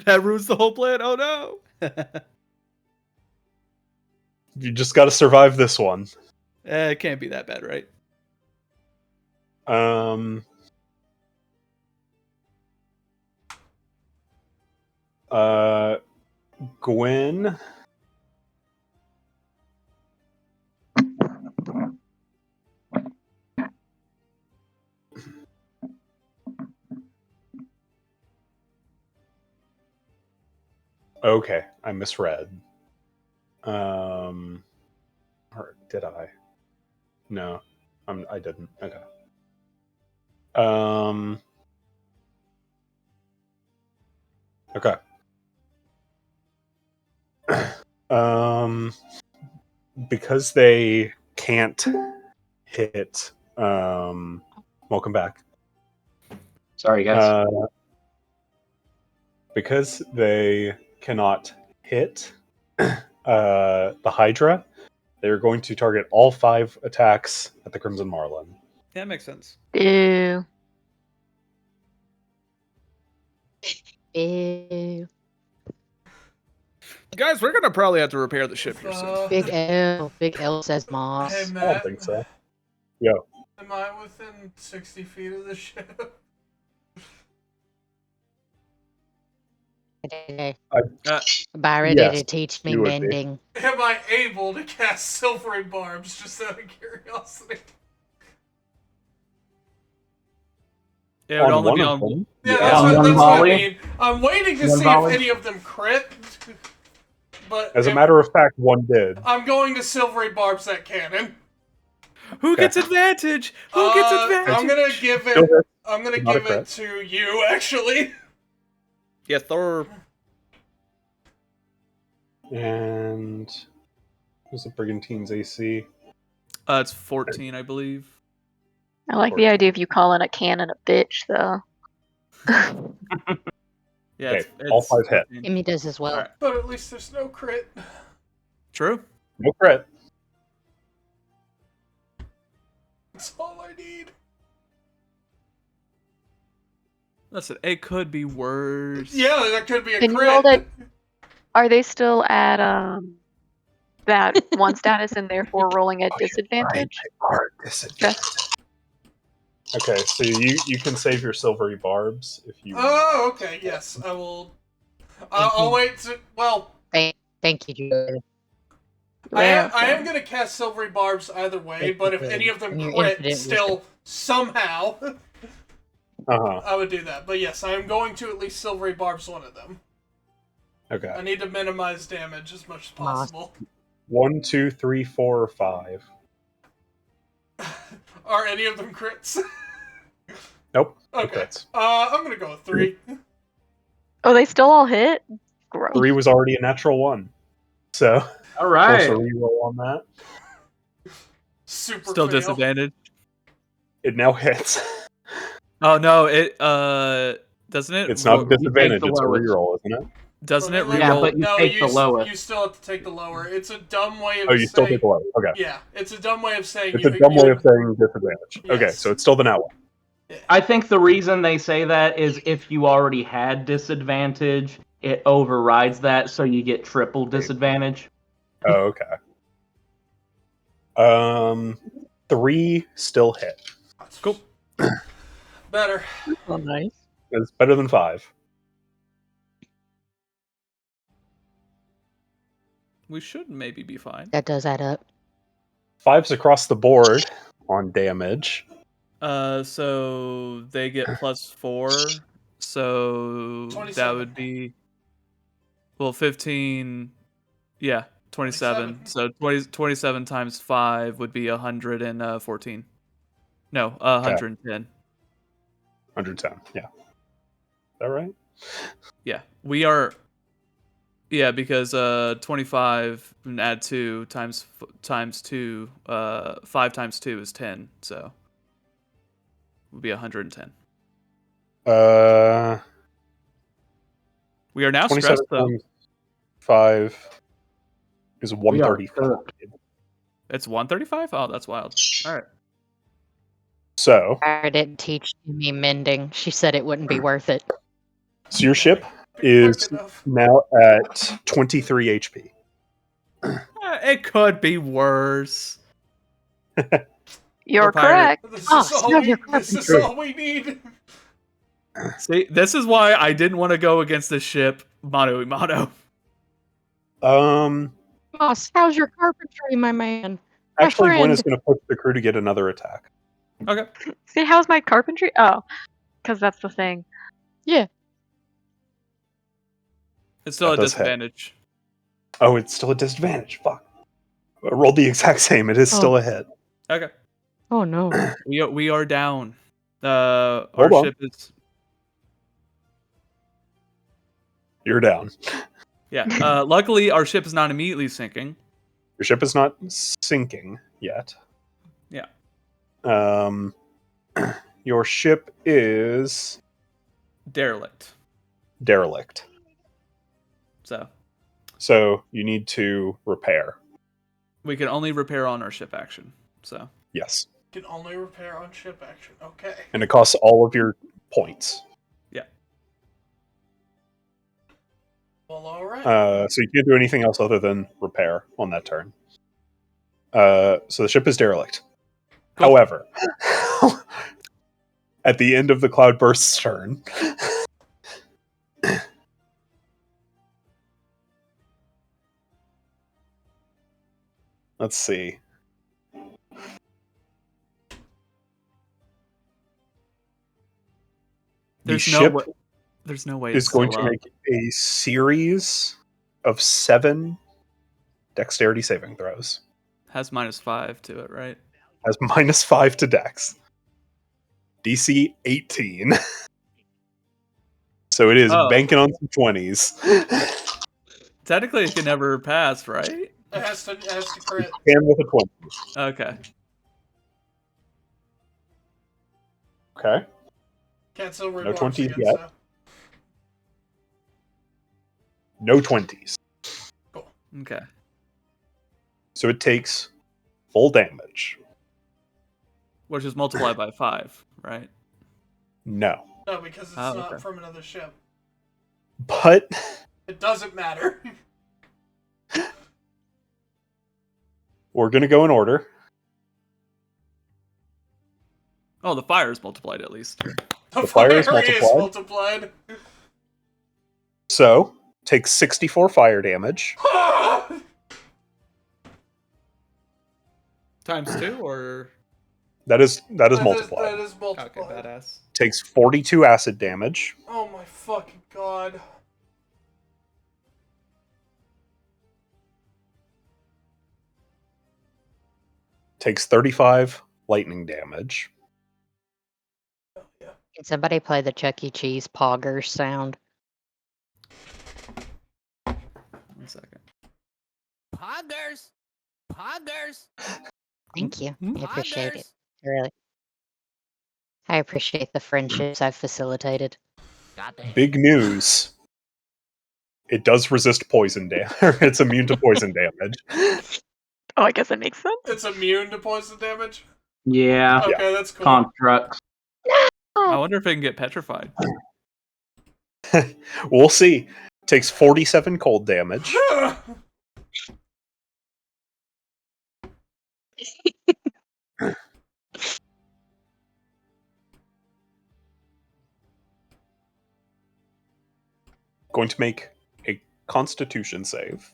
That ruins the whole plan. Oh no! You just got to survive this one. It can't be that bad, right? Gwen. Okay, I misread. Or did I? No, I didn't. Okay. Okay. Because they can't hit. Welcome back. Sorry, guys. Because they cannot hit the Hydra, they're going to target all 5 attacks at the Crimson Marlin. Yeah, that makes sense. Ew. Ew. Guys, we're gonna probably have to repair the ship here soon. Big L. Big L says Moss. Hey, I don't Matt. think so. Yo. Am I within 60 feet of the ship? Byron yes, didn't teach me you would be. mending. Am I able to cast Silvery Barbs, just out of curiosity? It would only one be of on. them. Yeah, Yeah. that's, On what, one that's what I volley? mean. I'm waiting to One see volley? if any of them crit. But As a if- matter of fact, one did. I'm going to Silvery Barbs that cannon. Who Okay. gets advantage? Who gets advantage? I'm gonna give it. Still hit. I'm gonna Not a give it to you, actually. Yes, Thor. And who's the Brigantine's AC? It's 14, I believe. I like the idea of you calling a cannon a bitch, though. Yeah, Okay, all 5 hit. 14. Kimmy does as well. Alright. But at least there's no crit. True. No crit. That's all I need. Listen, it could be worse. Yeah, that could be a Can you crit. roll that? Are they still at that one status and therefore rolling at disadvantage? Are disadvantage. Okay, so you can save your Silvery Barbs if you. Oh, okay. Yes, I will. I'll wait to. Well, Thank you, Julia. I am gonna cast Silvery Barbs either way, but if any of them And your crit, infinite still somehow, Uh-huh. I would do that. But yes, I am going to at least Silvery Barbs one of them. Okay. I need to minimize damage as much as possible. 1, 2, 3, 4, or 5. Are any of them crits? Nope. Okay. Crits. I'm gonna go with 3. Oh, they still all hit? Gross. 3 was already a natural 1. So, All right. force a reroll on that. Super Still fail. disadvantage. It now hits. Oh no, it doesn't it? It's not a take disadvantage, the it's a lowest. reroll, isn't it? Doesn't it Yeah, reroll? but you no, take the lowest. You still have to take the lower. It's a dumb way of Oh, you still saying. take the low. Okay. Yeah, it's a dumb way of saying. It's a dumb way of saying disadvantage. Okay, Yes. so it's still the nat 1. I think the reason they say that is if you already had disadvantage, it overrides that, so you get triple disadvantage. Oh, okay. 3 still hit. Cool. Better. Oh, nice. It's better than 5. We should maybe be fine. That does add up. 5's across the board on damage. So they get +4. So that 27. would be 15. Yeah, 27. So 27 times 5 would be 114. No, 110. 110. Yeah. Is that right? Yeah, we are. Yeah, because 25 and add 2 times 2, 5 times 2 is 10. So would be 110. We are now 27 stressed though. times 5 is We are 135. It's 135. Oh, that's wild. All right. So I didn't teach me mending. She said it wouldn't be worth it. your ship is now at 23 HP. It could be worse. You're We're pirate. correct. This is all we need. See, this is why I didn't want to go against the ship mano a mano. Moss, how's your carpentry, my man? My Actually, Gwen friend. is going to push the crew to get another attack. Okay. See, how's my carpentry? Oh, because that's the thing. Yeah. It's still That a does hit. disadvantage. Oh, it's still a disadvantage. Fuck. I rolled the exact same. It is still a hit. Okay. Oh no. We are down. Our Hold on. ship is. You're down. Yeah. Luckily, our ship is not immediately sinking. Your ship is not sinking yet. Yeah. Your ship is Derelict. derelict. So You need to repair. we can only repair on our ship action. So Yes. Can only repair on ship action. Okay. And it costs all of your points. Well, all right. So you can't do anything else other than repair on that turn. So the ship is derelict. Cool. However, at the end of the Cloudburst's turn, let's see. The ship there's no way is it's going still to up. make a series of 7 dexterity saving throws. Has -5 to it, right? Has -5 to dex. DC 18. So it is banking on some 20s. Technically, it can never pass, right? It has to crit. And with a 20. Okay. Okay. Can't silver No blocks 20s against yet. that. No 20s. Okay. So it takes full damage. Which is multiplied by 5, right? No. No, because it's not from another ship. But It doesn't matter. we're going to go in order. Oh, the fire is multiplied at least. The fire is multiplied. So, takes 64 fire damage. Times 2 or That is That multiplied. is multiplied. okay, badass. Takes 42 acid damage. Oh my fucking god. Takes 35 lightning damage. Yeah. Can somebody play the Chuck E. Cheese poggers sound? 1 second. Poggers! Poggers! Thank you. I appreciate it. Poggers! Really. I appreciate the friendships I've facilitated. Goddamn. Big news. It does resist poison damage. It's immune to poison damage. Oh, I guess that makes sense. It's immune to poison damage? Yeah, Okay, that's cool. constructs. I wonder if it can get petrified. We'll see. Takes 47 cold damage. Going to make a Constitution save.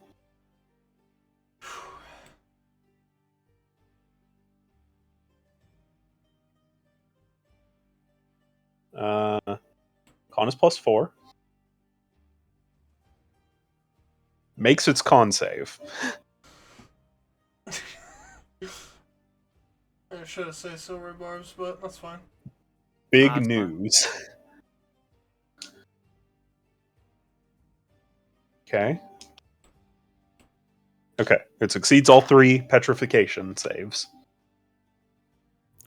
Con is +4. Makes its con save. I should have said silver barbs, but that's fine. Big That's fine. news. Okay. Okay. It succeeds all 3 petrification saves.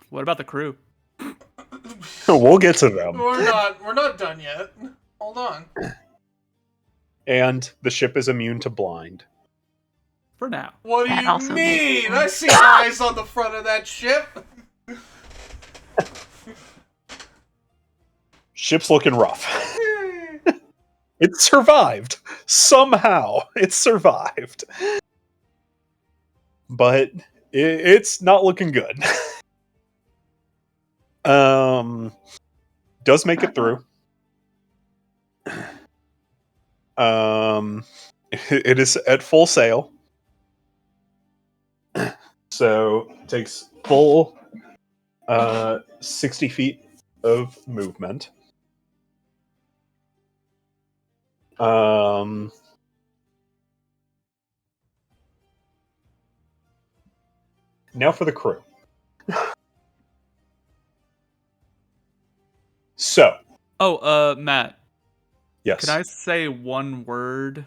What about the crew? We'll get to them. We're not done yet. Hold on. And the ship is immune to blind. For now. What do That you also makes mean? I see eyes on the front of that ship. Ship's looking rough. It survived. Somehow. It survived. But it's not looking good. Does make it through. It is at full sail. So takes full 60 feet of movement. Now for the crew. So. Oh, Matt. Yes. Can I say one word?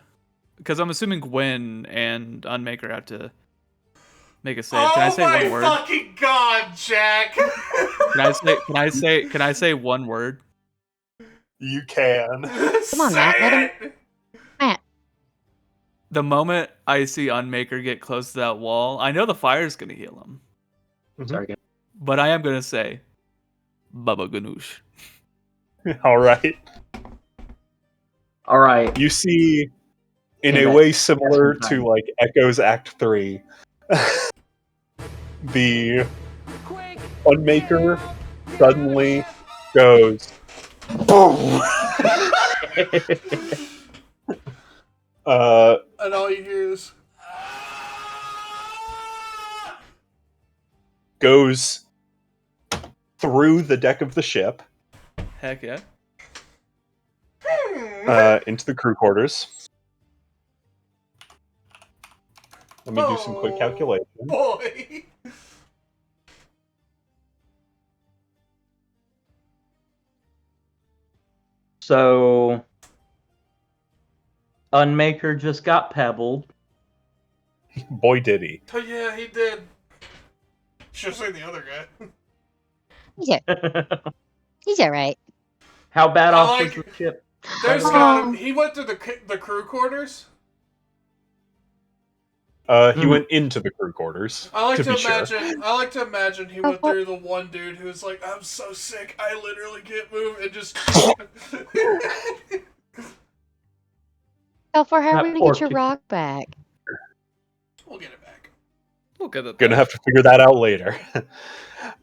Because I'm assuming Gwen and Unmaker have to make a save. Can I say one word? Oh my fucking god, Jack! Can I say one word? You can. Come on, Matt, let him- Matt. The moment I see Unmaker get close to that wall, I know the fire's gonna heal him. Sorry, again. But I am gonna say Baba Ganoush. All right. All right. You see, in Yeah, a that- way similar that's to like Echo's Act 3, the Unmaker suddenly goes boom. And all you hear is... Goes through the deck of the ship Heck yeah. into the crew quarters. Let me do some quick Oh, calculation. Boy! So, Unmaker just got pebbled. Boy, did he. Oh, yeah, he did. Should say the other guy. He's alright. How bad I off like- was the ship? There's Oh. got him. He went through the crew quarters. He went into the crew quarters. I like to be imagine. sure. I like to imagine he went through the one dude who's like, "I'm so sick, I literally can't move," and just. Elfor, how are That we gonna poor get your kid. rock back? We'll get it back. We'll get it. Gonna have to figure that out later.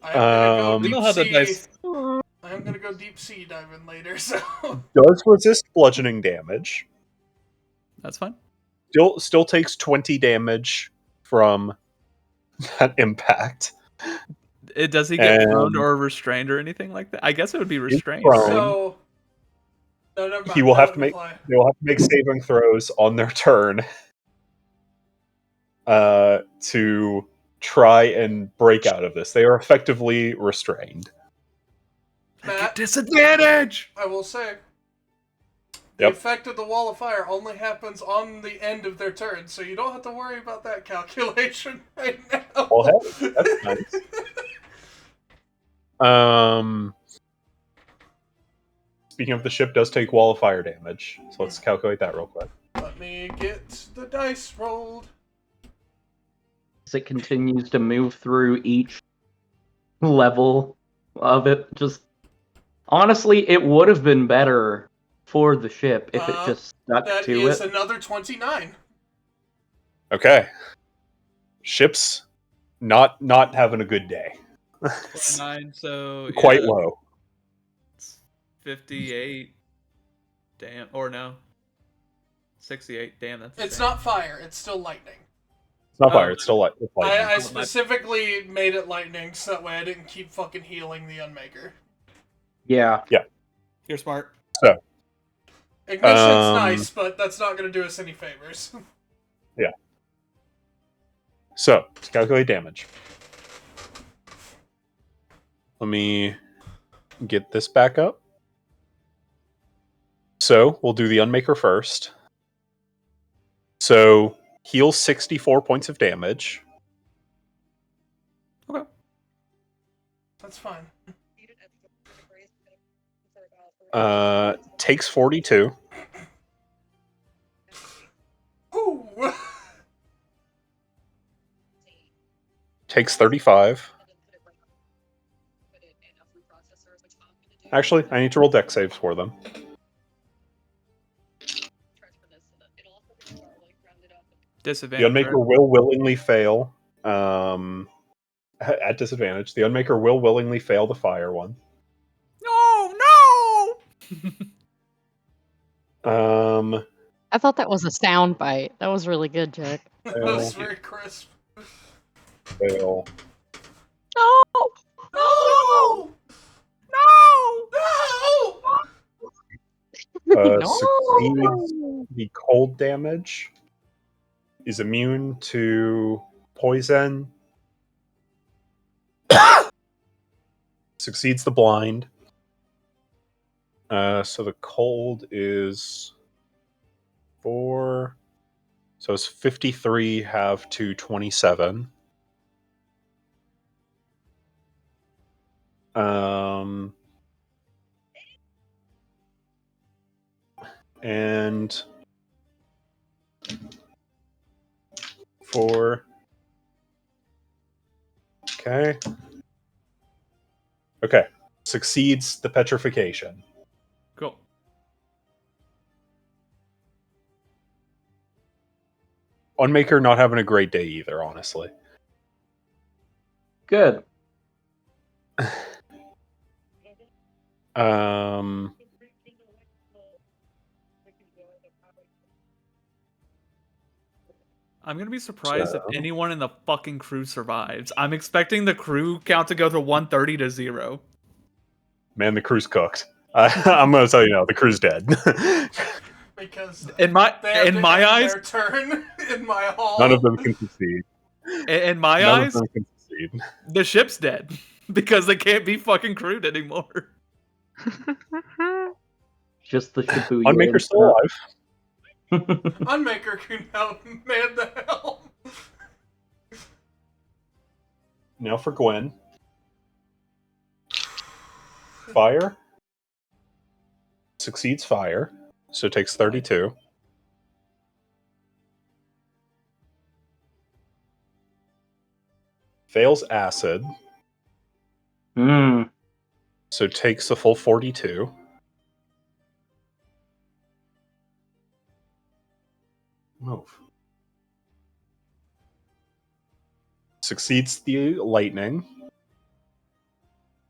I'm We gonna know go how the deep dice. sea. I'm gonna go deep sea diving later. So. Does resist bludgeoning damage. That's fine. Still takes 20 damage from that impact. Does he get thrown And- or restrained or anything like that? I guess it would be restrained. prone. right? So. No, never mind. He will That have to would make apply. they will have to make saving throws on their turn to try and break out of this. They are effectively restrained. Matt, Disadvantage. I will say. The Yep. effect of the wall of fire only happens on the end of their turn, so you don't have to worry about that calculation right now. Well, hey, that's nice. Speaking of, the ship does take wall of fire damage, so let's calculate that real quick. Let me get the dice rolled. As it continues to move through each level of it, just honestly, it would have been better for the ship if it just stuck That to is it. another 29. Okay, ship's not having a good day. 29, so Quite yeah, low. 58. Damn, or no. 68. Damn, that's. It's insane. not fire, it's still lightning. It's not Oh. fire. It's still light. It's lightning. I specifically made it lightning so that way I didn't keep fucking healing the Unmaker. Yeah. You're smart. Ignition's Um, nice, but that's not going to do us any favors. So, let's calculate damage. Let me get this back up. So we'll do the Unmaker first. So heal 64 points of damage. Okay. That's fine. Takes 42. Ooh. Takes 35. Actually, I need to roll dex saves for them. The Disadvantage. Unmaker Right? will willingly fail. At disadvantage, the Unmaker will willingly fail the fire one. No! I thought that was a sound bite. That was really good, Jack. That was very crisp. Fail. No! No! No! Succeeds the cold damage. Is immune to poison. Succeeds the blind. So the cold is 4. So it's 53 have to 27. And 4. Okay. Okay. Succeeds the petrification. Cool. Unmaker not having a great day either, honestly. Good. I'm gonna be surprised if anyone in the fucking crew survives. I'm expecting the crew count to go to 130 to 0. Man, the crew's cooked. I'm gonna tell you now, the crew's dead. Because In my they have to eyes, end their turn in my hall. None of them can succeed. in my None eyes, of them can succeed. the ship's dead because they can't be fucking crewed anymore. Just the Shibuya. Unmaker's still alive. Unmaker can now man the helm. Now for Gwen. Fire. Succeeds fire. So takes 32. Fails acid. So takes the full 42. Move. Succeeds the lightning.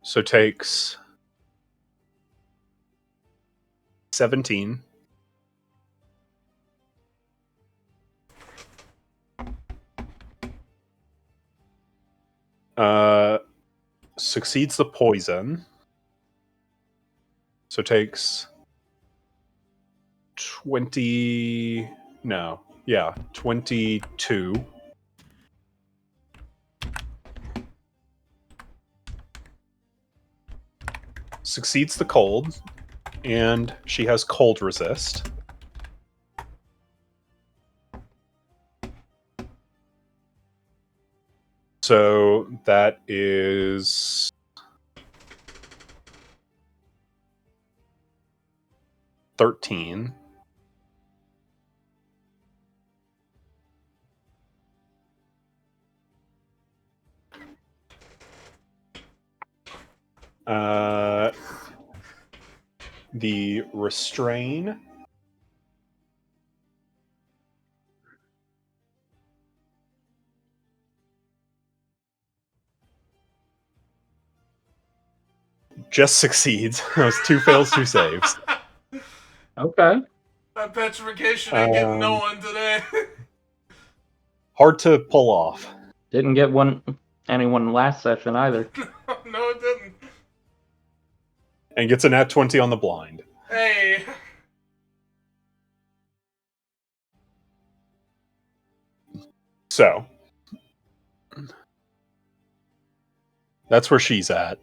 So takes 17. Succeeds the poison. So takes 20. No. Yeah, 22. Succeeds the cold. And she has cold resist. So that is 13. The restrain. Just succeeds. That was 2 fails, 2 saves. Okay. That petrification ain't getting no one today. Hard to pull off. Didn't get anyone last session either. No, it didn't. And gets a nat 20 on the blind. Hey. So, That's where she's at.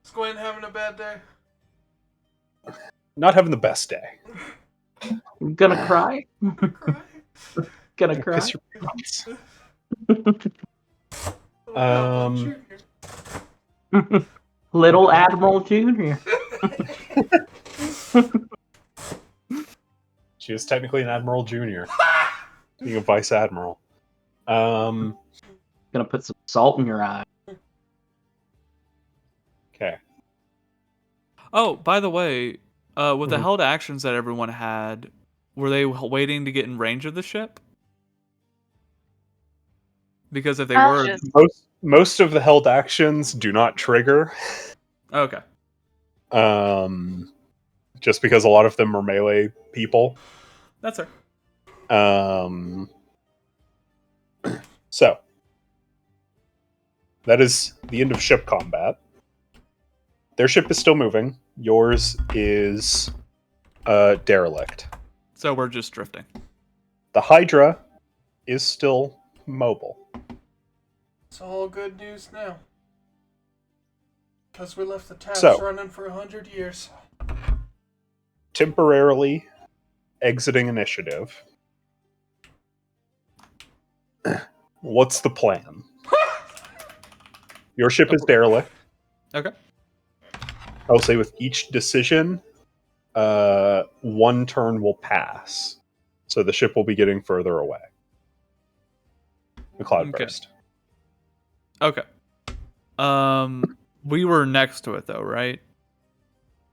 Is Gwen having a bad day? Not having the best day. Gonna cry? Cry? Gonna cry? Kiss your pants. Oh, Junior. Little Admiral Junior. She is technically an Admiral Junior. Being a Vice Admiral. Gonna put some salt in your eye. Okay. Oh, by the way, with the Mhm. held actions that everyone had, were they waiting to get in range of the ship? Because if they I was were, just- Most of the held actions do not trigger. okay. Just because a lot of them are melee people. That's her. So that is the end of ship combat. Their ship is still moving. Yours is derelict. So we're just drifting. The Hydra is still mobile. It's all good news now. Because we left the taps So- running for 100 years. Temporarily exiting initiative. What's the plan? Your ship is derelict. Okay. I'll say with each decision, one turn will pass. So the ship will be getting further away. The Cloudburst. Okay. We were next to it though, right?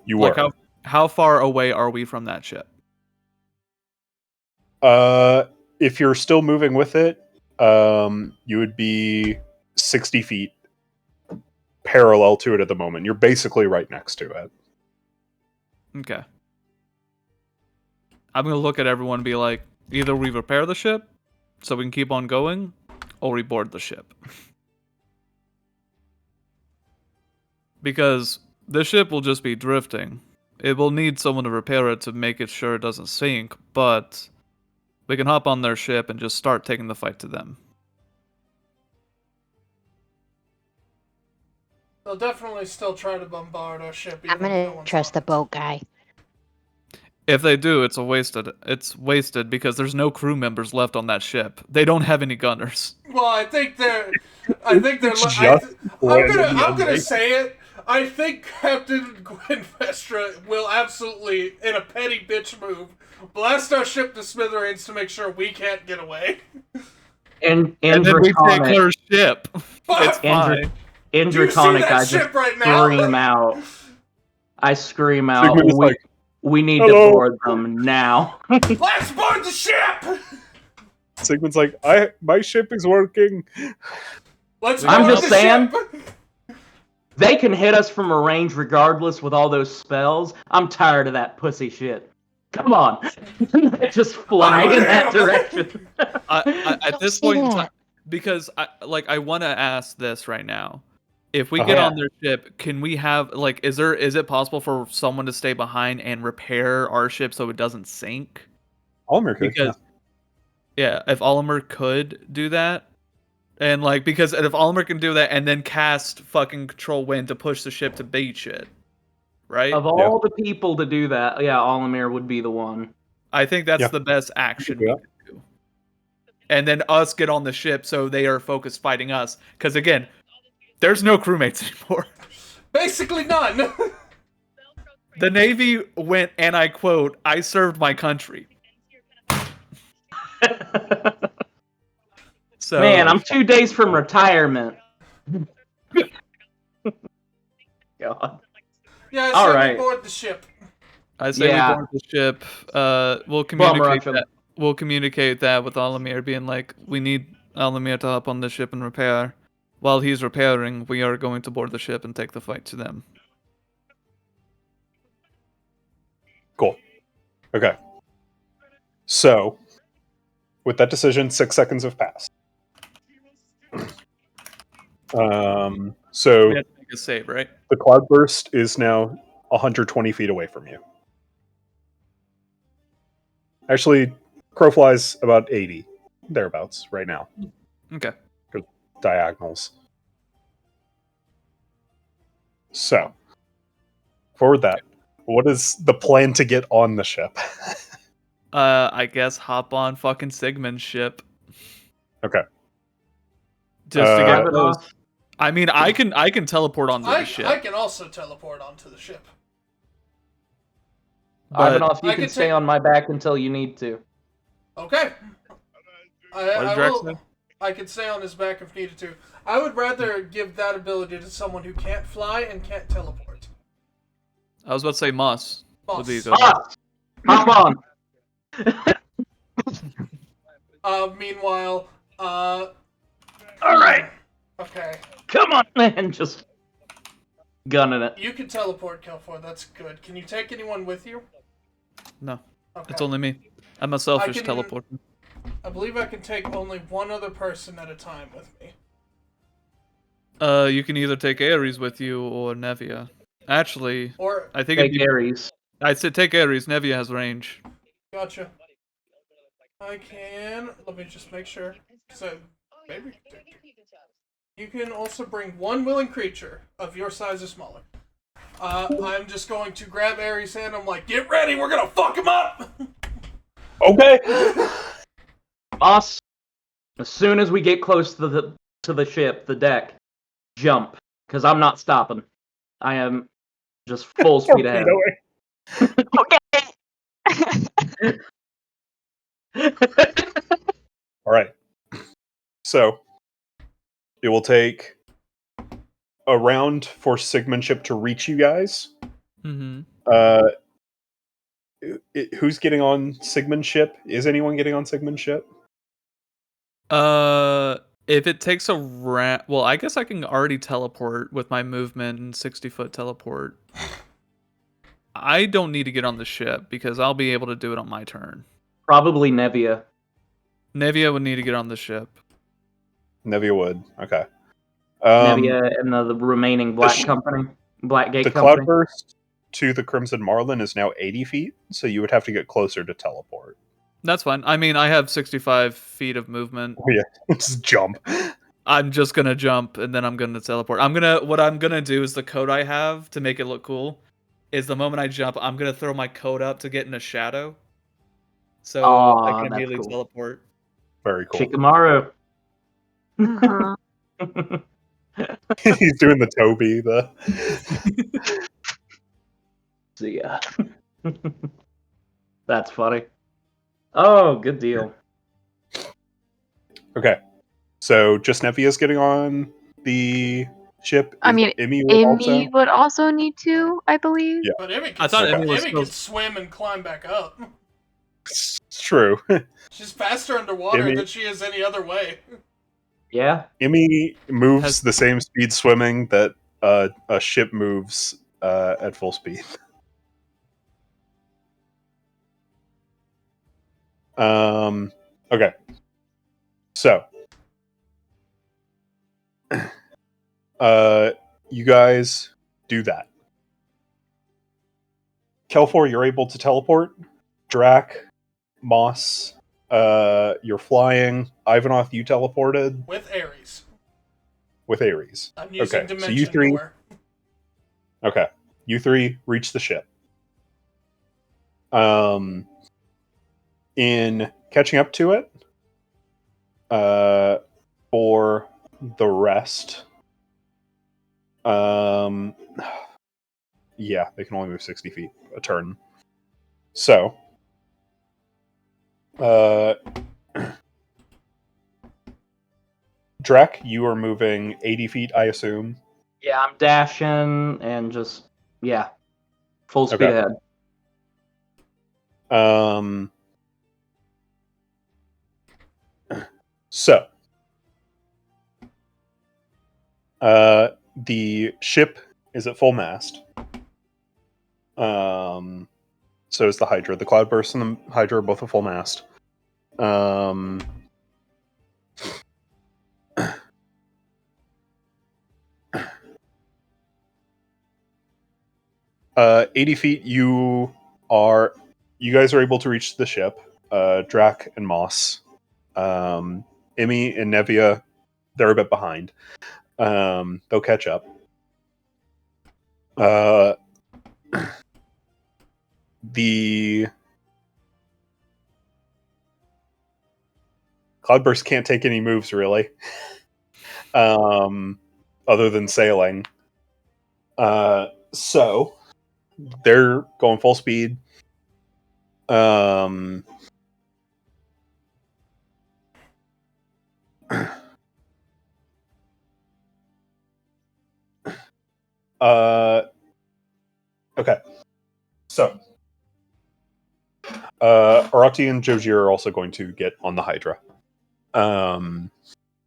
You were. Like how far away are we from that ship? If you're still moving with it, you would be 60 feet parallel to it at the moment. You're basically right next to it. Okay. I'm gonna look at everyone and be like, either we repair the ship so we can keep on going, or we board the ship. Because the ship will just be drifting. It will need someone to repair it to make it sure it doesn't sink, but we can hop on their ship and just start taking the fight to them. They'll definitely still try to bombard our ship. I'm even if no gonna one's trust the on it. boat guy. If they do, it's wasted because there's no crew members left on that ship. They don't have any gunners. Well, I think they're. It's just I'm gonna say it. I think Captain Gwen Vestra will absolutely, in a petty bitch move, blast our ship to smithereens to make sure we can't get away. And And then we take Draconic, her ship. It's fine. in Do you see Draconic, that I ship just right now? scream out. I scream out. Sigmund is like, We need "Hello." to board them now. Let's board the ship. Sigmund's like, my ship is working. Let's I'm board just the saying. ship. They can hit us from a range regardless with all those spells. I'm tired of that pussy shit. Come on. Just fly in that direction. I, at this Don't say point in that. time, because I want to ask this right now. If we Uh-huh. get on their ship, can we have is it possible for someone to stay behind and repair our ship so it doesn't sink? Almer could. Because yeah, if Olimer could do that, and because if Olimer can do that and then cast fucking control wind to push the ship to beach it, right? Of all the people to do that, yeah, Olimir would be the one. I think that's Yeah. the best action we Yeah. could do. And then us get on the ship so they are focused fighting us. Because again, there's no crewmates anymore. Basically none. The Navy went, and I quote, "I served my country." So Man, I'm 2 days from retirement. God. Yeah, All so right. we board the ship. I say Yeah. we board the ship. We'll Bum communicate rush 'em. that. We'll communicate that with Alamir, being like, we need Alamir to hop on the ship and repair. While he's repairing, we are going to board the ship and take the fight to them. Cool. Okay. So, with that decision, 6 seconds have passed. So We have to make a save, right? the cloudburst is now 120 feet away from you. Actually, crow flies about 80. thereabouts right now. Okay. Diagonals. So, for that, what is the plan to get on the ship? I guess hop on fucking Sigmund's ship. Okay. Just to get Uh, close. I mean, I can teleport onto the ship. I can also teleport onto the ship. But Ivanov, you I can can stay take- on my back until you need to. Okay. What did I Drax will. say? I can stay on his back if needed to. I would rather give that ability to someone who can't fly and can't teleport. I was about to say Moss. Would be a Moss. good one. Hop on! Meanwhile, Alright, okay. come on, man, just gunning it. You can teleport, Kelfor. That's good. Can you take anyone with you? No, Okay. it's only me. I'm a selfish can- teleporter. I believe I can take only one other person at a time with me. You can either take Ares with you or Nevia. Actually, Or I think Take it'd be, Ares. I'd say take Ares. Nevia has range. gotcha. I can. Let me just make sure. So maybe you can also bring one willing creature of your size or smaller. I'm just going to grab Ares' hand. I'm like, get ready. We're gonna fuck him up. Okay. Us, as soon as we get close to the ship, the deck, jump, because I'm not stopping. I am just full speed ahead. Okay. All right. So, it will take a round for Sigmund ship to reach you guys. Mm-hmm. Who's getting on Sigmund ship? Is anyone getting on Sigmund ship? If it takes a well, I guess I can already teleport with my movement and 60-foot teleport. I don't need to get on the ship because I'll be able to do it on my turn. Probably Nevia. Nevia would need to get on the ship. Nevia would. Okay. Nevia and the remaining Blackgate the Company. Cloudburst to the Crimson Marlin is now 80 feet, so you would have to get closer to teleport. That's fine. I mean, I have 65 feet of movement. Oh, yeah. Just jump. I'm just gonna jump and then I'm gonna teleport. What I'm gonna do is the code I have to make it look cool is the moment I jump, I'm gonna throw my code up to get in a shadow. So I can that's immediately cool. teleport. Very cool. Shikamaru. Uh-huh. He's doing the Toby. See ya. That's funny. Oh, good deal. Okay. So just Nevia's getting on the ship. I mean, Emmy would also. Emmy would also need to, I believe. Yeah. But Emmy I thought Okay. Emmy was Emmy still... can swim and climb back up. It's true. She's faster underwater Emmy- than she is any other way. Yeah. Emmy moves Has- the same speed swimming that a ship moves at full speed. Okay. So, you guys do that. Kelfor, you're able to teleport. Drac, Moss, you're flying. Ivanov, you teleported With Ares. with Ares. I'm using Okay, so Dimension you three- Door. Okay. You three reach the ship. In catching up to it, for the rest, yeah, they can only move 60 feet a turn. So, Drek, you are moving 80 feet, I assume. Yeah, I'm dashing and just, yeah, full speed Okay. ahead. So, the ship is at full mast. So is the Hydra. The Cloudburst and the Hydra are both at full mast. 80 feet, you guys are able to reach the ship. Drac and Moss. Emmy and Nevia, they're a bit behind. They'll catch up. The Cloudburst can't take any moves really, other than sailing. So they're going full speed. Okay. So, Arati and Joji are also going to get on the Hydra.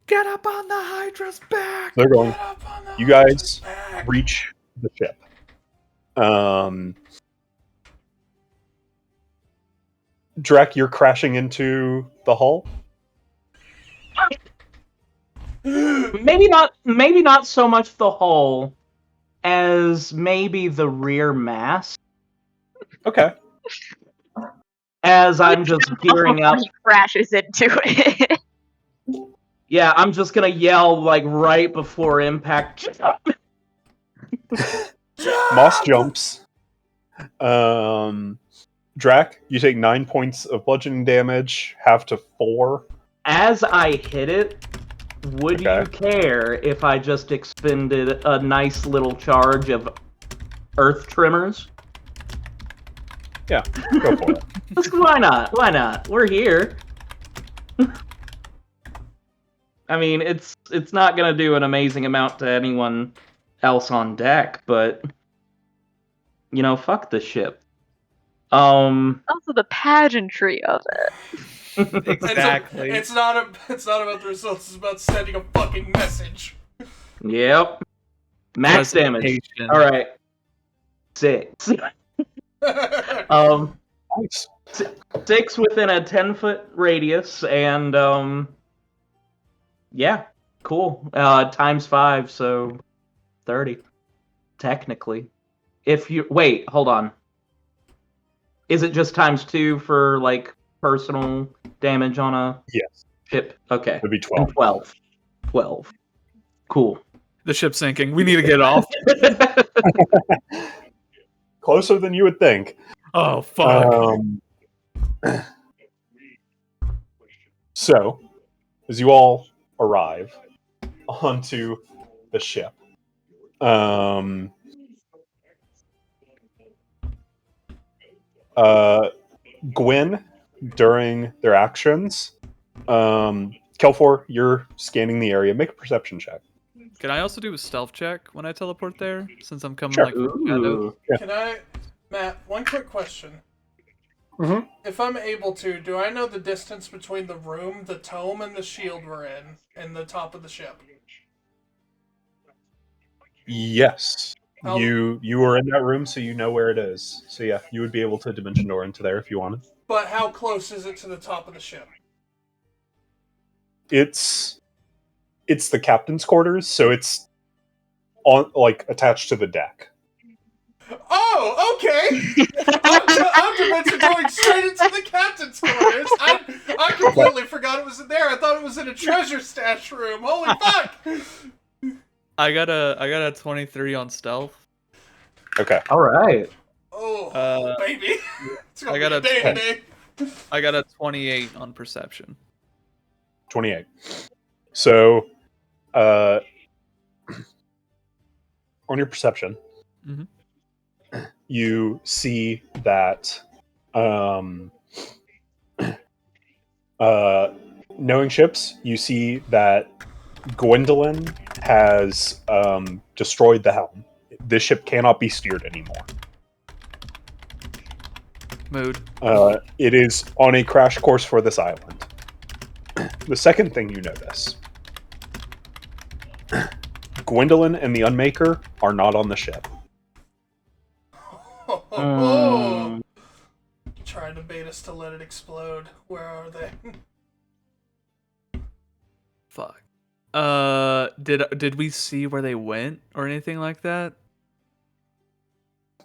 Get up on the Hydra's back! They're going. Get up on the You guys back. reach the ship. Drek, you're crashing into the hull. Maybe not so much the hull as maybe the rear mast. Okay. As I'm just gearing up. He crashes into it. Yeah, I'm just gonna yell like right before impact. Moss jumps. Drac, you take 9 points of bludgeoning damage, half to 4. As I hit it, would Okay. you care if I just expended a nice little charge of earth tremors? Yeah, go for it. Why not? Why not? We're here. I mean, it's not gonna do an amazing amount to anyone else on deck, but you know, fuck the ship. Also, the pageantry of it. Exactly. It's not about the results. It's about sending a fucking message. Yep. Max damage. Presentation. All right. 6. Nice. 6 within a 10-foot radius, and yeah, cool. Times 5, so 30, technically. If you wait, hold on. Is it just times 2 for like personal damage on a Yes. ship? Okay. It'd be And 12. 12. Cool. The ship's sinking. We need to get off. Closer than you would think. Oh, fuck. So, as you all arrive onto the ship, Gwen, during their actions, Kelfor, you're scanning the area. Make a perception check. Can I also do a stealth check when I teleport there? Since I'm coming Sure. like from shadow? Ooh. Can I, Matt? One quick question. Mhm. If I'm able to, do I know the distance between the room, the tome, and the shield we're in, and the top of the ship? Yes. How- You were in that room, so you know where it is. So yeah, you would be able to dimension door into there if you wanted. But how close is it to the top of the ship? It's the captain's quarters, so it's on like attached to the deck. Oh, okay. I'm dimension going straight into the captain's quarters. I completely forgot it was in there. I thought it was in a treasure stash room. Holy fuck! I got a 23 on stealth. Okay. All right. Oh, baby. It's gonna I got be a a day 10. today. I got a 28 on perception. 28. So, on your perception, Mhm. you see that, knowing ships, you see that Gwendolyn has destroyed the helm. This ship cannot be steered anymore. Mood. It is on a crash course for this island. The second thing you notice, Gwendolyn and the Unmaker are not on the ship. Mm. Trying to bait us to let it explode. Where are they? Fuck. Did we see where they went or anything like that?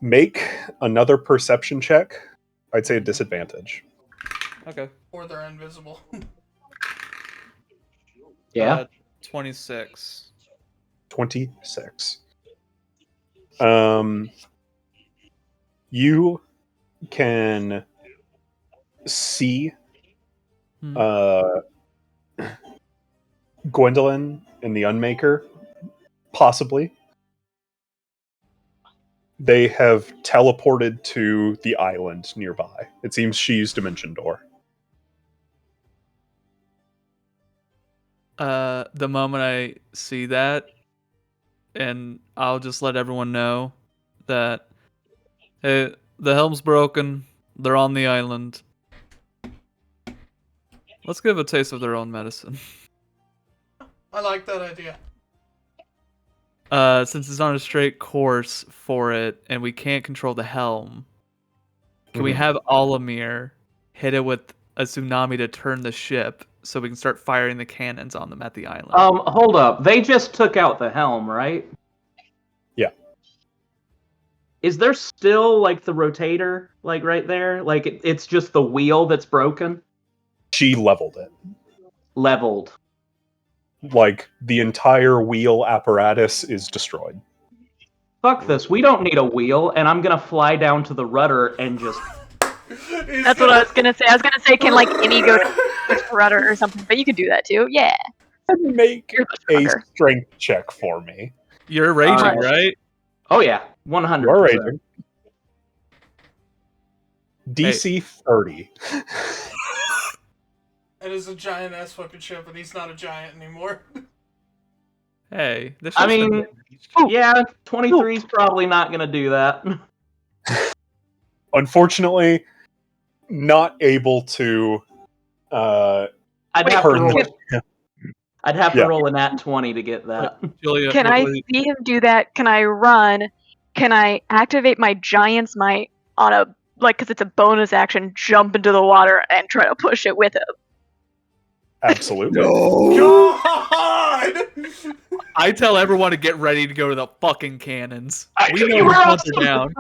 Make another perception check. I'd say a disadvantage. Okay. Or they're invisible. Yeah. 26. 26. You can see Hmm. Gwendolyn and the Unmaker, possibly. They have teleported to the island nearby. It seems she used Dimension Door. The moment I see that, and I'll just let everyone know that, hey, the helm's broken. They're on the island. Let's give a taste of their own medicine. I like that idea. Since it's on a straight course for it, and we can't control the helm, can we have Olimir hit it with a tsunami to turn the ship so we can start firing the cannons on them at the island? Hold up. They just took out the helm, right? Yeah. Is there still like the rotator, like right there? Like it's just the wheel that's broken, She leveled it. leveled. Like, the entire wheel apparatus is destroyed. Fuck this. We don't need a wheel, and I'm gonna fly down to the rudder and just. That's what I was gonna say. I was gonna say, can like any go to rudder or something, but you could do that too. Yeah. Make You're much a stronger. strength check for me. You're raging, Alright. right? Oh yeah, 100%. You are raging. DC 30. It is a giant ass fucking ship, and he's not a giant anymore. Hey, this I ship's been mean, yeah, 23 is probably not gonna do that. Unfortunately, not able to I'd Wait, have to turn roll. the I'd have Yeah. to roll a nat 20 to get that. Julia, Can I see him do that? Can I run? Can I activate my Giant's Might on a, like, because it's a bonus action, jump into the water and try to push it with him? absolutely. God! I tell everyone to get ready to go to the fucking cannons. We know You're which ones are awesome. down.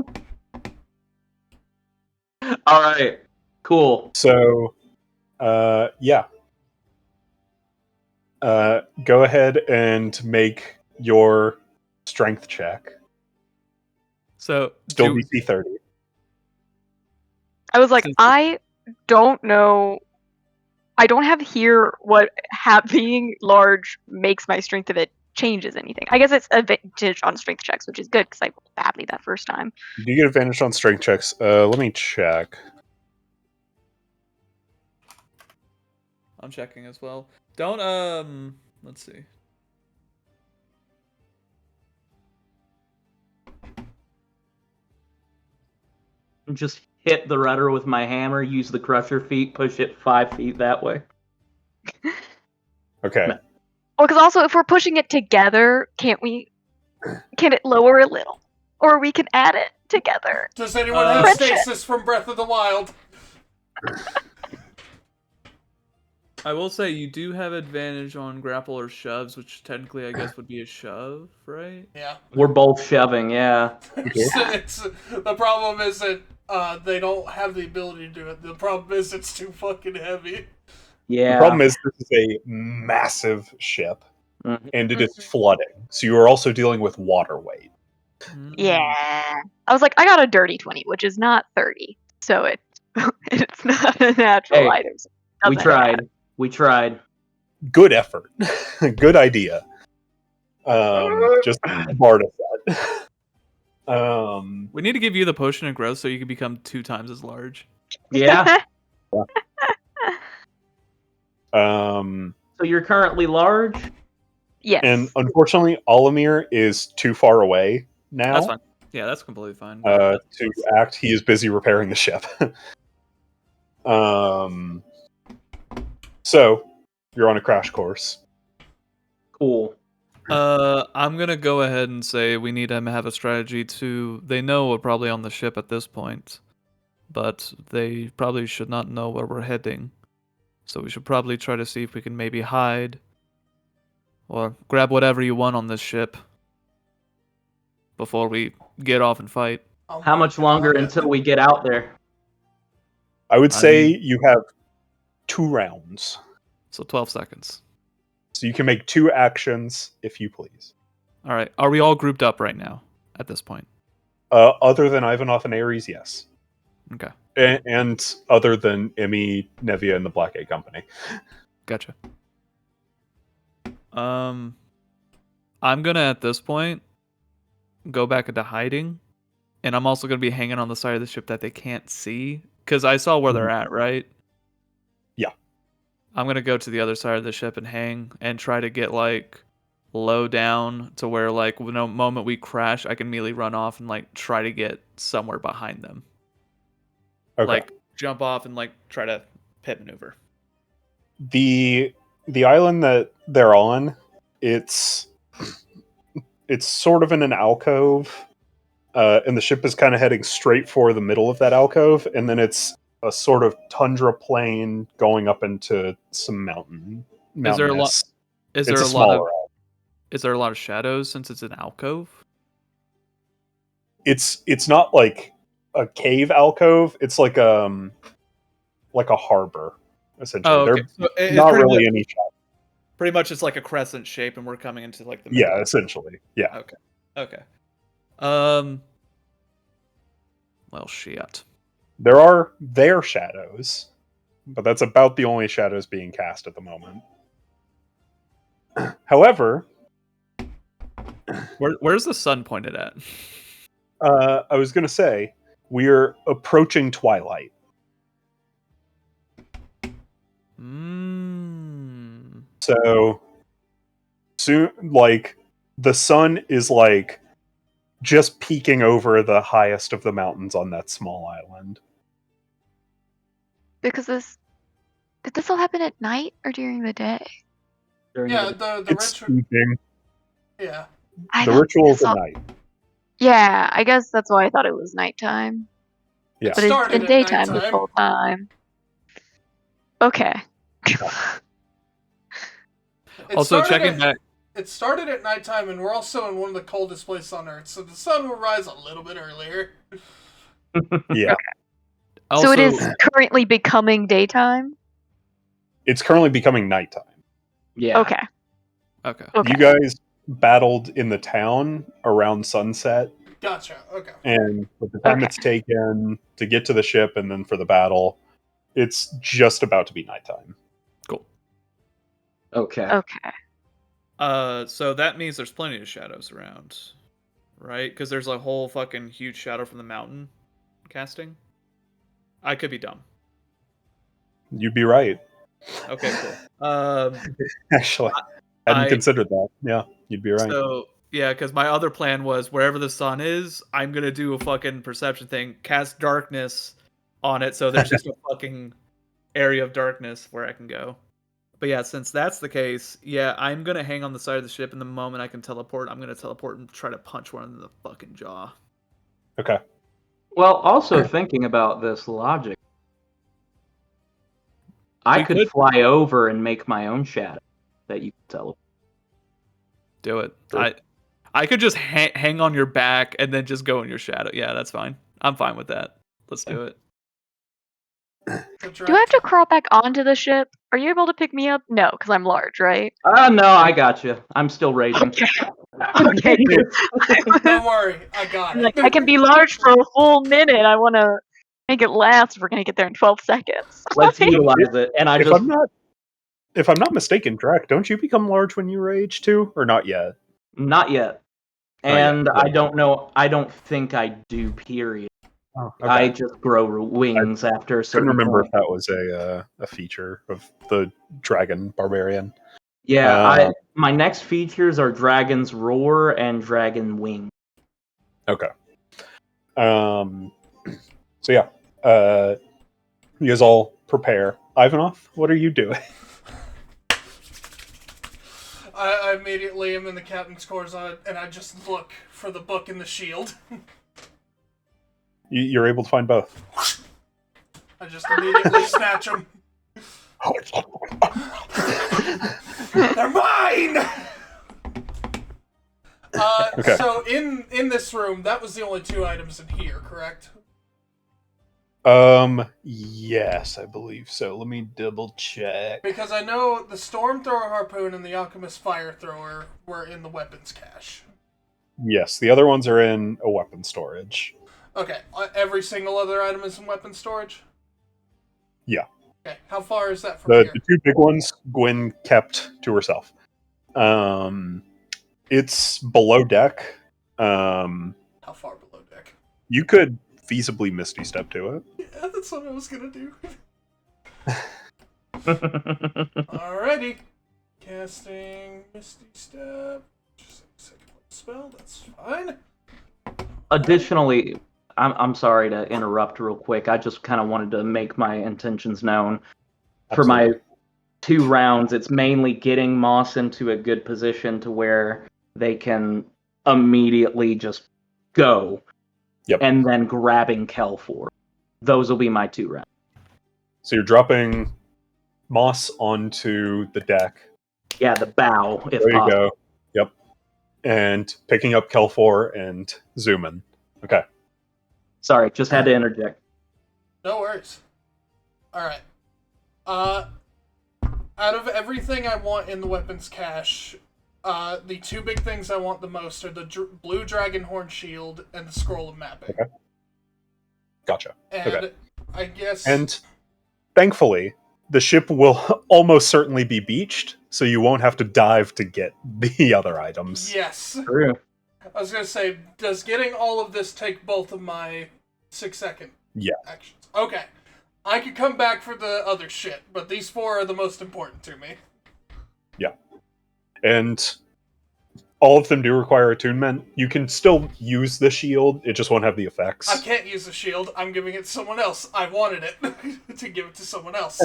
All right, cool. So, yeah. Go ahead and make your strength check. So, Still do- DC 30. I was like, Since- I don't know. I don't have here what being large makes my strength of it changes anything. I guess it's advantage on strength checks, which is good because I rolled badly that first time. You do get advantage on strength checks. Let me check. I'm checking as well. Don't let's see. Just hit the rudder with my hammer, use the crusher feet, push it 5 feet that way. Okay. Well, because also if we're pushing it together, can it lower a little, or we can add it together? Does anyone have Friendship. stasis from Breath of the Wild? I will say you do have advantage on grapple or shoves, which technically I guess would be a shove, right? Yeah. We're both shoving, yeah. The problem is that they don't have the ability to do it. The problem is it's too fucking heavy. Yeah. The problem is this is a massive ship, Mhm. and it is flooding. So you are also dealing with water weight. Yeah. I was like, I got a dirty 20, which is not 30, so it's not a natural Hey, item. So it We doesn't tried. matter. We tried. Good effort. Good idea. Just Barda said. We need to give you the potion of growth so you can become 2 times as large. Yeah. So So you're currently large? Yes. and unfortunately, Olimir is too far away now That's fine. Yeah, that's completely fine. to act. He is busy repairing the ship. So you're on a crash course. Cool. I'm gonna go ahead and say we need to have a strategy to. They know we're probably on the ship at this point, but they probably should not know where we're heading. So we should probably try to see if we can maybe hide or grab whatever you want on this ship before we get off and fight. Oh How my much longer God. until we get out there? I would I say mean- you have 2 rounds. So 12 seconds. So you can make 2 actions, if you please. All right. Are we all grouped up right now at this point? Other than Ivanov and Ares, yes. Okay. And other than Emmy, Nevia, and the Black Egg Company. Gotcha. I'm gonna at this point go back into hiding, and I'm also gonna be hanging on the side of the ship that they can't see, because I saw where they're at, right? Yeah. I'm gonna go to the other side of the ship and hang and try to get like low down to where like the moment we crash, I can immediately run off and like try to get somewhere behind them. Okay. Like jump off and like try to pit maneuver. The island that they're on, it's sort of in an alcove, and the ship is kind of heading straight for the middle of that alcove, and then it's a sort of tundra plain going up into some mountain. Is there a lot? Is there It's a a smaller lot of? island. Is there a lot of shadows since it's an alcove? It's not like a cave alcove. It's like a harbor, essentially. Oh, okay. So There's it's not pretty really much, any shadows. pretty much it's like a crescent shape, and we're coming into like the middle. Yeah, essentially. Yeah. Okay. Well, shit. There are their shadows, but that's about the only shadows being cast at the moment. However, Where's the sun pointed at? I was going to say, we're approaching twilight. So, soon, like, the sun is, like, just peeking over the highest of the mountains on that small island. Because did this all happen at night or during the day? Yeah, the It's ritual. evening. Yeah. I The thought ritual's this at all- night. Yeah, I guess that's why I thought it was nighttime. Yeah. But it's Started been at daytime this nighttime. whole time. Okay. It Also, started checking at- back. It started at nighttime, and we're also in one of the coldest places on Earth, so the sun will rise a little bit earlier. Yeah. Also, So it is currently becoming daytime? It's currently becoming nighttime. Yeah. Okay. Okay. Okay. You guys battled in the town around sunset, Gotcha. Okay. and with the time Okay. it's taken to get to the ship and then for the battle, it's just about to be nighttime. Cool. Okay. Okay. So that means there's plenty of shadows around, right? Because there's a whole fucking huge shadow from the mountain casting. I could be dumb. You'd be right. Okay, cool. Actually, I hadn't I- considered that. Yeah, you'd be right. So yeah, because my other plan was wherever the sun is, I'm gonna do a fucking perception thing, cast darkness on it, so there's just a fucking area of darkness where I can go. But yeah, since that's the case, yeah, I'm gonna hang on the side of the ship, and the moment I can teleport, I'm gonna teleport and try to punch one in the fucking jaw. Okay. Well, also thinking about this logic, I We could could- fly over and make my own shadow that you could teleport. Do it. Sure. I could just hang on your back and then just go in your shadow. Yeah, that's fine. I'm fine with that. Let's do it. Do I have to crawl back onto the ship? Are you able to pick me up? No, because I'm large, right? No, I got you. I'm still raging. Okay. Don't worry, I got it. Like, I can be large for a full minute. I want to make it last if we're going to get there in 12 seconds. Let's utilize it. And I If just I'm not mistaken, Drac, don't you become large when you rage too, or not yet? not yet. Not yet, And yeah. I don't know. I don't think I do. Period. Oh, I just grow wings after a certain couldn't remember point. if that was a feature of the dragon barbarian. Yeah, my next features are Dragon's Roar and Dragon Wing. Okay. So yeah, you guys all prepare. Ivanov, what are you doing? I immediately am in the captain's quarters and I just look for the book and the shield. You're able to find both. I just immediately snatch them. They're mine! Okay. So in this room, that was the only 2 items in here, correct? Yes, I believe so. Let me double check. Because I know the Storm Thrower Harpoon and the Alchemist Fire Thrower were in the weapons cache. Yes, the other ones are in a weapon storage. Okay, every single other item is in weapon storage? Yeah. Okay, how far is that from The here? two big ones, Gwen kept to herself. It's below deck. How far below deck? You could feasibly Misty Step to it. Yeah, that's what I was gonna do. Alrighty. Casting Misty Step. Just a second spell, that's fine. Additionally, I'm sorry to interrupt real quick. I just kind of wanted to make my intentions known. For my 2 rounds, it's mainly getting Moss into a good position to where they can immediately just go. Yep. And then grabbing Kelfor. Those will be my 2 rounds. So you're dropping Moss onto the deck. Yeah, the bow, if There you possible. go. Yep. And picking up Kelfor and Zoomin. Okay. Sorry, just had to interject. No worries. Alright. Out of everything I want in the weapons cache, the 2 big things I want the most are the blue Dragonhorn Shield and the Scroll of Mapping. Okay. Gotcha. And Okay. I guess... And thankfully, the ship will almost certainly be beached, so you won't have to dive to get the other items. Yes. True. I was gonna say, does getting all of this take both of my 6-second actions? Okay. I could come back for the other shit, but these 4 are the most important to me. Yeah. And all of them do require attunement. You can still use the shield, it just won't have the effects. I can't use the shield. I'm giving it to someone else. I wanted it to give it to someone else.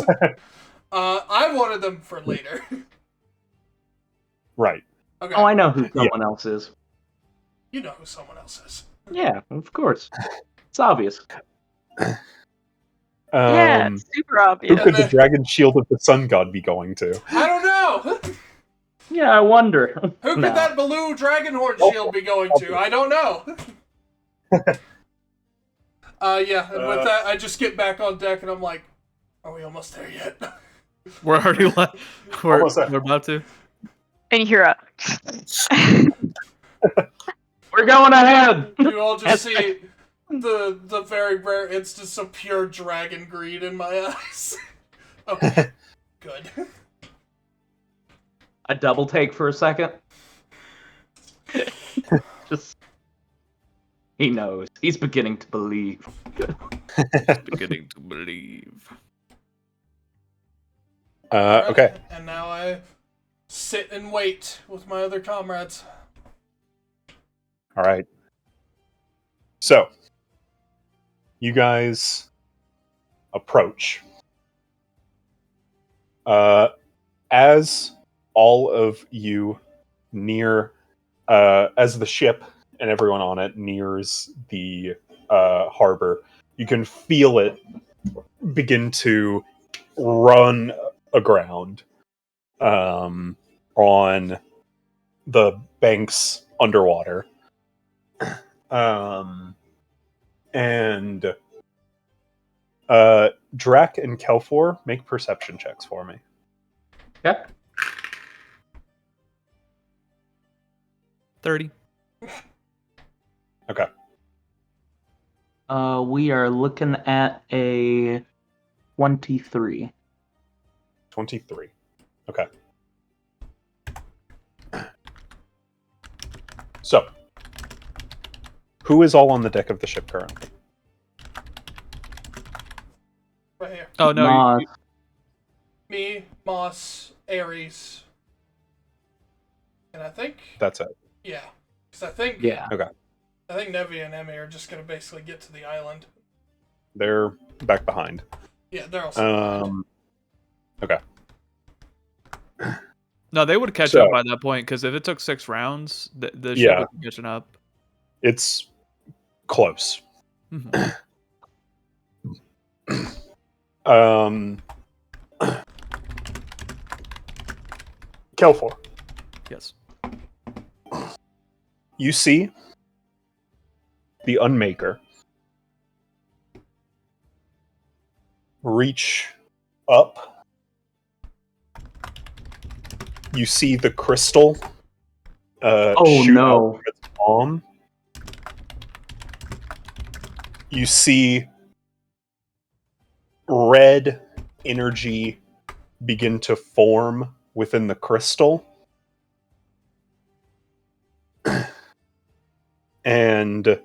I wanted them for later. Right. Okay. Oh, I know who someone else is. You know who someone else is. Yeah, of course. It's obvious. Yeah, it's super obvious. Who could the dragon shield of the sun god be going to? I don't know. Yeah, I wonder. Who could No. that blue Dragonhorn shield be going to? I don't know. Yeah, and with that, I just get back on deck and I'm like, are we almost there yet? We're already we're about to. And you hear a... We're going ahead! You all just see the very rare instance of pure dragon greed in my eyes. Okay, good. A double take for a second. Just... He knows. He's beginning to believe. Beginning to believe. Okay. And now I sit and wait with my other comrades. All right. So, you guys approach. As all of you near, as the ship and everyone on it nears the harbor, you can feel it begin to run aground on the banks underwater. And Drac and Kelfor, make perception checks for me. Okay. 30. Okay. We are looking at a 23. 23. Okay. So, who is all on the deck of the ship currently? Right here. Oh no, Moss. Me, Moss, Ares. And I think... That's it. Yeah. Because I think... Yeah. I think Nevi and Emmy are just going to basically get to the island. They're back behind. Yeah, they're also Okay. no, they would catch So- up by that point because if it took 6 rounds, the ship Yeah. would be catching up. It's close. Mhm. Kelfor, Yes. you see the Unmaker reach up, you see the crystal Oh shoot out no. from its palm. You see red energy begin to form within the crystal. And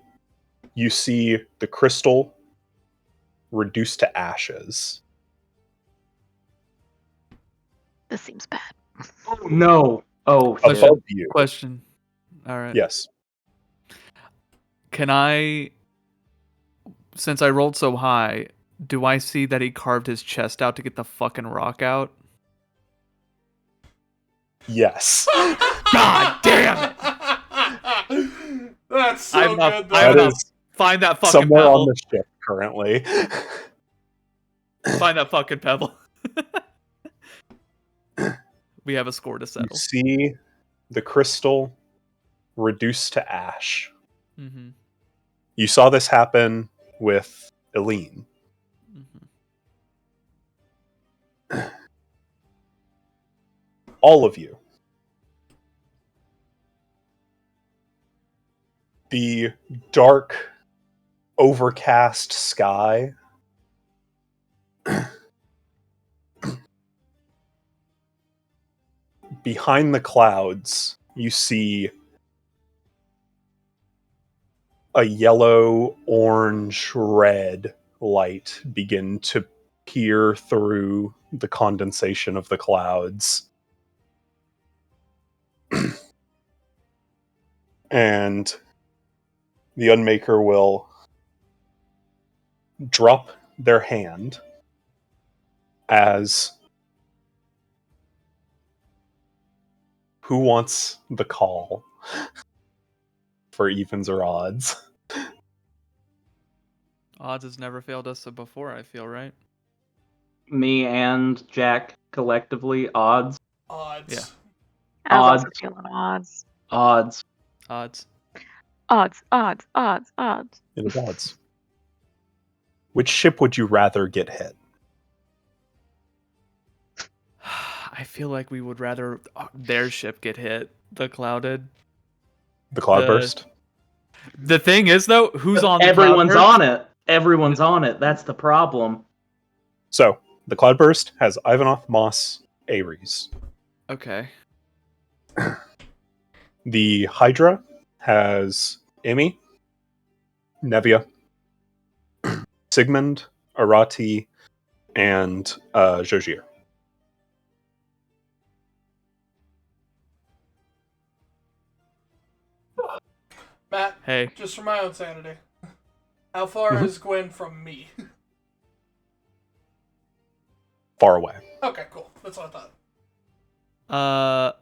you see the crystal reduced to ashes. This seems bad. Oh no. Oh shit. Above you. Question. All right. Yes. Can I, since I rolled so high, do I see that he carved his chest out to get the fucking rock out? Yes. God damn it! That's so I'm not- good, though. I'm That not- is Find that fucking somewhere pebble. on the ship currently. Find that fucking pebble. We have a score to You settle. see the crystal reduced to ash. Mm-hmm. You saw this happen with Eileen. Mm-hmm. All of you. The dark, overcast sky behind the clouds, you see a yellow, orange, red light begin to peer through the condensation of the clouds. And the Unmaker will drop their hand as who wants the call for evens or odds? Odds has never failed us before, I feel, right? Me and Jack collectively odds. Odds. Yeah. I was also Odds. feeling odds. Odds. Odds. Odds, odds, odds, odds. It is odds. Which ship would you rather get hit? I feel like we would rather their ship get hit. The Clouded. The Cloudburst? The thing is, though, who's on the Everyone's Cloudburst? on it. Everyone's on it. That's the problem. So, the Cloudburst has Ivanov, Moss, Ares. Okay. The Hydra has Emmy, Nevia, Sigmund, Arati, and Jojir. Matt, Hey. just for my own sanity, how far is Gwen from me? Far away. Okay, cool. That's what I thought.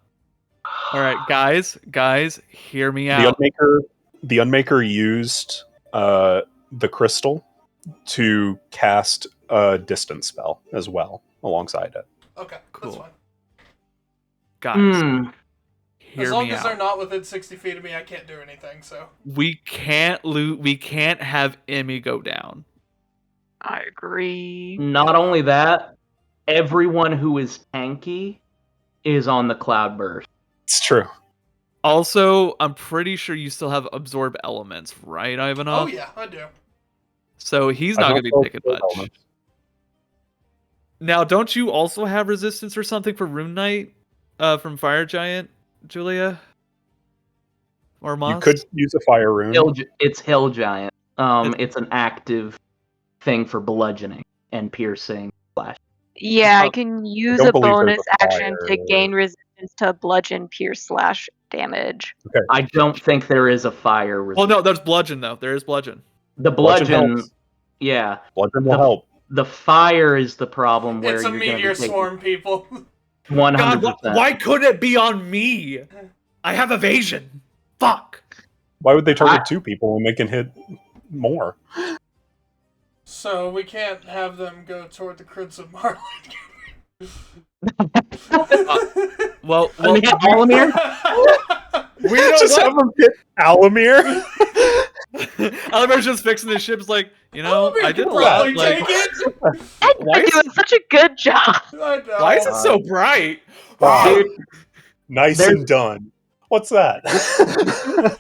All right, guys, hear me out. The Unmaker used the crystal to cast a distance spell as well alongside it. Okay, Cool. that's fine. Guys, hear As long me as out. they're not within 60 feet of me, I can't do anything, so. We can't We can't have Emmy go down. I agree. Not only that, everyone who is tanky is on the Cloudburst. It's true. Also, I'm pretty sure you still have absorb elements, right, Ivanov? Oh, yeah, I do. So he's I not don't going to be know taking if those much. elements- Now, don't you also have resistance or something for Rune Knight from Fire Giant, Julia? Or Moss? You could use a fire rune. It's Hill Giant. It's an active thing for bludgeoning and piercing. Yeah, I Oh, can use don't a believe there's bonus a action to fire. gain resistance to bludgeon, pierce, slash damage. I don't think there is a fire. Well, no, there's bludgeon though. There is bludgeon. The Bludgeon bludgeon, helps. yeah. Bludgeon will help. The fire is the problem where It's a you're going to meteor be taking swarm, people. 100%. God, why couldn't it be on me? I have evasion. Fuck. Why would they target two people when they can hit more? So we can't have them go toward the Crimson Marlin. Well, I mean, Alamir? we don't Just what? have them hit Alamir. Oliver's just fixing the ship's like, I did a probably lot. Like, take it. why You're is, doing such a good job. I know. why is it so bright? Wow. Dude, Nice There's- and done. What's that?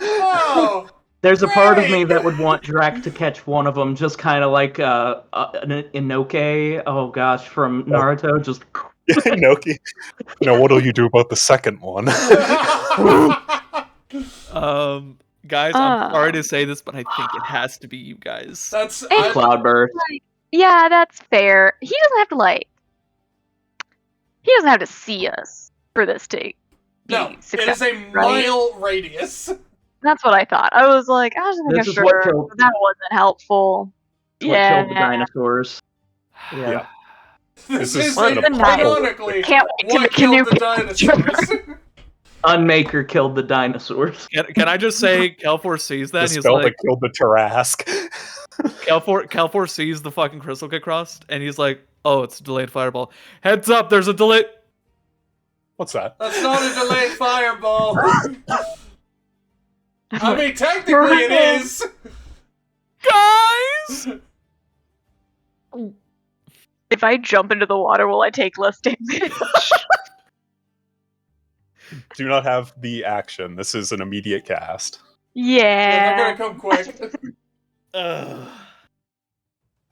Oh, there's a part of me Great. that would want Drac to catch one of them, just kind of like an Inoke. Oh gosh, from Naruto. Just Inoki. What'll you do about the second one? Guys, I'm sorry to say this, but I think it has to be you guys. that's Cloudburst. Yeah, that's fair. He doesn't have to He doesn't have to see us for this to be no. It is successful. a mile radius. That's what I thought. I was like, I was This making is what sure killed- but that wasn't helpful. What Yeah. killed the dinosaurs. Yeah. This This is is Well, it's a nice- ironically Can't wait to what make a new killed the dinosaurs. Unmaker killed the dinosaurs. Can I just say, Kelfor sees that, The and he's spell like, that killed the Tarrasque. Kelfor sees the fucking crystal get crossed, and he's like, oh, it's a delayed fireball. Heads up, there's a delay. What's that? That's not a delayed fireball. I mean, technically it is. Guys! If I jump into the water, will I take less damage? Do not have the action. This is an immediate cast. Yeah, they're Yeah. gonna come quick.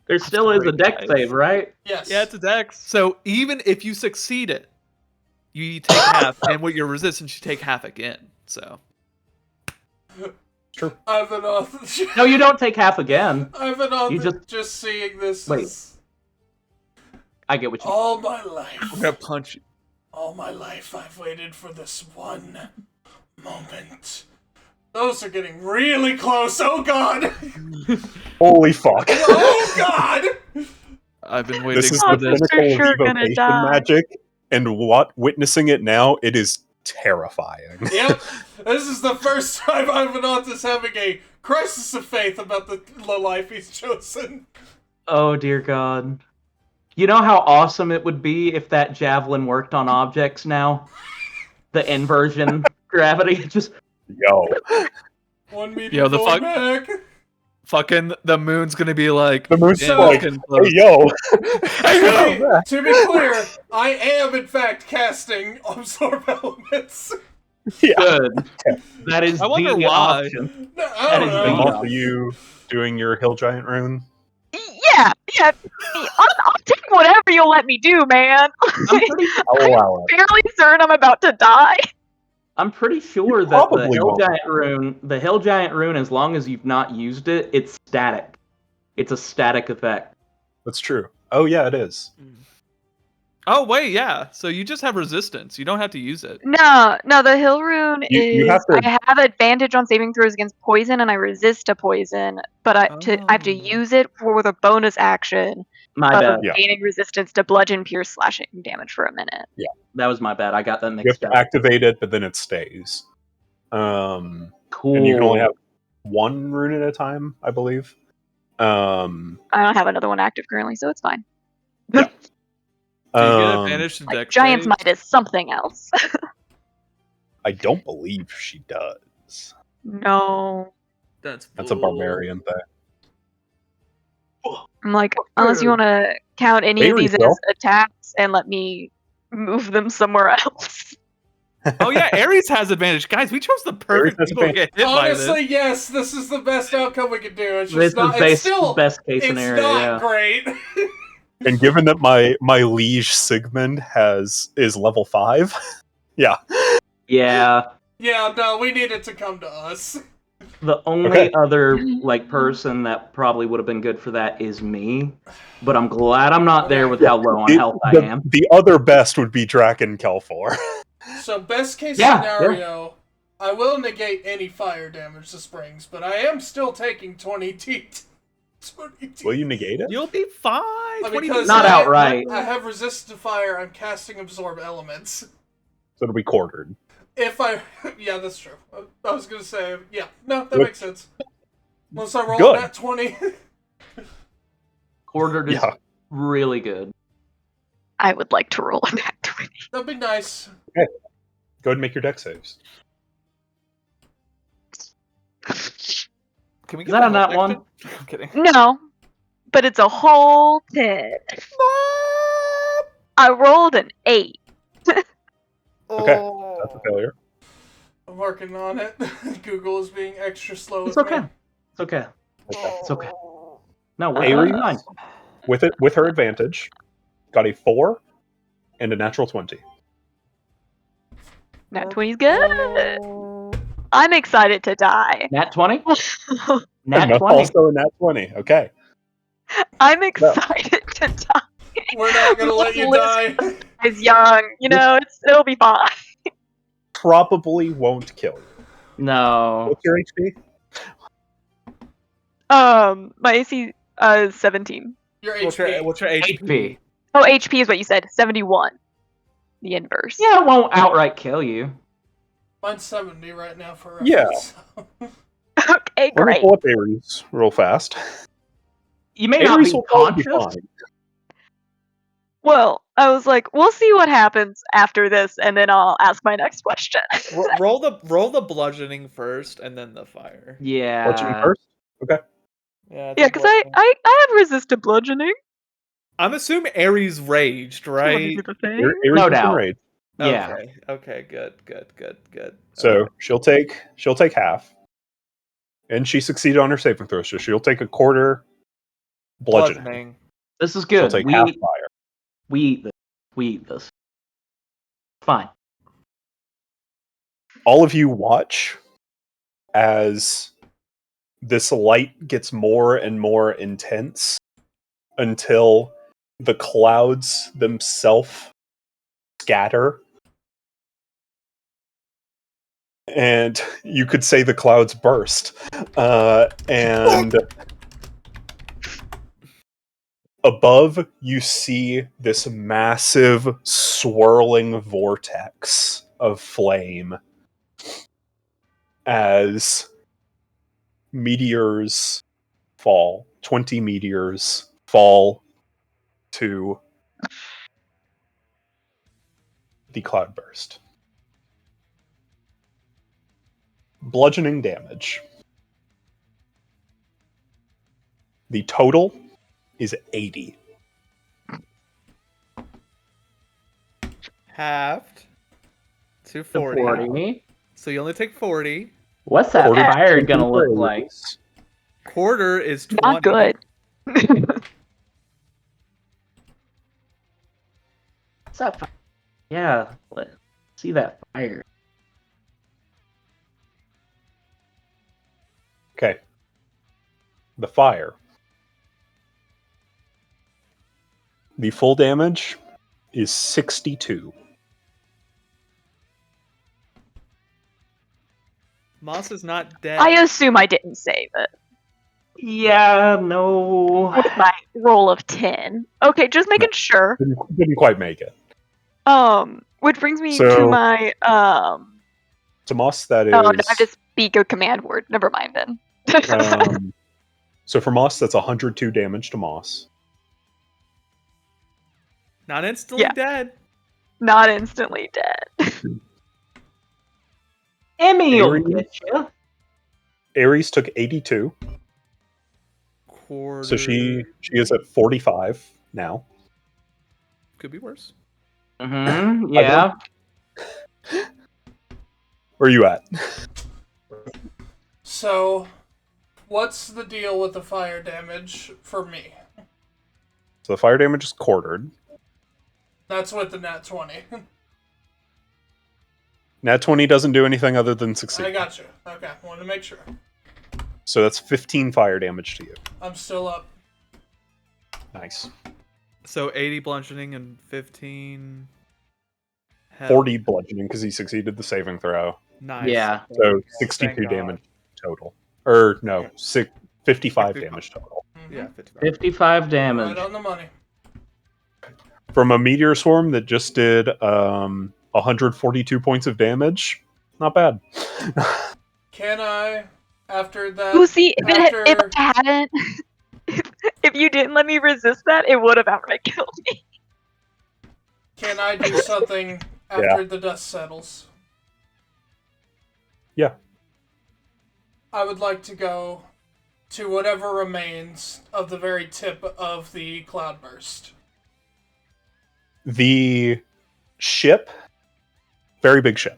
There still is a great, deck guys. save, right? Yes. Yeah, it's a dex. So even if you succeed it, you take half, and with your resistance, you take half again. So I've been on. No, you don't take half again. I've been on. You Just seeing this. Wait. Is I get what you. all my life. I'm gonna punch you. All my life, I've waited for this one moment. Those are getting really close. Oh God! Holy fuck. Oh God! I've been waiting This is for the this. pinnacle sure of gonna evocation die. magic, and witnessing it now, it is terrifying. Yep. This is the first time Ivanant is having a crisis of faith about the life he's chosen. Oh dear God. You know how awesome it would be if that javelin worked on objects now? The inversion gravity just Yo. 1 meter Yo, the going fuck- back. Fucking the moon's gonna be like. The moon's "Yeah, like, fucking hey, yo. To be clear, I am in fact casting absorb elements. Yeah. good. That is I wonder the why. option. No, I That don't is know. the- Are you doing your hill giant rune? Yeah. I'll take whatever you'll let me do, man. I'm pretty, I'll allow it. Fairly certain I'm about to die. I'm pretty sure that Probably the won't. hill giant rune, as long as you've not used it, it's static. It's a static effect. That's true. Oh, yeah, it is. Oh wait, yeah. So you just have resistance. You don't have to use it. No, the hill rune You is have to- I have advantage on saving throws against poison and I resist a poison, but I have to Oh. use it for the bonus action My of bad. Yeah. gaining resistance to bludgeon, pierce, slashing damage for a minute. That was my bad. I got that You have mixed to up. activate it, but then it stays. Cool. And you can only have one rune at a time, I believe. I don't have another one active currently, so it's fine. Do you get Um, advantage to Like, dex Giant's saves? Might is something else. I don't believe she does. No. That's That's a bull. barbarian thing. I'm like, unless you want to count any of Very these well. as attacks and let me move them somewhere else. Oh yeah, Ares has advantage. Guys, we chose the perfect has people to get hit by Honestly, this. yes, this is the best outcome we could do. It's just This not. is It's still. best case It's scenario. not Yeah. great. And given that my liege Sigmund is level 5, yeah. Yeah. Yeah, no, we need it to come to us. The only Okay. other person that probably would have been good for that is me. But I'm glad I'm not there with how low on health I am. The other best would be Draken Kelfor. So, best case Yeah, scenario, I will negate any fire damage to springs, but I am still taking 20 T. 20 T. Will you negate it? You'll be fine. Because Not I- outright. I have resistant to fire. I'm casting absorb elements. So it'll be quartered. If I, yeah, that's true. I was gonna say, yeah, no, that Good. makes sense. Once I roll Good. that 20, Quartered is Yeah. really good. I would like to roll a nat 20. that'd be nice. Go ahead and make your deck saves. Can we Is get that the on that health one? action? I'm kidding. No, but it's a whole 10. I rolled an 8. Okay, that's a failure. I'm working on it. Google is being extra slow It's with okay. me. It's okay. Okay. It's okay. No, we're Ares, fine. with her advantage, got a 4 and a natural 20. Nat 20's good. I'm excited to die. Nat 20? And Nat that's 20. also a nat 20. Okay. I'm excited to die. We're not gonna let you die. Is young, it'll be fine. Probably won't kill you. No. What's your HP? My AC is 17. Your What's HP. your HP? HP. Oh, HP is what you said. 71. The inverse. Yeah, it won't outright kill you. Mine's 70 right now for Yeah. reference. Okay, Let me great. pull up Ares real fast. You may not Ares be will probably be conscious. fine. Well, I was like, we'll see what happens after this, and then I'll ask my next question. Roll the bludgeoning first, and then the fire. Bludgeoning Yeah. first? Okay. Yeah, Yeah, because I have resisted bludgeoning. I'm assuming Ares raged, right? Ares No is in doubt. rage. Yeah. Okay. Good. So she'll take half. And she succeeded on her saving throw, so she'll take a quarter bludgeoning. This is She'll good. take half fire. We eat this. We eat this. Fine. All of you watch as this light gets more and more intense until the clouds themselves scatter. And you could say the clouds burst. And above, you see this massive swirling vortex of flame as meteors fall. 20 meteors fall to the cloudburst. Bludgeoning damage. The total is 80. Halved to The 40. 40. So you only take 40. What's that Quarter fire to gonna look Ares. like? Quarter is 20. Not good. What's that fire? Yeah. Let's see that fire. Okay. The fire. The full damage is 62. Moss is not dead. I assume I didn't save it Yeah, no. with my roll of 10. Okay, just making sure. Didn't quite make it. Which brings me So- to my To Moss, that is. Oh, no, I have to speak a command word. Never mind then. So for Moss, that's 102 damage to Moss. Not instantly Yeah. dead. Not instantly dead. Emmy will Ares? get you. Ares took 82, Quarter. so she is at 45 now. Could be worse. Mm-hmm. Yeah. Where are you at? So, what's the deal with the fire damage for me? So the fire damage is quartered. That's with the nat 20. Nat 20 doesn't do anything other than I succeed. got you. Okay, wanted to make sure. So that's 15 fire damage to you. I'm still up. Nice. So 80 bludgeoning and 15. 40 bludgeoning because he succeeded the saving throw. Nice. Yeah. So 62 Thank God. damage total. Or no, 55 55. damage total. Mhm. Yeah, 55. 55 damage. Right on the money. From a meteor swarm that just did 142 points of damage. Not bad. Can I, after that... Oh, see, if after... I hadn't, if you didn't let me resist that, it would have outright killed me. Can I do something after the dust settles? Yeah. I would like to go to whatever remains of the very tip of the cloudburst. The ship, very big ship.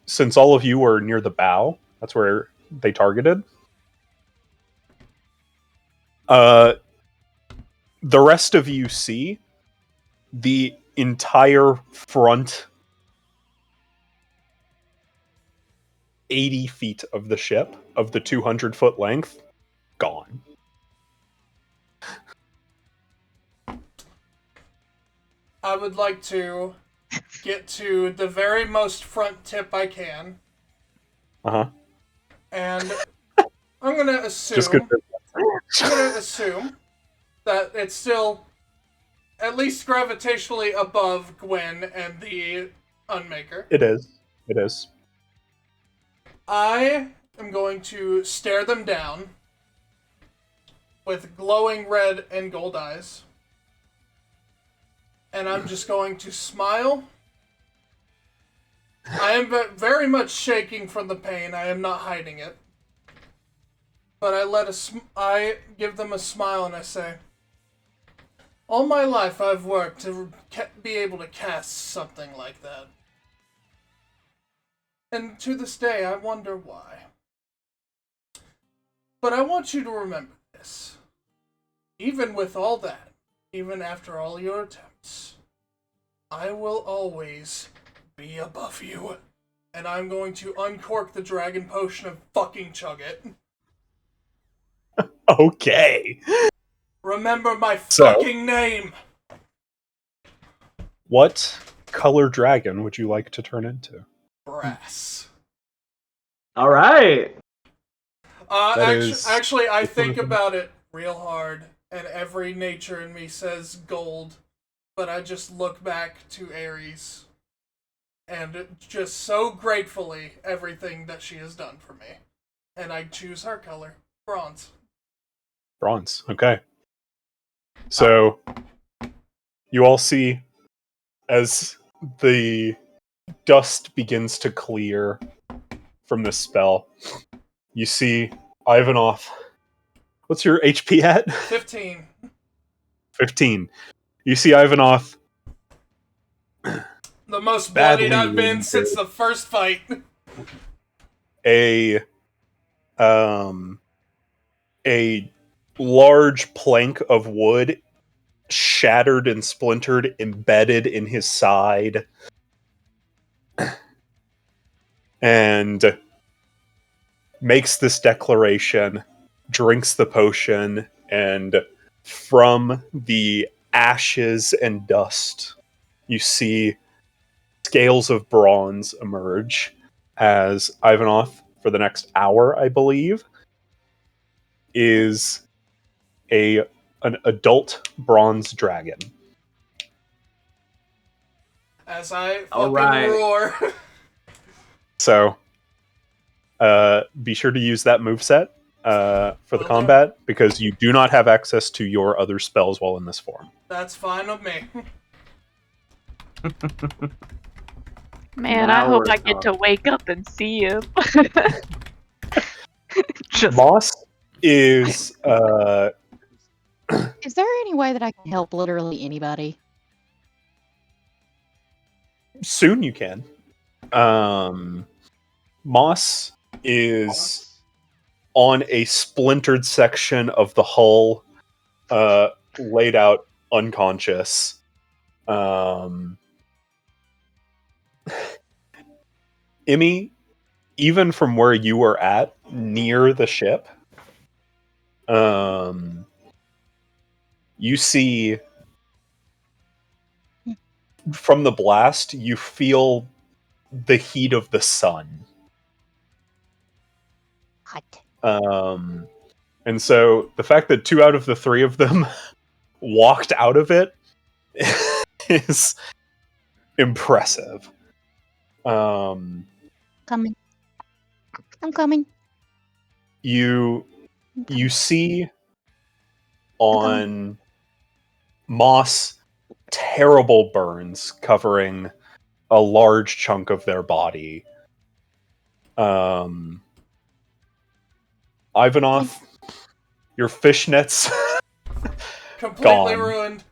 Since all of you are near the bow, that's where they targeted. The rest of you see the entire front 80 feet of the ship, of the 200-foot length, gone. I would like to get to the very most front tip I can. Uh-huh. And I'm going to assume... Just good. I'm going to assume that it's still at least gravitationally above Gwen and the Unmaker. It is. It is. I am going to stare them down with glowing red and gold eyes. And I'm just going to smile. I am very much shaking from the pain. I am not hiding it. But I give them a smile and I say, all my life I've worked to be able to cast something like that. And to this day, I wonder why. But I want you to remember this. Even with all that, even after all your attempts, I will always be above you. And I'm going to uncork the dragon potion and fucking chug it. Okay. Remember my fucking name! What color dragon would you like to turn into? Brass. All right. Actually, I think about it real hard, and every nature in me says gold, but I just look back to Ares, and just so gratefully everything that she has done for me. And I choose her color, bronze. Bronze. Okay. So, you all see as the dust begins to clear from this spell, you see Ivanov. What's your HP at? 15. 15. You see Ivanov. The most bloodied Badly I've been wounded. since the first fight. A large plank of wood shattered and splintered, embedded in his side, and makes this declaration, drinks the potion, and from the ashes and dust, you see scales of bronze emerge as Ivanov, for the next hour, I believe, is an adult bronze dragon. As I All fucking right. roar. So, be sure to use that moveset for the Will do. combat, because you do not have access to your other spells while in this form. That's fine with me. Man, Now I hope we're I get to wake up and see him. Just Moss is Is there any way that I can help literally anybody? soon you can. Moss is on a splintered section of the hull, laid out unconscious. Emmy, even from where you were at, near the ship, you see from the blast, you feel the heat of the sun. Hot. And so the fact that 2 out of the 3 of them walked out of it is impressive. Coming. I'm coming. You see on Moss terrible burns covering a large chunk of their body. Ivanov, your fishnets Completely gone. ruined.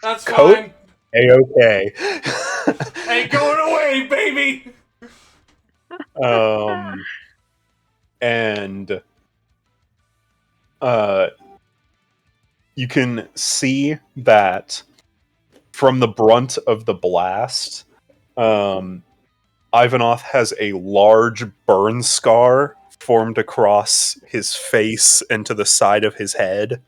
That's Coat? fine. A-okay. Ain't going away, baby! And you can see that from the brunt of the blast, Ivanov has a large burn scar formed across his face and to the side of his head.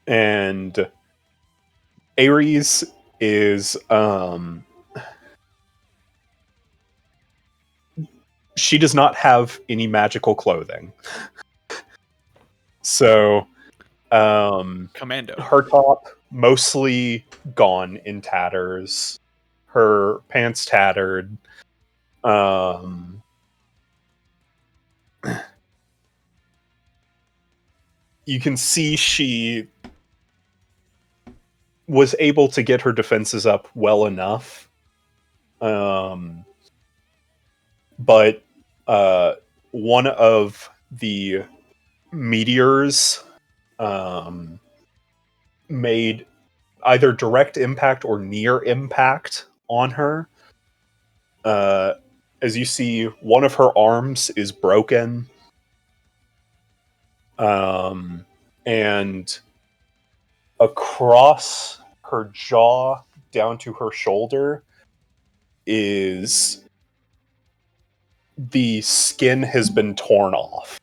And Ares is she does not have any magical clothing. So Commando. her top mostly gone in tatters. Her pants tattered. You can see she was able to get her defenses up well enough. But one of the meteors made either direct impact or near impact on her. As you see, one of her arms is broken. And across her jaw down to her shoulder is the skin has been torn off.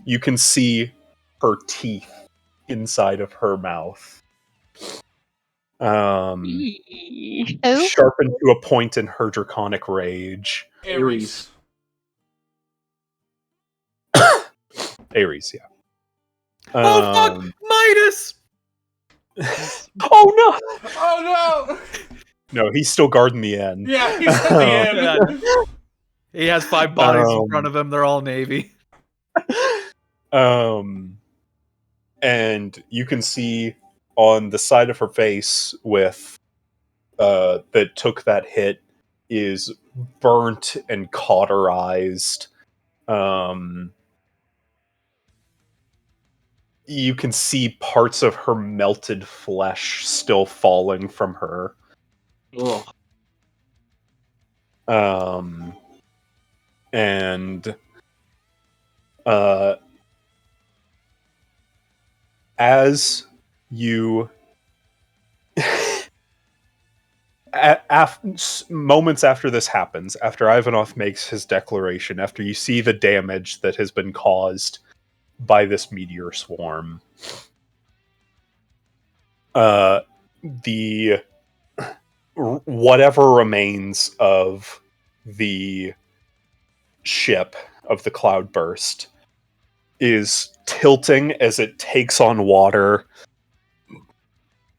You can see her teeth inside of her mouth. Oh, Sharpened to a point in her draconic rage. Ares. Ares, yeah. Oh fuck! Midas! Oh no! Oh no! No, he's still guarding the end. Yeah, he's at the end. He has 5 bodies in front of him. They're all Navy. And you can see on the side of her face with that took that hit is burnt and cauterized. You can see parts of her melted flesh still falling from her. Ugh. And as you moments after this happens, after Ivanov makes his declaration, after you see the damage that has been caused by this meteor swarm, the whatever remains of the ship of the Cloudburst is tilting as it takes on water,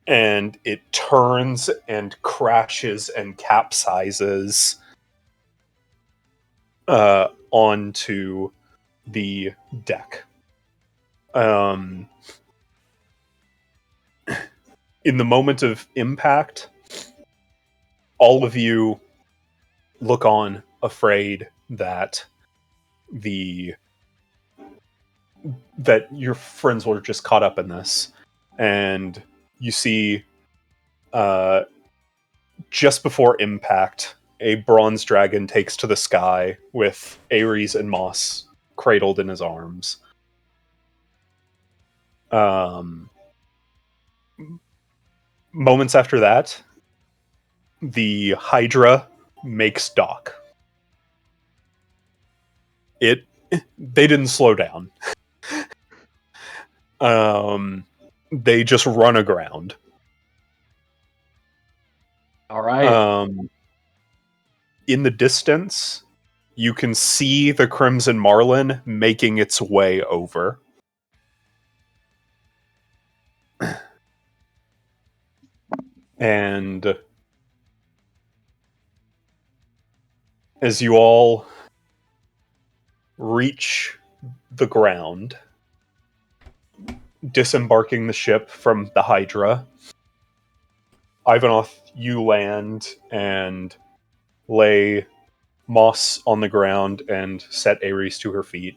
and it turns and crashes and capsizes onto the deck. In the moment of impact, all of you look on, afraid that your friends were just caught up in this, and you see just before impact, a bronze dragon takes to the sky with Ares and Moss cradled in his arms. Moments after that, the Hydra makes dock. They didn't slow down. They just run aground. All right. In the distance, you can see the Crimson Marlin making its way over. And as you all reach the ground, disembarking the ship from the Hydra, Ivanov, you land, and lay moss on the ground and set Ares to her feet.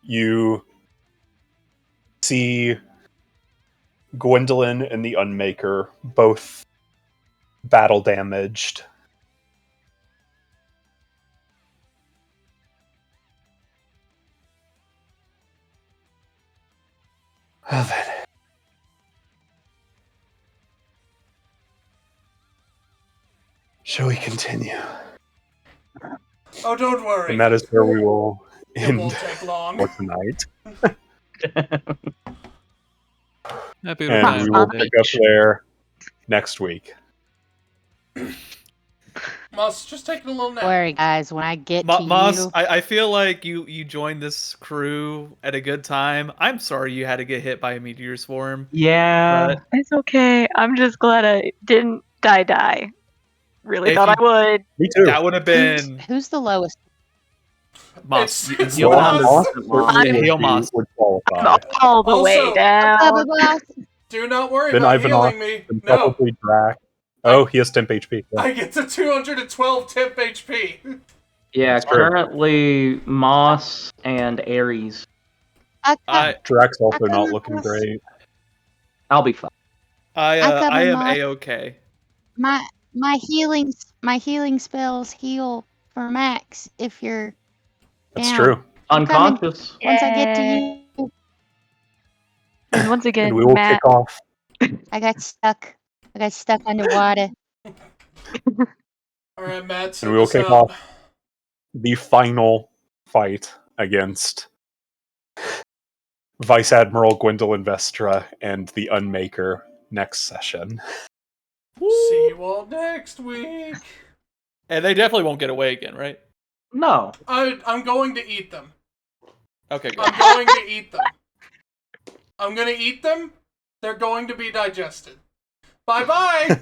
You see Gwendolyn and the Unmaker both battle damaged. Well then. Shall we continue? Oh, don't worry. And that is where we will It end won't take long. for tonight. Happy to And time. we will pick up there next week. Moss, just taking a little nap. Don't worry, guys. When I get to Moss, you, I feel like you joined this crew at a good time. I'm sorry you had to get hit by a meteor swarm. Yeah. But It's okay. I'm just glad I didn't die. Really If thought you- I would. Me too. that would have been who's the lowest? Moss. It's You'll Moss. Moss. certainly Hail would Moss. would I'm qualify. all the way Also- down. Do not worry Then about Ivanov healing me. and No, probably Drac. Oh, he has temp HP. Yeah. I get to 212 temp HP. Yeah, That's true. currently Moss and Ares. I Drac's also I not couldn't looking pass. great. I'll be fine. I cover am Moss. A-okay. My healing spells heal for max if you're That's down. true. I'm coming. Unconscious. Once I get to you, And once again, And we will Matt, kick off I got stuck. I got stuck underwater. All right, Matt. and we will kick off the final fight against Vice Admiral Gwendolyn Vestra and the Unmaker next session. See you all next week. And they definitely won't get away again, right? No. I'm going to eat them. Okay, good. I'm going to eat them. I'm going to eat them. They're going to be digested. Bye-bye.